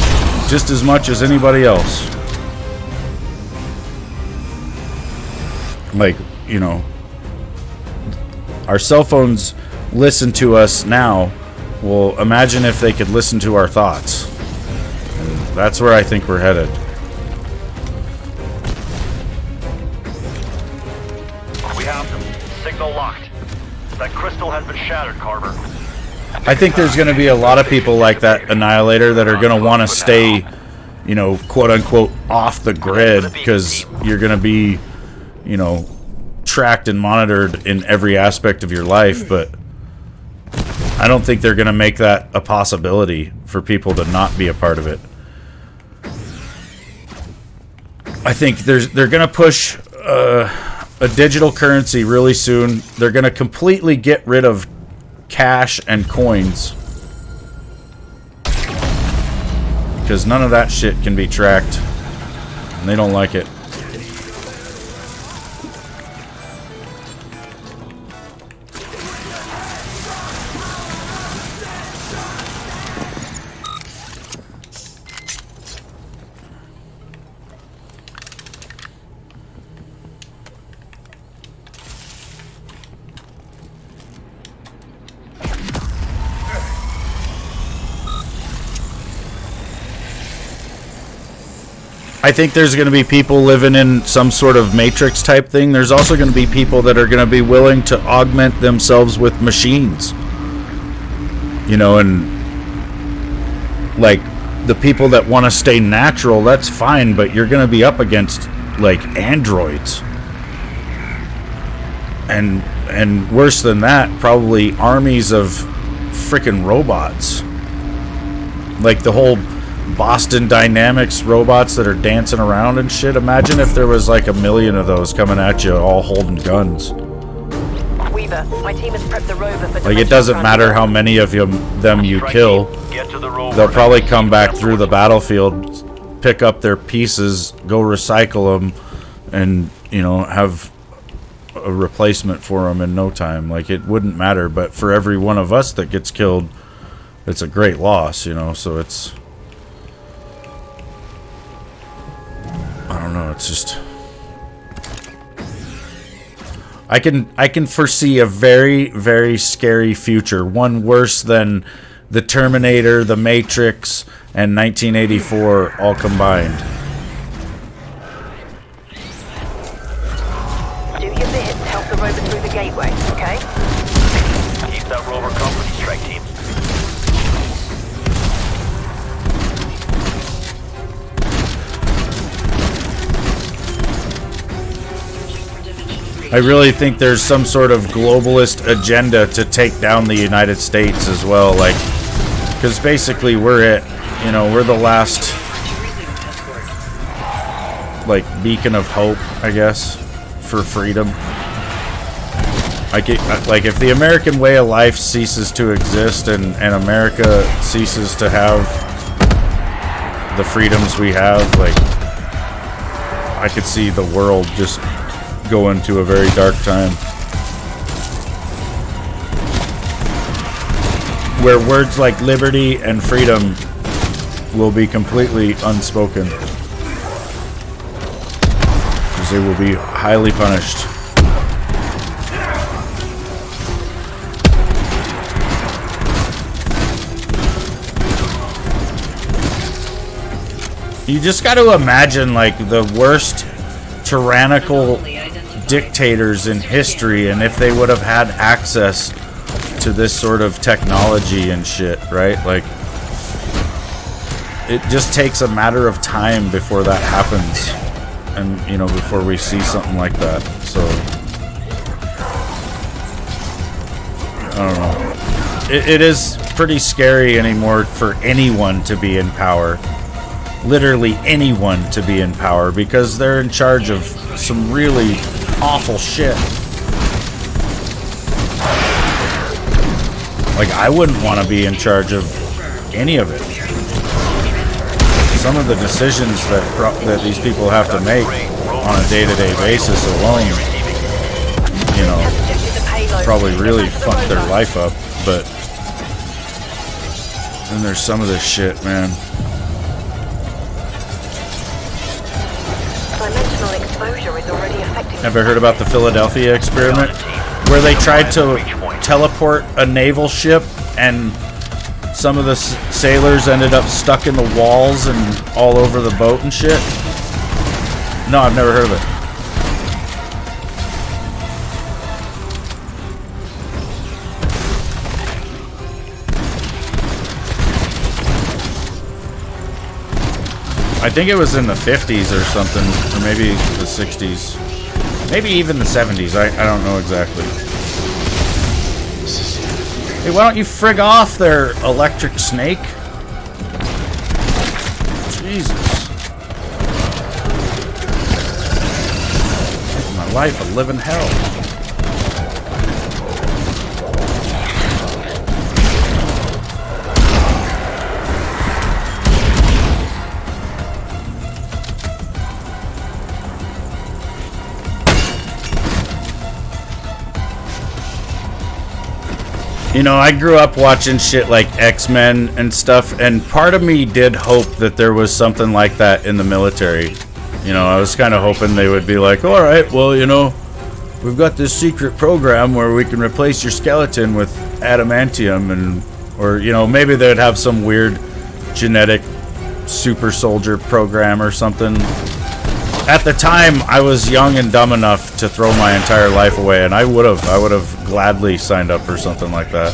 just as much as anybody else. Like, you know, our cell phones listen to us now. Well, imagine if they could listen to our thoughts. And that's where I think we're headed. We have them. Signal locked. That crystal has been shattered, Carver. I think there's going to be a lot of people like that Annihilator that are going to want to stay, you know, quote-unquote, off the grid, because you're going to be, you know, tracked and monitored in every aspect of your life. But I don't think they're going to make that a possibility for people to not be a part of it. I think they're going to push a digital currency really soon. They're going to completely get rid of cash and coins, because none of that shit can be tracked, and they don't like it. I think there's going to be people living in some sort of Matrix type thing. There's also going to be people that are going to be willing to augment themselves with machines. You know, and like the people that want to stay natural, that's fine, but you're going to be up against like androids. And worse than that, probably armies of freaking robots. Like the whole Boston Dynamics robots that are dancing around and shit. Imagine if there was like 1 million of those coming at you, all holding guns. Weaver, my team has prepped the rover for like, it doesn't matter how many of them you kill. They'll probably come back through the battlefield, pick up their pieces, go recycle them, and, you know, have a replacement for them in no time. Like, it wouldn't matter, but for every one of us that gets killed, it's a great loss, you know, so it's... I don't know, it's just... I can foresee a very, very scary future. One worse than the Terminator, the Matrix, and 1984 all combined. Do your bit to help the rover through the gateway, okay? Keep that rover company, strike team. I really think there's some sort of globalist agenda to take down the United States as well, like, because basically we're the last, like, beacon of hope, I guess, for freedom. Like, if the American way of life ceases to exist and America ceases to have the freedoms we have, like, I could see the world just go into a very dark time. Where words like liberty and freedom will be completely unspoken. Because they will be highly punished. You just got to imagine, like, the worst tyrannical dictators in history, and if they would have had access to this sort of technology and shit, right? Like, it just takes a matter of time before that happens, and, you know, before we see something like that. So, I don't know. It is pretty scary anymore for anyone to be in power. Literally anyone to be in power, because they're in charge of some really awful shit. Like, I wouldn't want to be in charge of any of it. Some of the decisions that these people have to make on a day-to-day basis alone, you know, probably really fuck their life up. But then there's some of this shit, man. Ever heard about the Philadelphia experiment? Where they tried to teleport a naval ship and some of the sailors ended up stuck in the walls and all over the boat and shit? No, I've never heard of it. I think it was in the 50s or something, or maybe the 60s. Maybe even the 70s, I don't know exactly. Hey, why don't you frig off there, electric snake? Jesus. Making my life a living hell. You know, I grew up watching shit like X-Men and stuff, and part of me did hope that there was something like that in the military. You know, I was kind of hoping they would be like, all right, well, you know, we've got this secret program where we can replace your skeleton with adamantium, and, or, you know, maybe they'd have some weird genetic super soldier program or something. At the time, I was young and dumb enough to throw my entire life away, and I would have gladly signed up for something like that.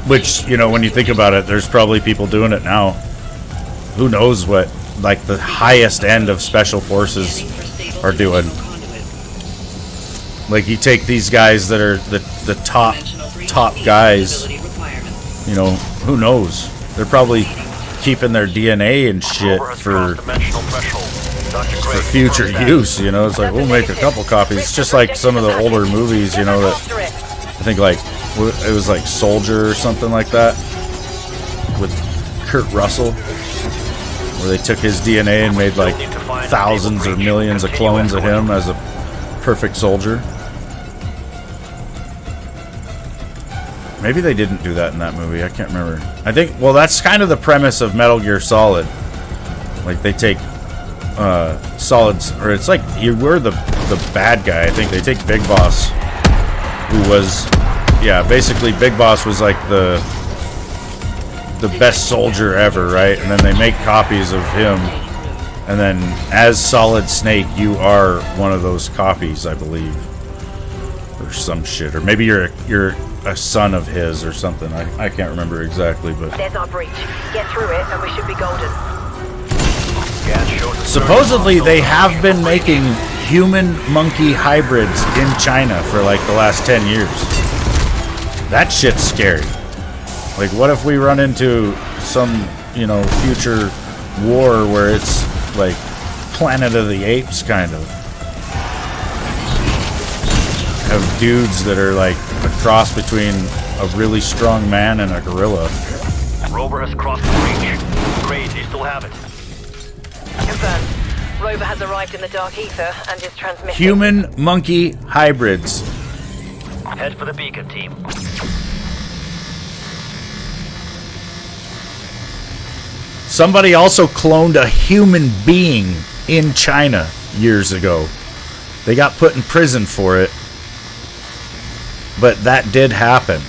Which, you know, when you think about it, there's probably people doing it now. Who knows what, like, the highest end of special forces are doing. Like, you take these guys that are the top guys, you know, who knows? They're probably keeping their DNA and shit for future use, you know. It's like, we'll make a couple copies. It's just like some of the older movies, you know, that I think, like, it was like Soldier or something like that with Kurt Russell, where they took his DNA and made like thousands or millions of clones of him as a perfect soldier. Maybe they didn't do that in that movie. I can't remember. I think, well, that's kind of the premise of Metal Gear Solid. Like, they take Solid's, or it's like you were the bad guy. I think they take Big Boss, who was, yeah, basically Big Boss was like the best soldier ever, right? And then they make copies of him, and then as Solid Snake, you are one of those copies, I believe, or some shit, or maybe you're a son of his or something. I can't remember exactly, but there's our breach. Get through it, and we should be golden. Scan shows a Supposedly, they have been making human-monkey hybrids in China for like the last 10 years. That shit's scary. Like, what if we run into some, you know, future war where it's like Planet of the Apes kind of? Have dudes that are like a cross between a really strong man and a gorilla. Rover has crossed the breach. Great, you still have it. Confirmed. Rover has arrived in the dark ether and is transmitting. Human-monkey hybrids. Head for the beacon, team. Somebody also cloned a human being in China years ago. They got put in prison for it. But that did happen.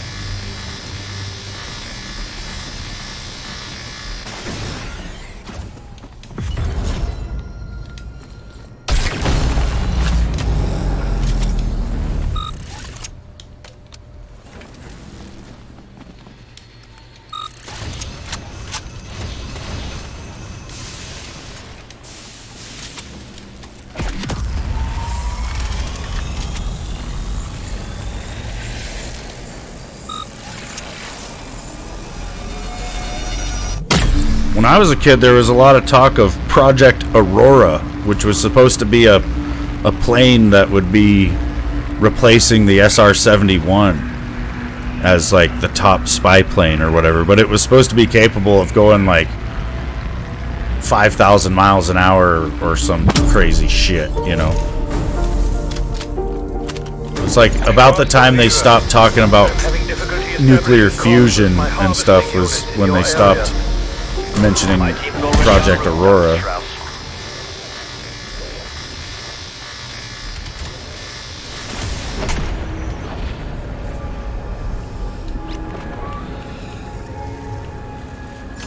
When I was a kid, there was a lot of talk of Project Aurora, which was supposed to be a plane that would be replacing the SR-71 as like the top spy plane or whatever. But it was supposed to be capable of going like 5,000 miles an hour or some crazy shit, you know. It's like about the time they stopped talking about nuclear fusion and stuff was when they stopped mentioning Project Aurora.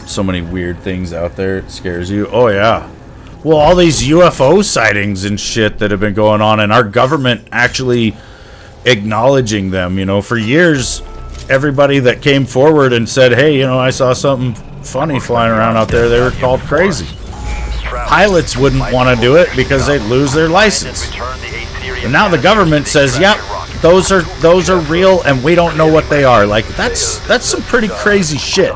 So many weird things out there, it scares you. Oh yeah. Well, all these UFO sightings and shit that have been going on, and our government actually acknowledging them, you know. For years, everybody that came forward and said, hey, you know, I saw something funny flying around out there, they were called crazy. Pilots wouldn't want to do it because they'd lose their license. And now the government says, yep, those are real and we don't know what they are. Like, that's some pretty crazy shit.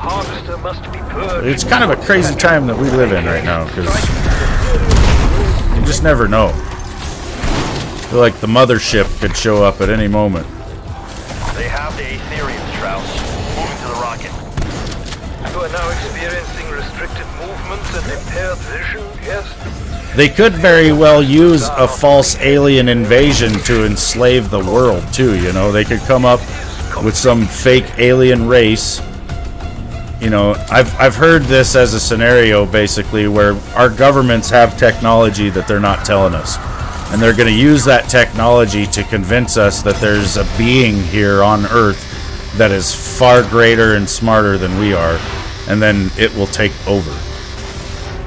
It's kind of a crazy time that we live in right now, because you just never know. I feel like the mothership could show up at any moment. They have the Aetherians, Strauss. Moving to the rocket. You are now experiencing restricted movements and impaired vision, yes? They could very well use a false alien invasion to enslave the world, too, you know? They could come up with some fake alien race. You know, I've heard this as a scenario, basically, where our governments have technology that they're not telling us. And they're going to use that technology to convince us that there's a being here on Earth that is far greater and smarter than we are. And then it will take over.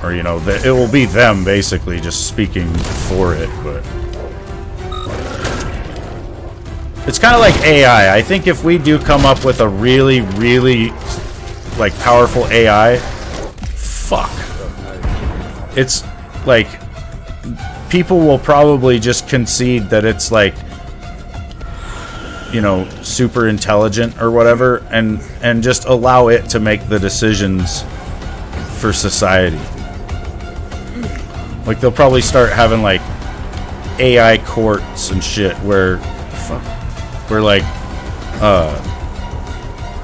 Or, you know, it will be them, basically, just speaking for it. But it's kind of like AI. I think if we do come up with a really, really, like, powerful AI, fuck. It's, like, people will probably just concede that it's, like, you know, super intelligent or whatever, and just allow it to make the decisions for society. Like, they'll probably start having, like, AI courts and shit where like,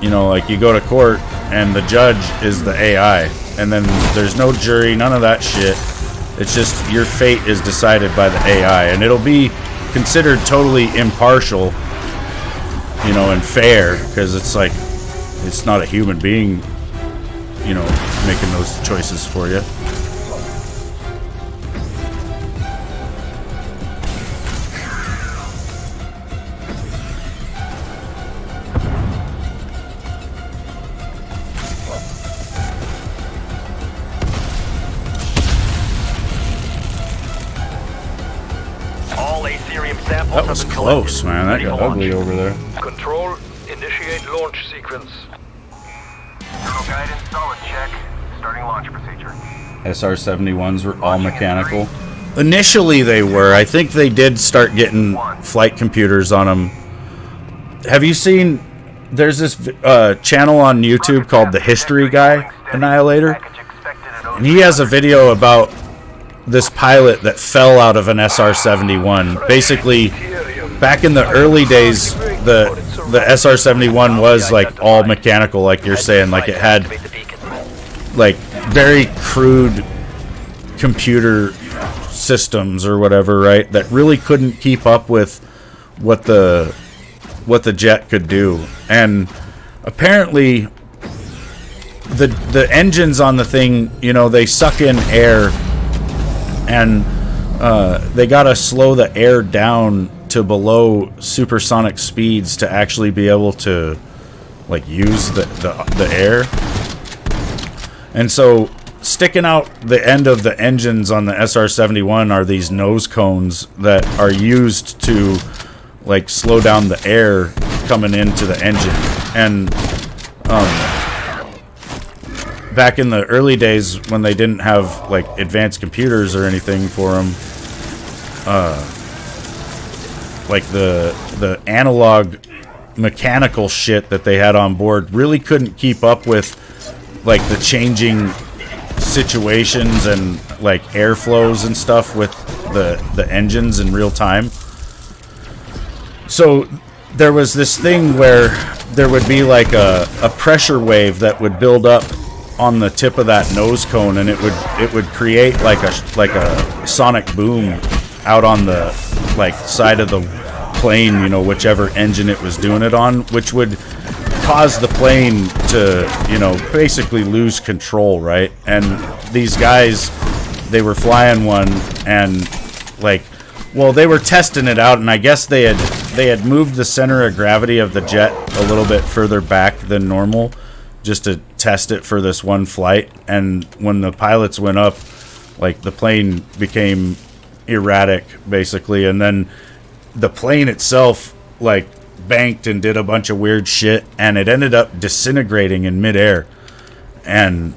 you know, like, you go to court and the judge is the AI, and then there's no jury, none of that shit. It's just your fate is decided by the AI, and it'll be considered totally impartial, you know, and fair, because it's like, it's not a human being, you know, making those choices for you. That was close, man. That got ugly over there. Control, initiate launch sequence. Internal guidance, solid check. Starting launch procedure. SR-71s were all mechanical. Initially they were. I think they did start getting flight computers on them. Have you seen... There's this channel on YouTube called The History Guy Annihilator. And he has a video about this pilot that fell out of an SR-71. Basically, back in the early days, the SR-71 was like all mechanical, like you're saying. Like it had like very crude computer systems or whatever, right? That really couldn't keep up with what the jet could do. And apparently the engines on the thing, you know, they suck in air, and they gotta slow the air down to below supersonic speeds to actually be able to like use the air. And so sticking out the end of the engines on the SR-71 are these nose cones that are used to like slow down the air coming into the engine. And back in the early days when they didn't have like advanced computers or anything for them, like the analog mechanical shit that they had on board really couldn't keep up with like the changing situations and like airflows and stuff with the engines in real time. So there was this thing where there would be like a pressure wave that would build up on the tip of that nose cone, and it would create like a sonic boom out on the like side of the plane, you know, whichever engine it was doing it on, which would cause the plane to, you know, basically lose control, right? And these guys, they were flying one, and like, well, they were testing it out, and I guess they had moved the center of gravity of the jet a little bit further back than normal, just to test it for this one flight. And when the pilots went up, like the plane became erratic basically, and then the plane itself like banked and did a bunch of weird shit, and it ended up disintegrating in midair. And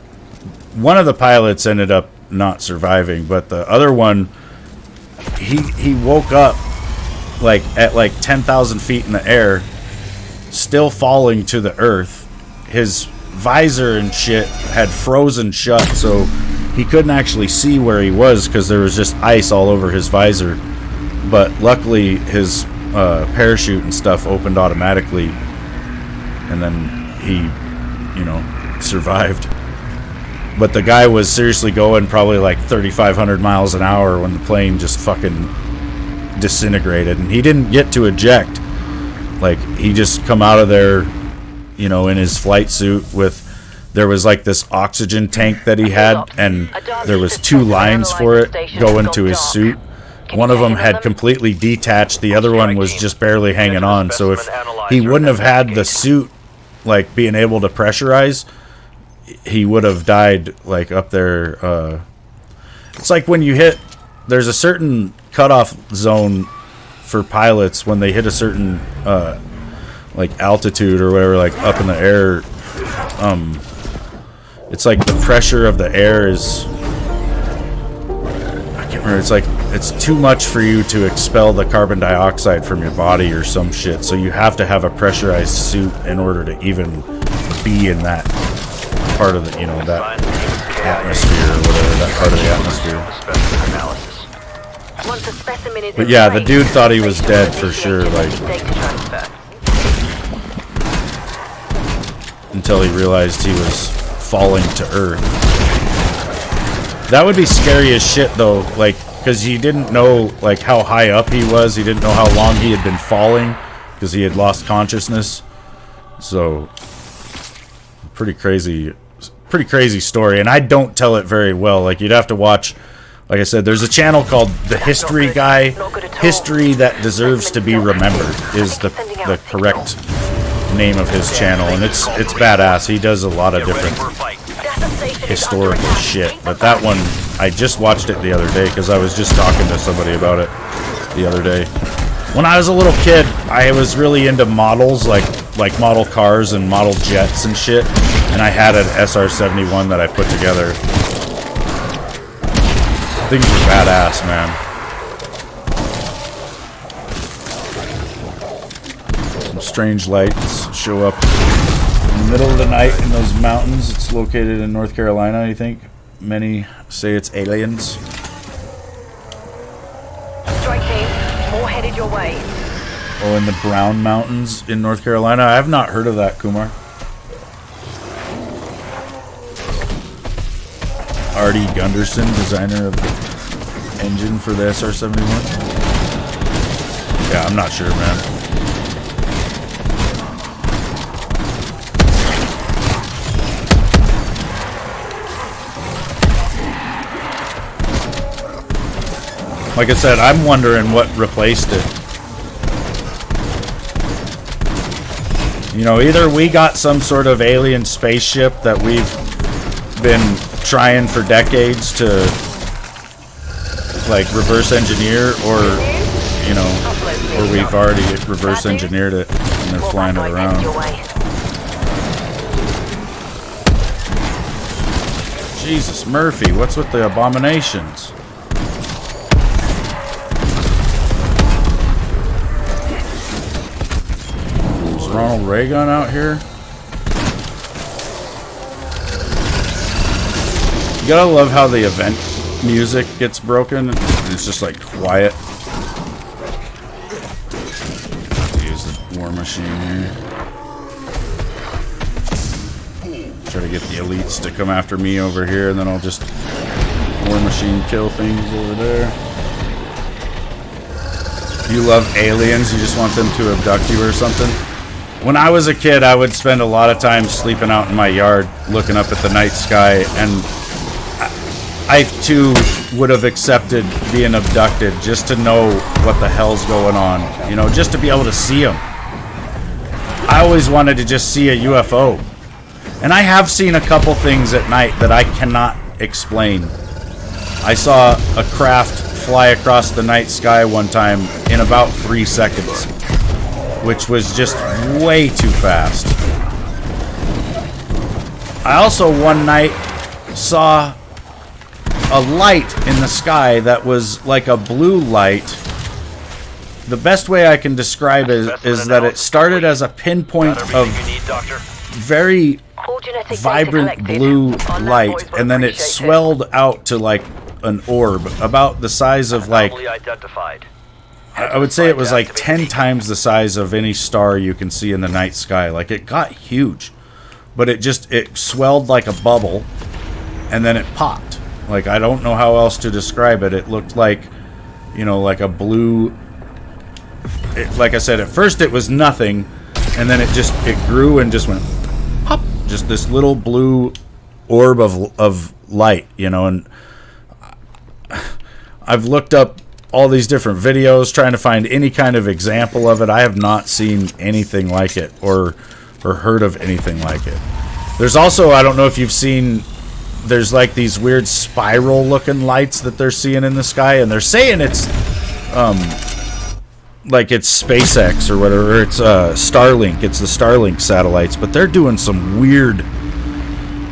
one of the pilots ended up not surviving, but the other one, he woke up like at like 10,000 feet in the air, still falling to the earth. His visor and shit had frozen shut, so he couldn't actually see where he was because there was just ice all over his visor. But luckily his parachute and stuff opened automatically, and then he, you know, survived. But the guy was seriously going probably like 3,500 miles an hour when the plane just fucking disintegrated, and he didn't get to eject. Like, he just come out of there, you know, in his flight suit with, there was like this oxygen tank that he had, and there was 2 lines for it going to his suit. One of them had completely detached, the other one was just barely hanging on. So if he wouldn't have had the suit like being able to pressurize, he would have died like up there. It's like when you hit, there's a certain cutoff zone for pilots when they hit a certain like altitude or whatever, like up in the air. It's like the pressure of the air is, I can't remember, it's like it's too much for you to expel the carbon dioxide from your body or some shit, so you have to have a pressurized suit in order to even be in that part of the, you know, that atmosphere or whatever, that part of the atmosphere. But yeah, the dude thought he was dead for sure, like, until he realized he was falling to earth. That would be scary as shit though, like, because he didn't know like how high up he was. He didn't know how long he had been falling because he had lost consciousness. So pretty crazy story, and I don't tell it very well. Like, you'd have to watch, like I said, there's a channel called The History Guy. History That Deserves to Be Remembered is the correct name of his channel, and it's badass. He does a lot of different historical shit, but that one, I just watched it the other day because I was just talking to somebody about it the other day. When I was a little kid, I was really into models, like model cars and model jets and shit, and I had an SR-71 that I put together. Things are badass, man. Some strange lights show up in the middle of the night in those mountains. It's located in North Carolina, I think. Many say it's aliens. Strike team, more headed your way. Oh, in the Brown Mountains in North Carolina? I have not heard of that, Kumar. Artie Gunderson, designer of the engine for the SR-71. Yeah, I'm not sure, man. Like I said, I'm wondering what replaced it. You know, either we got some sort of alien spaceship that we've been trying for decades to, like, reverse engineer, or, you know, or we've already reverse engineered it and they're flying it around. Jesus, Murphy, what's with the abominations? Is Ronald Reagan out here? You gotta love how the event music gets broken. It's just like quiet. Use the war machine here. Try to get the elites to come after me over here, and then I'll just war machine kill things over there. You love aliens, you just want them to abduct you or something? When I was a kid, I would spend a lot of time sleeping out in my yard looking up at the night sky, and I too would have accepted being abducted just to know what the hell's going on. You know, just to be able to see them. I always wanted to just see a UFO. And I have seen a couple things at night that I cannot explain. I saw a craft fly across the night sky one time in about 3 seconds, which was just way too fast. I also one night saw a light in the sky that was like a blue light. The best way I can describe it is that it started as a pinpoint of very vibrant blue light, and then it swelled out to like an orb about the size of, like, I would say it was like 10 times the size of any star you can see in the night sky. Like, it got huge, but it swelled like a bubble, and then it popped. Like, I don't know how else to describe it. It looked like, you know, like a blue... like I said, at first it was nothing, and then it grew and just went pop. Just this little blue orb of light, you know, and I've looked up all these different videos trying to find any kind of example of it. I have not seen anything like it or heard of anything like it. There's also, I don't know if you've seen... There's like these weird spiral looking lights that they're seeing in the sky, and they're saying it's like it's SpaceX or whatever, or it's Starlink, it's the Starlink satellites, but they're doing some weird,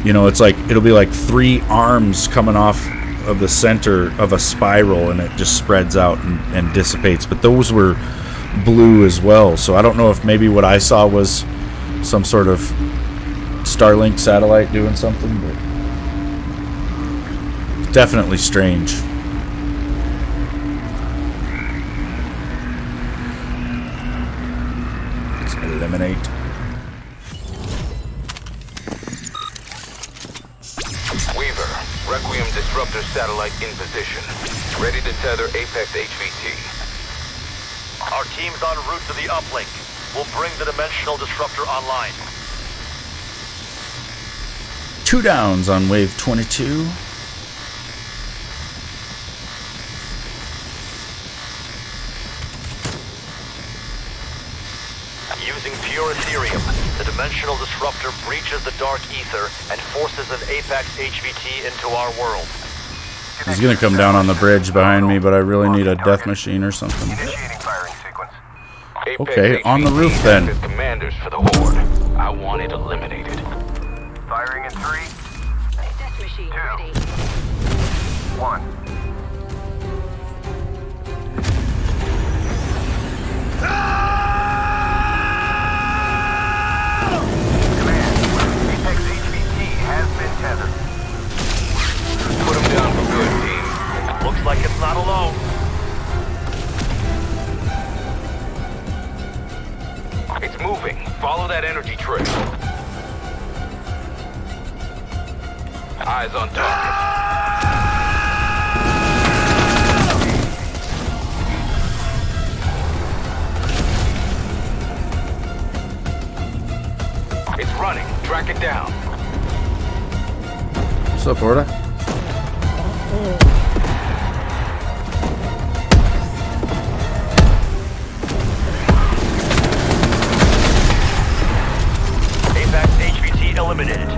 you know, it's like it'll be like 3 arms coming off of the center of a spiral, and it just spreads out and dissipates. But those were blue as well, so I don't know if maybe what I saw was some sort of Starlink satellite doing something, but definitely strange. Let's eliminate. Weaver, Requiem Disruptor satellite in position. Ready to tether Apex HVT. Our team's en route to the uplink. We'll bring the Dimensional Disruptor online. 2 downs on wave 22. Using pure Ethereum, the Dimensional Disruptor breaches the dark ether and forces an Apex HVT into our world. He's gonna come down on the bridge behind me, but I really need a death machine or something. Initiating firing sequence. Okay, on the roof then. Commanders for the Horde. I want it eliminated. Firing in 3, Death machine 2, ready. 1. Command, Apex HVT has been tethered. Put him down for good, team. Looks like it's not alone. It's moving. Follow that energy trail. Eyes on target. It's running. Track it down. What's up, Orta? Apex HVT eliminated.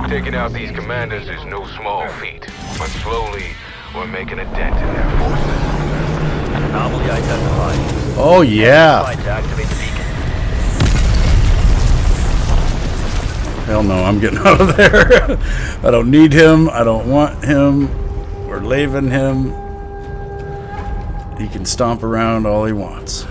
Taking out these commanders is no small feat, but slowly we're making a dent in their forces. Anomaly identified. Oh, yeah. Try to activate the beacon. Hell no, I'm getting out of there. I don't need him. I don't want him. We're leaving him. He can stomp around all he wants.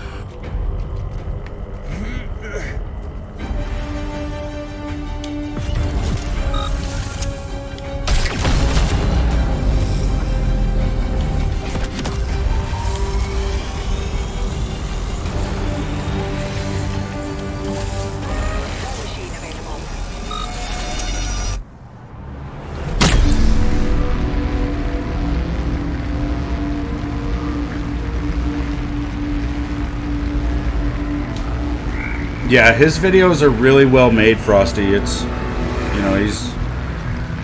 Yeah, his videos are really well made, Frosty. It's, you know,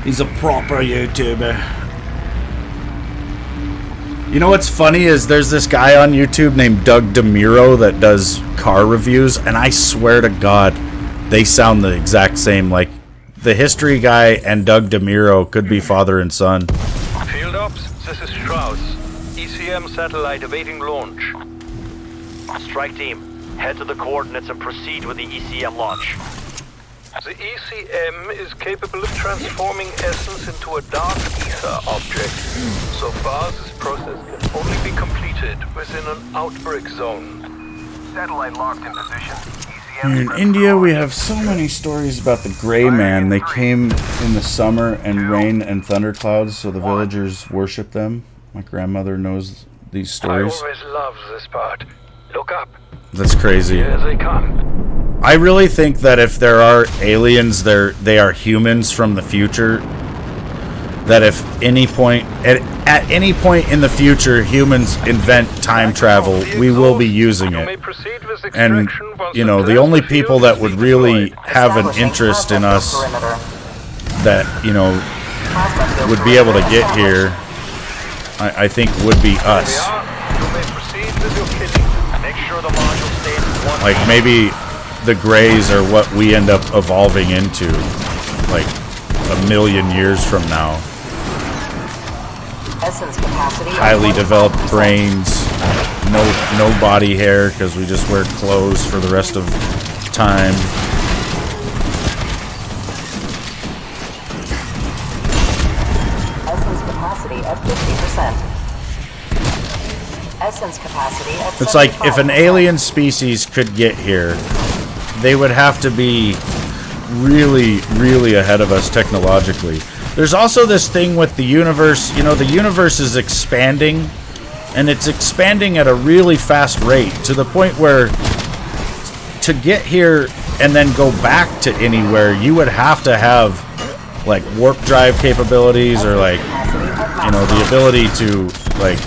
he's a proper YouTuber. You know what's funny is there's this guy on YouTube named Doug DeMuro that does car reviews, and I swear to God, they sound the exact same. Like, the history guy and Doug DeMuro could be father and son. Field Ops, this is Strauss. ECM satellite awaiting launch. Strike team, head to the coordinates and proceed with the ECM launch. The ECM is capable of transforming essence into a dark ether object. So far, this process can only be completed within an outbreak zone. Satellite locked in position. Here in India, we have so many stories about the Gray Man. They came in the summer and rain and thunderclouds, so the villagers worship them. My grandmother knows these stories. I always love this part. Look up. That's crazy. Here they come. I really think that if there are aliens, they are humans from the future. That if any point at any point in the future humans invent time travel, we will be using it. And you know, the only people that would really have an interest in us that, you know, would be able to get here, I think would be us. Like maybe the Greys are what we end up evolving into, like 1,000,000 years from now. Highly developed brains, no body hair because we just wear clothes for the rest of time. Essence capacity at 50%. Essence capacity at 75%. It's like if an alien species could get here, they would have to be really, really ahead of us technologically. There's also this thing with the universe. You know, the universe is expanding, and it's expanding at a really fast rate to the point where to get here and then go back to anywhere, you would have to have like warp drive capabilities or like, you know, the ability to like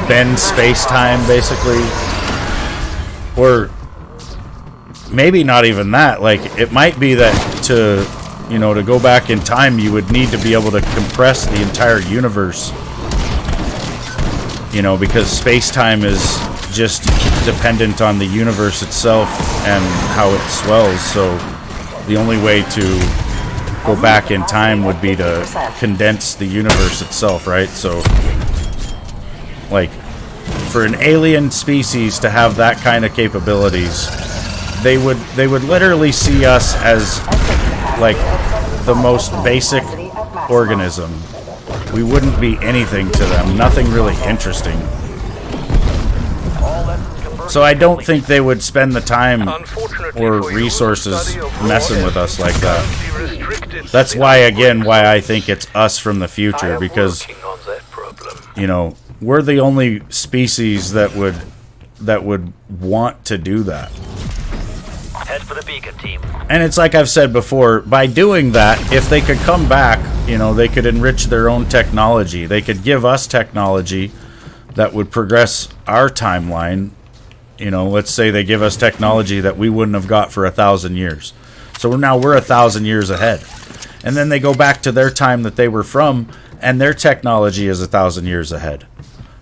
bend space-time basically, or maybe not even that. Like, it might be that to, you know, to go back in time, you would need to be able to compress the entire universe. You know, because space-time is just dependent on the universe itself and how it swells. So the only way to go back in time would be to condense the universe itself, right? So, like, for an alien species to have that kind of capabilities, they would literally see us as like the most basic organism. We wouldn't be anything to them, nothing really interesting. All lessons confirmed. So I don't think they would spend the time Unfortunately or for you, resources the study of raw messing with us like that. currently restricted to That's the why, outbreak again, why I zones. think it's us from the I future, am because, working on that problem. you know, we're the only species that would want to do that. Head for the beacon, team. And it's like I've said before, by doing that, if they could come back, you know, they could enrich their own technology. They could give us technology that would progress our timeline. You know, let's say they give us technology that we wouldn't have got for 1,000 years. So we're 1,000 years ahead. And then they go back to their time that they were from, and their technology is 1,000 years ahead.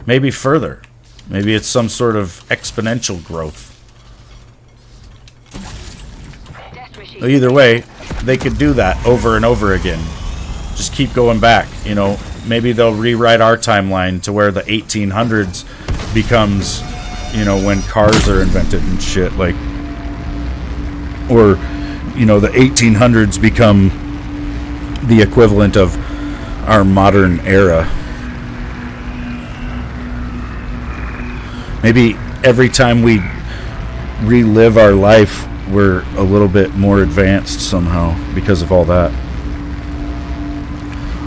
Maybe further. Maybe it's some sort of exponential growth. Either way, they could do that over and over again. Just keep going back. You know, maybe they'll rewrite our timeline to where the 1800s becomes, you know, when cars are invented and shit, like, or, you know, the 1800s become the equivalent of our modern era. Maybe every time we relive our life, we're a little bit more advanced somehow because of all that.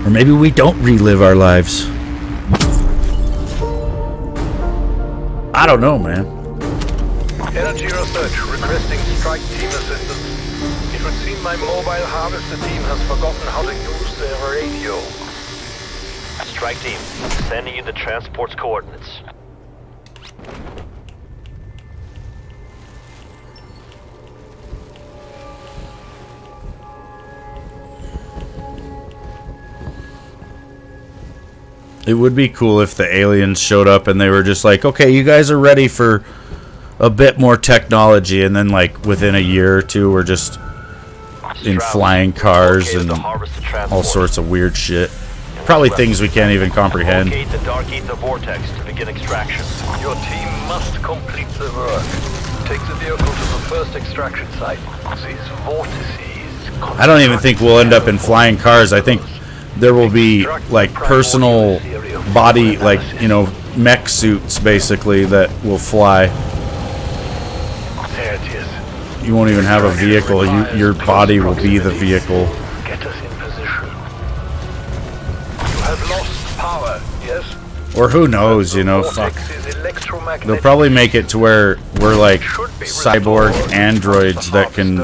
Or maybe we don't relive our lives. I don't know, man. Energy research requesting strike team assistance. It would seem my mobile harvester team has forgotten how to use their radio. Strike team, sending you the transport's coordinates. It would be cool if the aliens showed up and they were just like, okay, you guys are ready for a bit more technology, and then like within a year or two we're just in flying cars and all sorts of weird shit. Probably things we can't even comprehend. Locate the dark ether vortex to begin extraction. Your team must complete the work. Take the vehicle to the first extraction site. These vortices... I don't even think we'll end up in flying cars. I think there will be like personal body, like, you know, mech suits basically that will fly. There it is. You won't even have a vehicle. Your body will be the vehicle. Get us in position. You have lost power, yes? Or who knows, you know, fuck. They'll probably make it to where we're like cyborg androids that can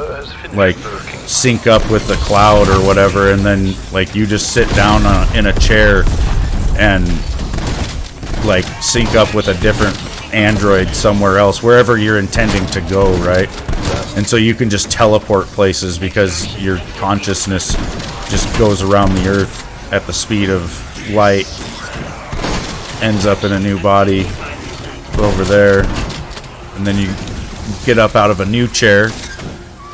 like sync up with the cloud or whatever, and then like you just sit down in a chair and like sync up with a different android somewhere else, wherever you're intending to go, right? And so you can just teleport places because your consciousness just goes around the earth at the speed of light, ends up in a new body over there, and then you get up out of a new chair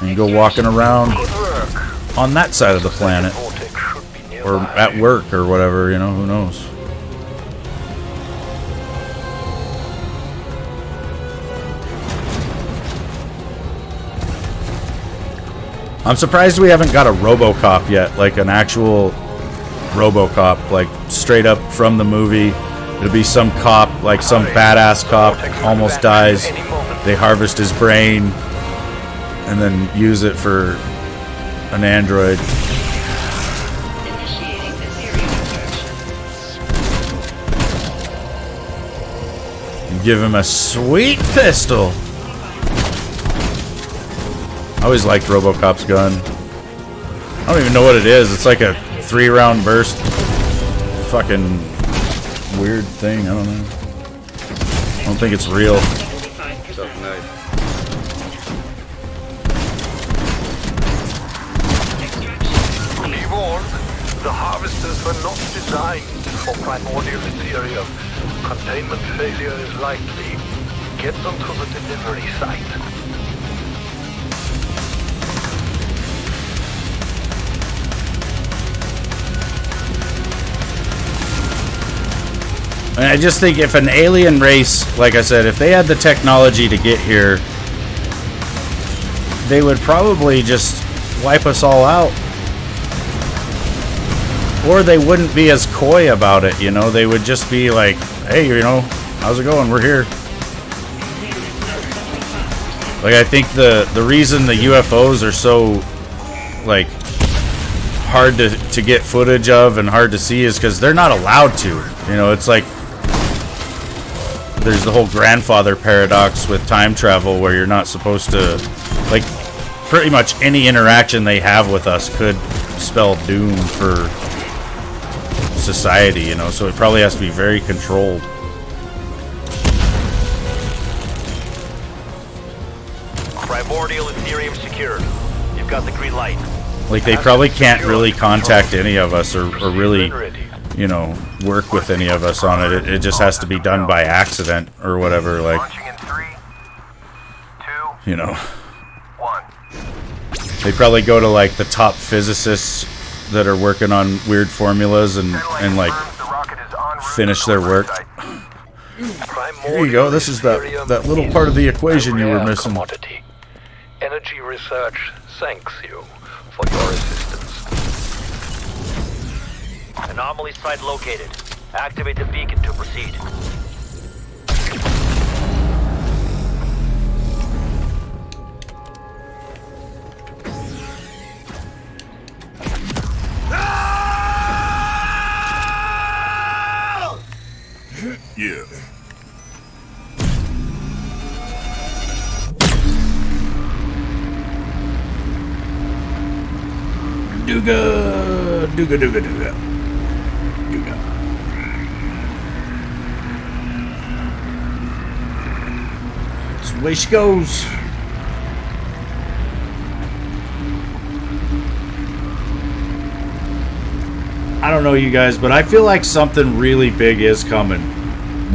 and go walking around on that side of the planet, or at work or whatever, you know, who knows. I'm surprised we haven't got a RoboCop yet, like an actual RoboCop, like straight up from the movie. It'll be some cop, like some badass cop, almost dies. They harvest his brain and then use it for an android. Initiating this area search. And give him a sweet pistol. I always liked RoboCop's gun. I don't even know what it is. It's like a 3-round burst. Fucking weird thing. I don't know. I don't think it's real. Be warned, the harvesters were not designed for primordial material. Containment failure is likely. Get them to the delivery site. And I just think if an alien race, like I said, if they had the technology to get here, they would probably just wipe us all out. Or they wouldn't be as coy about it, you know? They would just be like, hey, you know, how's it going? We're here. Like, I think the reason the UFOs are so, like, hard to get footage of and hard to see is because they're not allowed to. You know, it's like there's the whole grandfather paradox with time travel where you're not supposed to, like, pretty much any interaction they have with us could spell doom for society, you know, so it probably has to be very controlled. Primordial Ethereum secured. You've got the green light. Like, they probably can't really contact any of us or really, you know, work with any of us on it. It just has to be done by accident or whatever, like, Launching in 3, 2, you know. 1. They probably go to, like, the top physicists that are working on weird formulas and like, finish their work. Here you go. This is that little part of the equation you were missing. Commodity. Energy research thanks you for your assistance. Anomaly site located. Activate the beacon to proceed. Yeah. Dooga, dooga, dooga, dooga. Dooga. That's the way she goes. I don't know, you guys, but I feel like something really big is coming.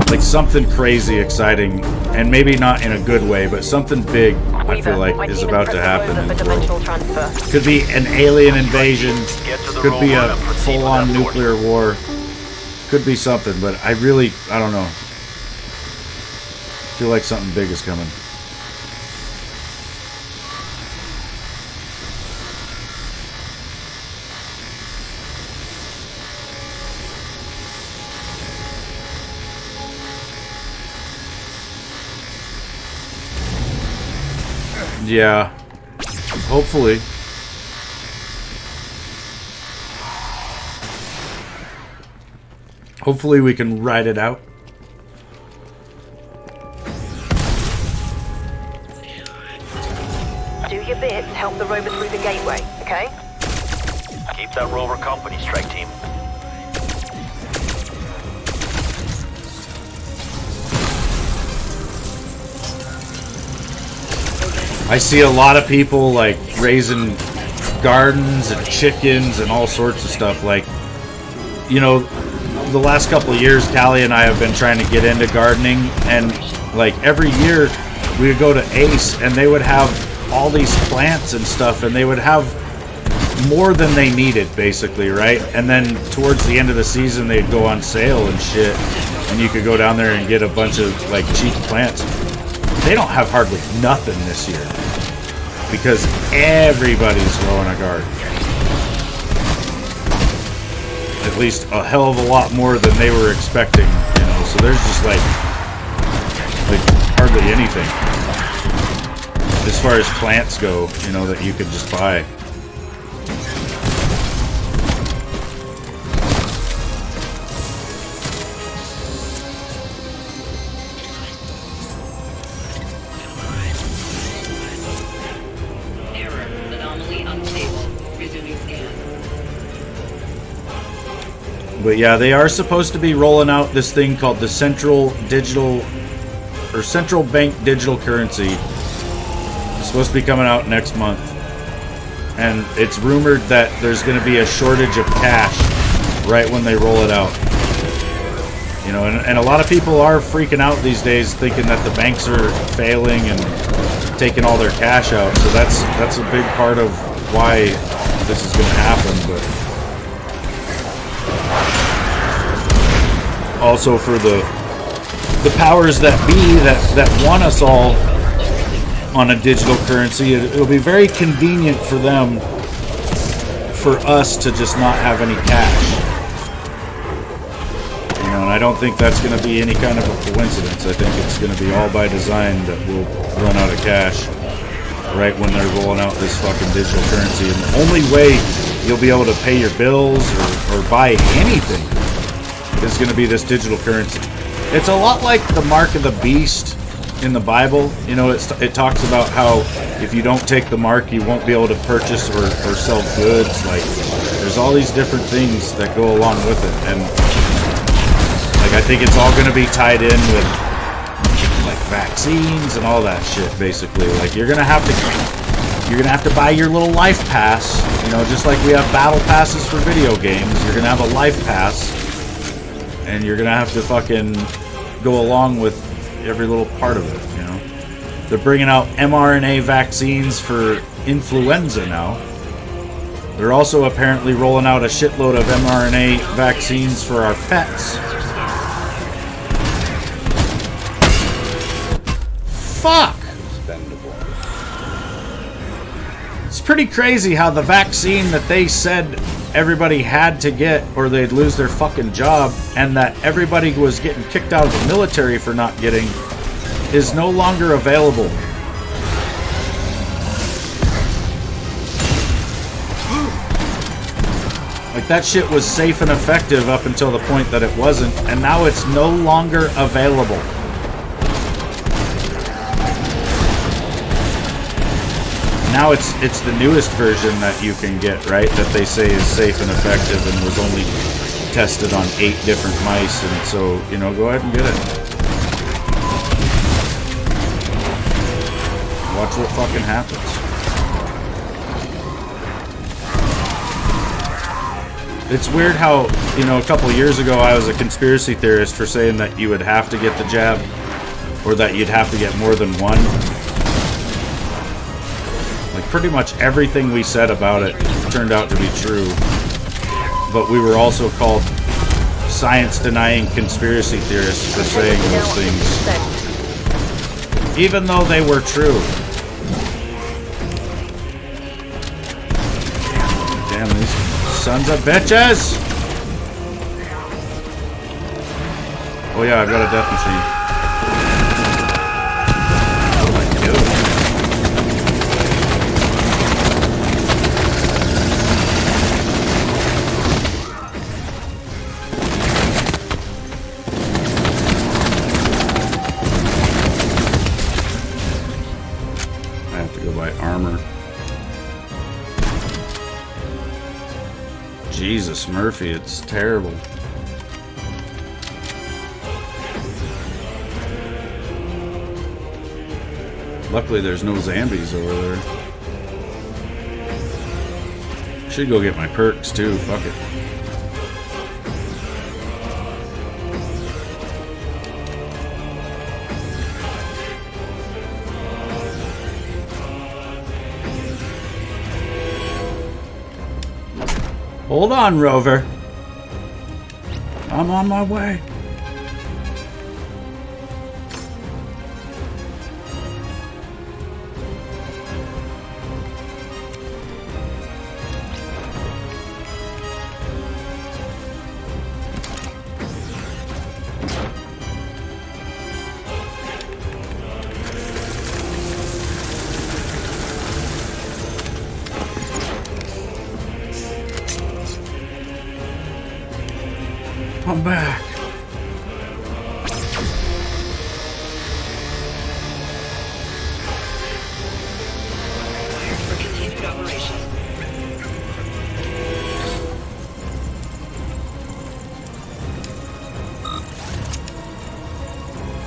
Like something crazy exciting, and maybe not in a good way, but something big I feel like is about to happen in the world. Could be an alien invasion, could be a full-on nuclear war, could be something, but I don't know. I feel like something big is coming. Yeah, hopefully. Hopefully we can ride it out. Do your bit to help the rover through the gateway, okay? Keep that rover company, strike team. I see a lot of people like raising gardens and chickens and all sorts of stuff. Like, you know, the last couple of years, Callie and I have been trying to get into gardening, and like every year we would go to Ace and they would have all these plants and stuff, and they would have more than they needed basically, right? And then towards the end of the season they'd go on sale and shit, and you could go down there and get a bunch of like cheap plants. They don't have hardly nothing this year because everybody's growing a garden. At least a hell of a lot more than they were expecting, you know. So there's just like hardly anything as far as plants go, you know, that you could just buy. But yeah, they are supposed to be rolling out this thing called the Central Bank Digital Currency. It's supposed to be coming out next month. And it's rumored that there's going to be a shortage of cash right when they roll it out. You know, and a lot of people are freaking out these days thinking that the banks are failing and taking all their cash out. So that's a big part of why this is going to happen, but also for the powers that be that want us all on a digital currency, it'll be very convenient for them for us to just not have any cash. You know, and I don't think that's going to be any kind of a coincidence. I think it's going to be all by design that we'll run out of cash. right when they're rolling out this fucking digital currency. And the only way you'll be able to pay your bills or buy anything is going to be this digital currency. It's a lot like the mark of the beast in the Bible. You know, it talks about how if you don't take the mark, you won't be able to purchase or sell goods. Like, there's all these different things that go along with it. And, like, I think it's all going to be tied in with, like, vaccines and all that shit, basically. Like, you're going to have to buy your little life pass. You know, just like we have battle passes for video games, you're going to have a life pass. And you're going to have to fucking go along with every little part of it, you know. They're bringing out mRNA vaccines for influenza now. They're also apparently rolling out a shitload of mRNA vaccines for our pets. Fuck! It's pretty crazy how the vaccine that they said everybody had to get or they'd lose their fucking job, and that everybody was getting kicked out of the military for not getting, is no longer available. Like, that shit was safe and effective up until the point that it wasn't, and now it's no longer available. Now it's the newest version that you can get, right? That they say is safe and effective and was only tested on 8 different mice, and so, you know, go ahead and get it. Watch what fucking happens. It's weird how, you know, a couple years ago I was a conspiracy theorist for saying that you would have to get the jab, or that you'd have to get more than one. Like, pretty much everything we said about it turned out to be true. But we were also called science-denying conspiracy theorists for saying those things, even though they were true. Damn, these sons of bitches! Oh yeah, I've got a death machine. Jesus, Murphy, it's terrible. Luckily, there's no zombies over there. Should go get my perks, too. Fuck it. Hold on, Rover. I'm on my way. I'm back. For continued operation.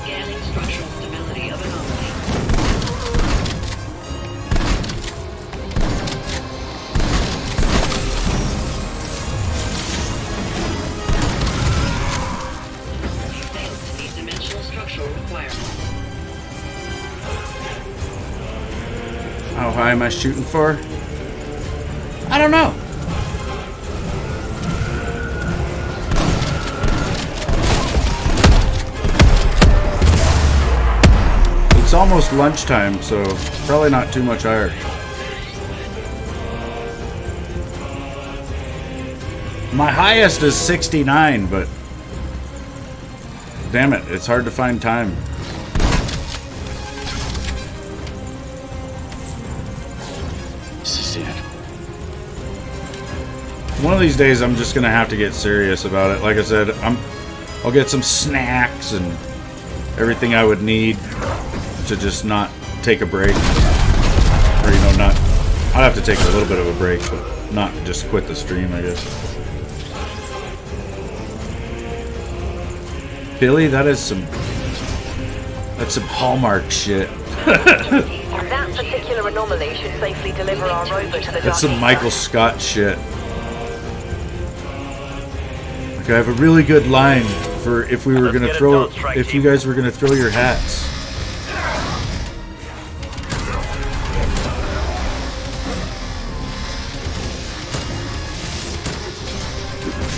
Scanning structural stability of anomaly. How high am I shooting for? I don't know. It's almost lunchtime, so probably not too much higher. My highest is 69, but damn it, it's hard to find time. soon. One of these days, I'm just gonna have to get serious about it. Like I said, I'll get some snacks and everything I would need to just not take a break, or not. I'd have to take a little bit of a break, but not just quit the stream, I guess. Billy, that's some Hallmark shit. That particular anomaly should safely deliver our rover to the That's some Dark Michael Scott shit. Like, I have a really good line for if we were gonna throw, if you guys were gonna throw your hats.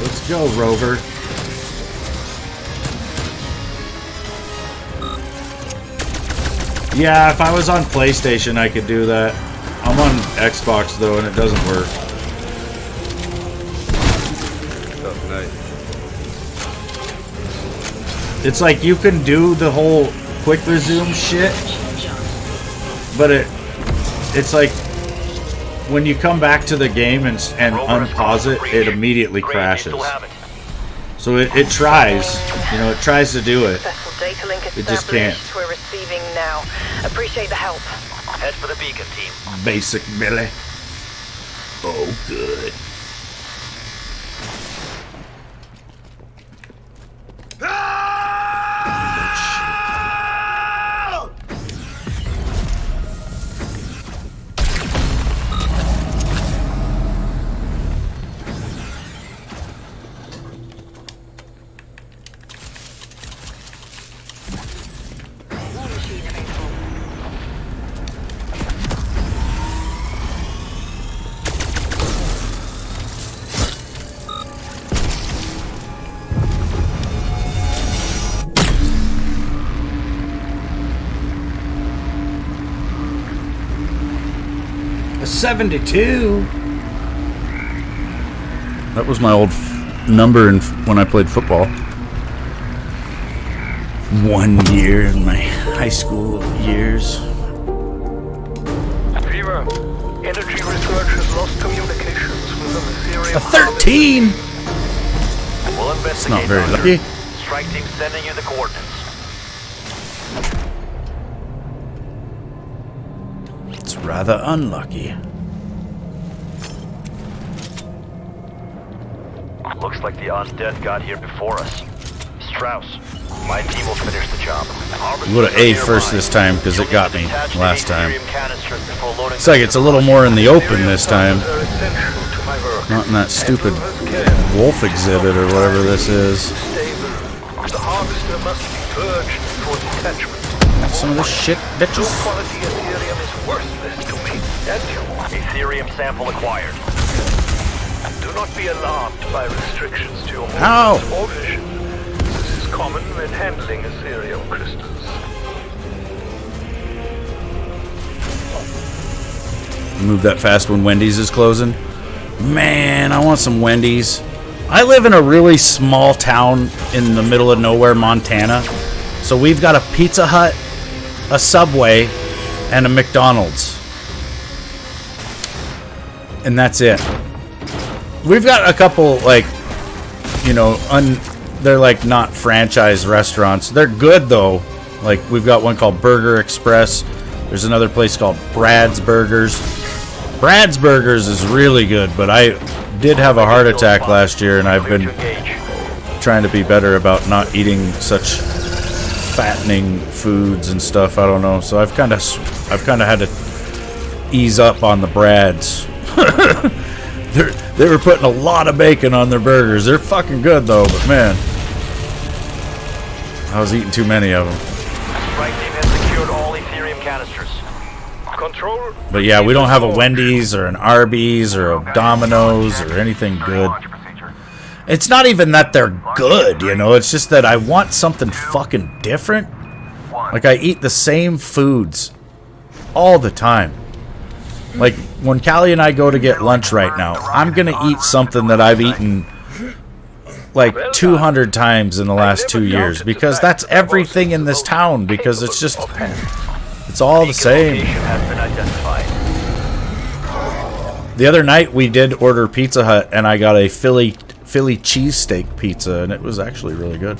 Let's go, Rover. Yeah, if I was on PlayStation, I could do that. I'm on Xbox, though, and it doesn't work. Oh, nice. It's like you can do the whole quick resume shit, but it's like when you come back to the game and unpause it, it immediately crashes. So it tries, it tries to do it. It just can't. We're receiving now. Appreciate the help. Head for the beacon, team. Basic Billy. Oh, good. A 72. That was my old number when I played football. 1 year in my high school years. Fever, energy research has lost communications with the Ethereum. A 13. We'll It's investigate. not very Doctor. lucky. Strike team sending you the coordinates. It's rather unlucky. Looks like the undead got here before us. Strauss, my team will finish the job. Go to A first this time because it got me last time. It's like it's a little more in the open this time. Not in that stupid wolf exhibit or whatever this is. The harvester must be purged before detachment. Some of this shit, bitches. Quality Ethereum is worthless to me and you. Ethereum sample acquired. Do not be alarmed by restrictions to your Ow. movements or vision. This is common when handling Ethereum crystals. Move that fast when Wendy's is closing. Man, I want some Wendy's. I live in a really small town in the middle of nowhere, Montana. So we've got a Pizza Hut, a Subway, and a McDonald's. And that's it. We've got a couple, like, they're like not franchise restaurants. They're good though. Like, we've got one called Burger Express. There's another place called Brad's Burgers. Brad's Burgers is really good, but I did have a heart attack last year, and I've been trying to be better about not eating such fattening foods and stuff. I don't know. So I've kind of had to ease up on the Brads. They were putting a lot of bacon on their burgers. They're fucking good though, but man, I was eating too many of them. Strike team has secured all Ethereum canisters. Control. But yeah, we don't have a Wendy's or an Arby's or a Domino's or anything good. It's not even that they're good, it's just that I want something fucking different. Like, I eat the same foods all the time. Like, when Callie and I go to get lunch right now, I'm gonna eat something that I've eaten like 200 times in the last 2 years, because that's everything in this town, because it's just, it's all the same. Location has been identified. The other night we did order Pizza Hut, and I got a Philly cheesesteak pizza, and it was actually really good.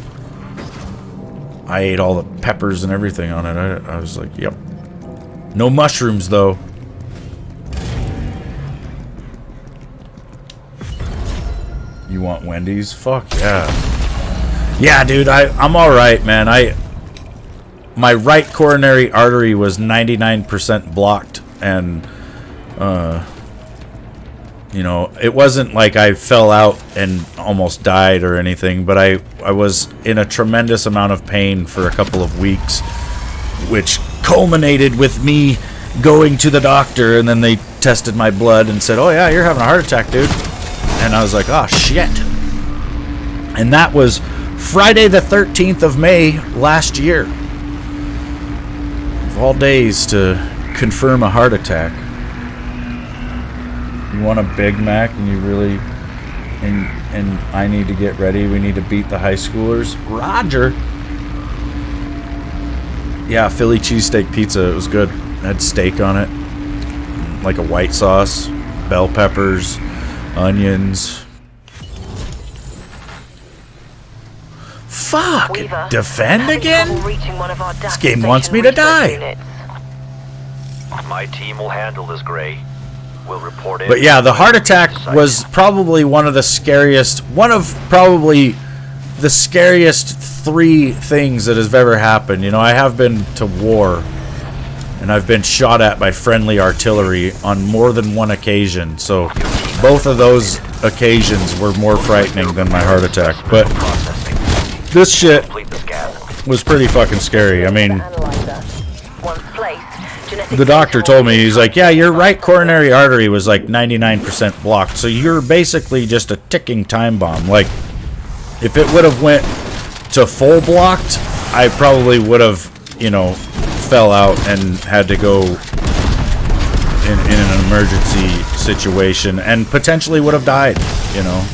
I ate all the peppers and everything on it. I was like, yep. No mushrooms, though. You want Wendy's? Fuck yeah. Yeah, dude, I'm alright, man. My right coronary artery was 99% blocked, and you know, it wasn't like I fell out and almost died or anything, but I was in a tremendous amount of pain for a couple of weeks, which culminated with me going to the doctor, and then they tested my blood and said, oh yeah, you're having a heart attack, dude. And I was like, oh shit. And that was Friday the 13th of May last year. Of all days to confirm a heart attack. You want a Big Mac and you really and I need to get ready. We need to beat the high schoolers. Roger. Yeah, Philly cheesesteak pizza. It was good. It had steak on it. Like a white sauce, bell peppers, onions. Fuck! Weaver, Defend again? This This game wants me to die. My team will handle this, Gray. We'll report in. But yeah, the heart attack was probably one of probably the scariest 3 things that has ever happened. You know, I have been to war, and I've been shot at by friendly artillery on more than one occasion. So both of those occasions were more frightening than my heart attack. But this shit was pretty fucking scary. I mean, the doctor told me, he's like, yeah, your right coronary artery was like 99% blocked, so you're basically just a ticking time bomb. Like, if it would have went to full blocked, I probably would have, you know, fell out and had to go in an emergency situation and potentially would have died, you know.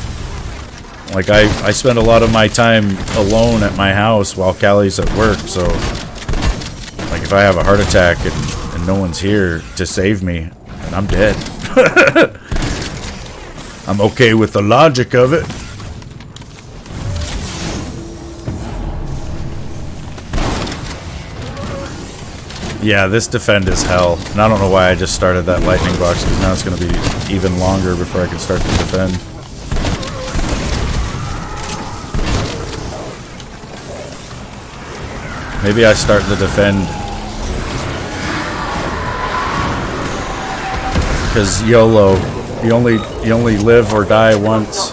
Like, I spend a lot of my time alone at my house while Callie's at work, so like if I have a heart attack and no one's here to save me, then I'm dead. I'm okay with the logic of it. Yeah, this defend is hell. And I don't know why I just started that lightning box, because now it's going to be even longer before I can start to defend. Maybe I start the defend. Because YOLO, you only live or die once.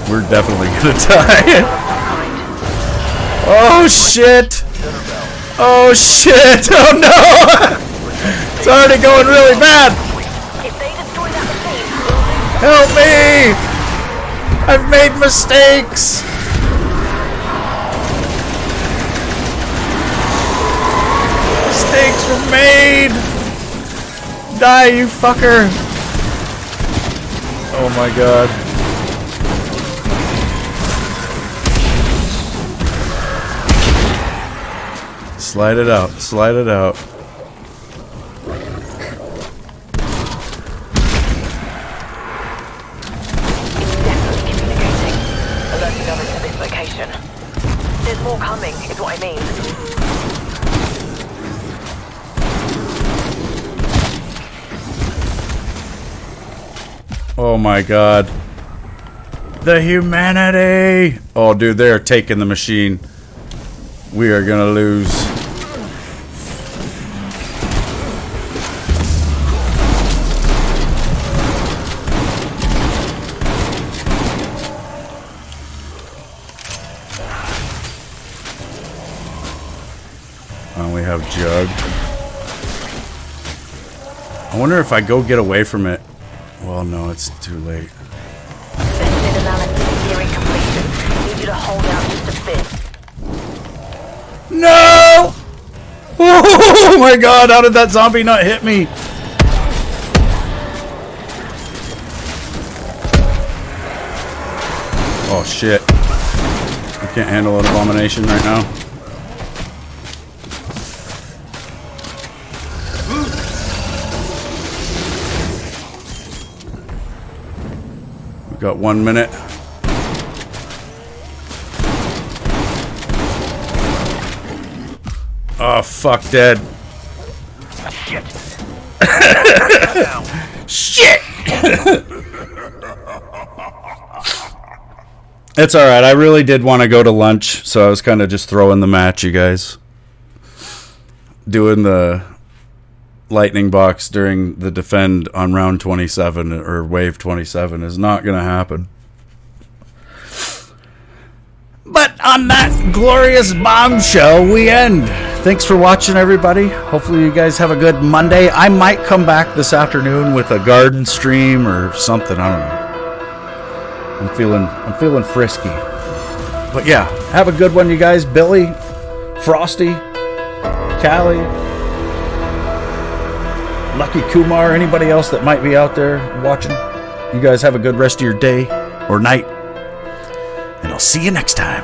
We're definitely gonna die. Oh shit! Oh shit! Oh no! It's already going really bad! Help me! I've made mistakes! Mistakes were made! Die, you fucker! Oh my god. Slide it out, slide it out. Alerting others to this location. There's more coming, is what I mean. Oh my god. The humanity! Oh dude, they are taking the machine. We are gonna lose. We have Jug. I wonder if I go get away from it. Well, no, it's too late. Sensitive analysis nearing completion. Need you to hold out just a bit. No! Oh my god, how did that zombie not hit me? Oh shit. I can't handle an abomination right now. Got 1 minute. Oh, fuck, dead. Shit. Shit! It's alright. I really did want to go to lunch, so I was kind of just throwing the match, you guys. Doing the lightning box during the defend on round 27 or wave 27 is not going to happen. But on that glorious bombshell, we end. Thanks for watching, everybody. Hopefully you guys have a good Monday. I might come back this afternoon with a garden stream or something. I don't know. I'm feeling frisky. But yeah, have a good one, you guys. Billy, Frosty, Callie, Lucky Kumar, anybody else that might be out there watching. You guys have a good rest of your day or night. And I'll see you next time.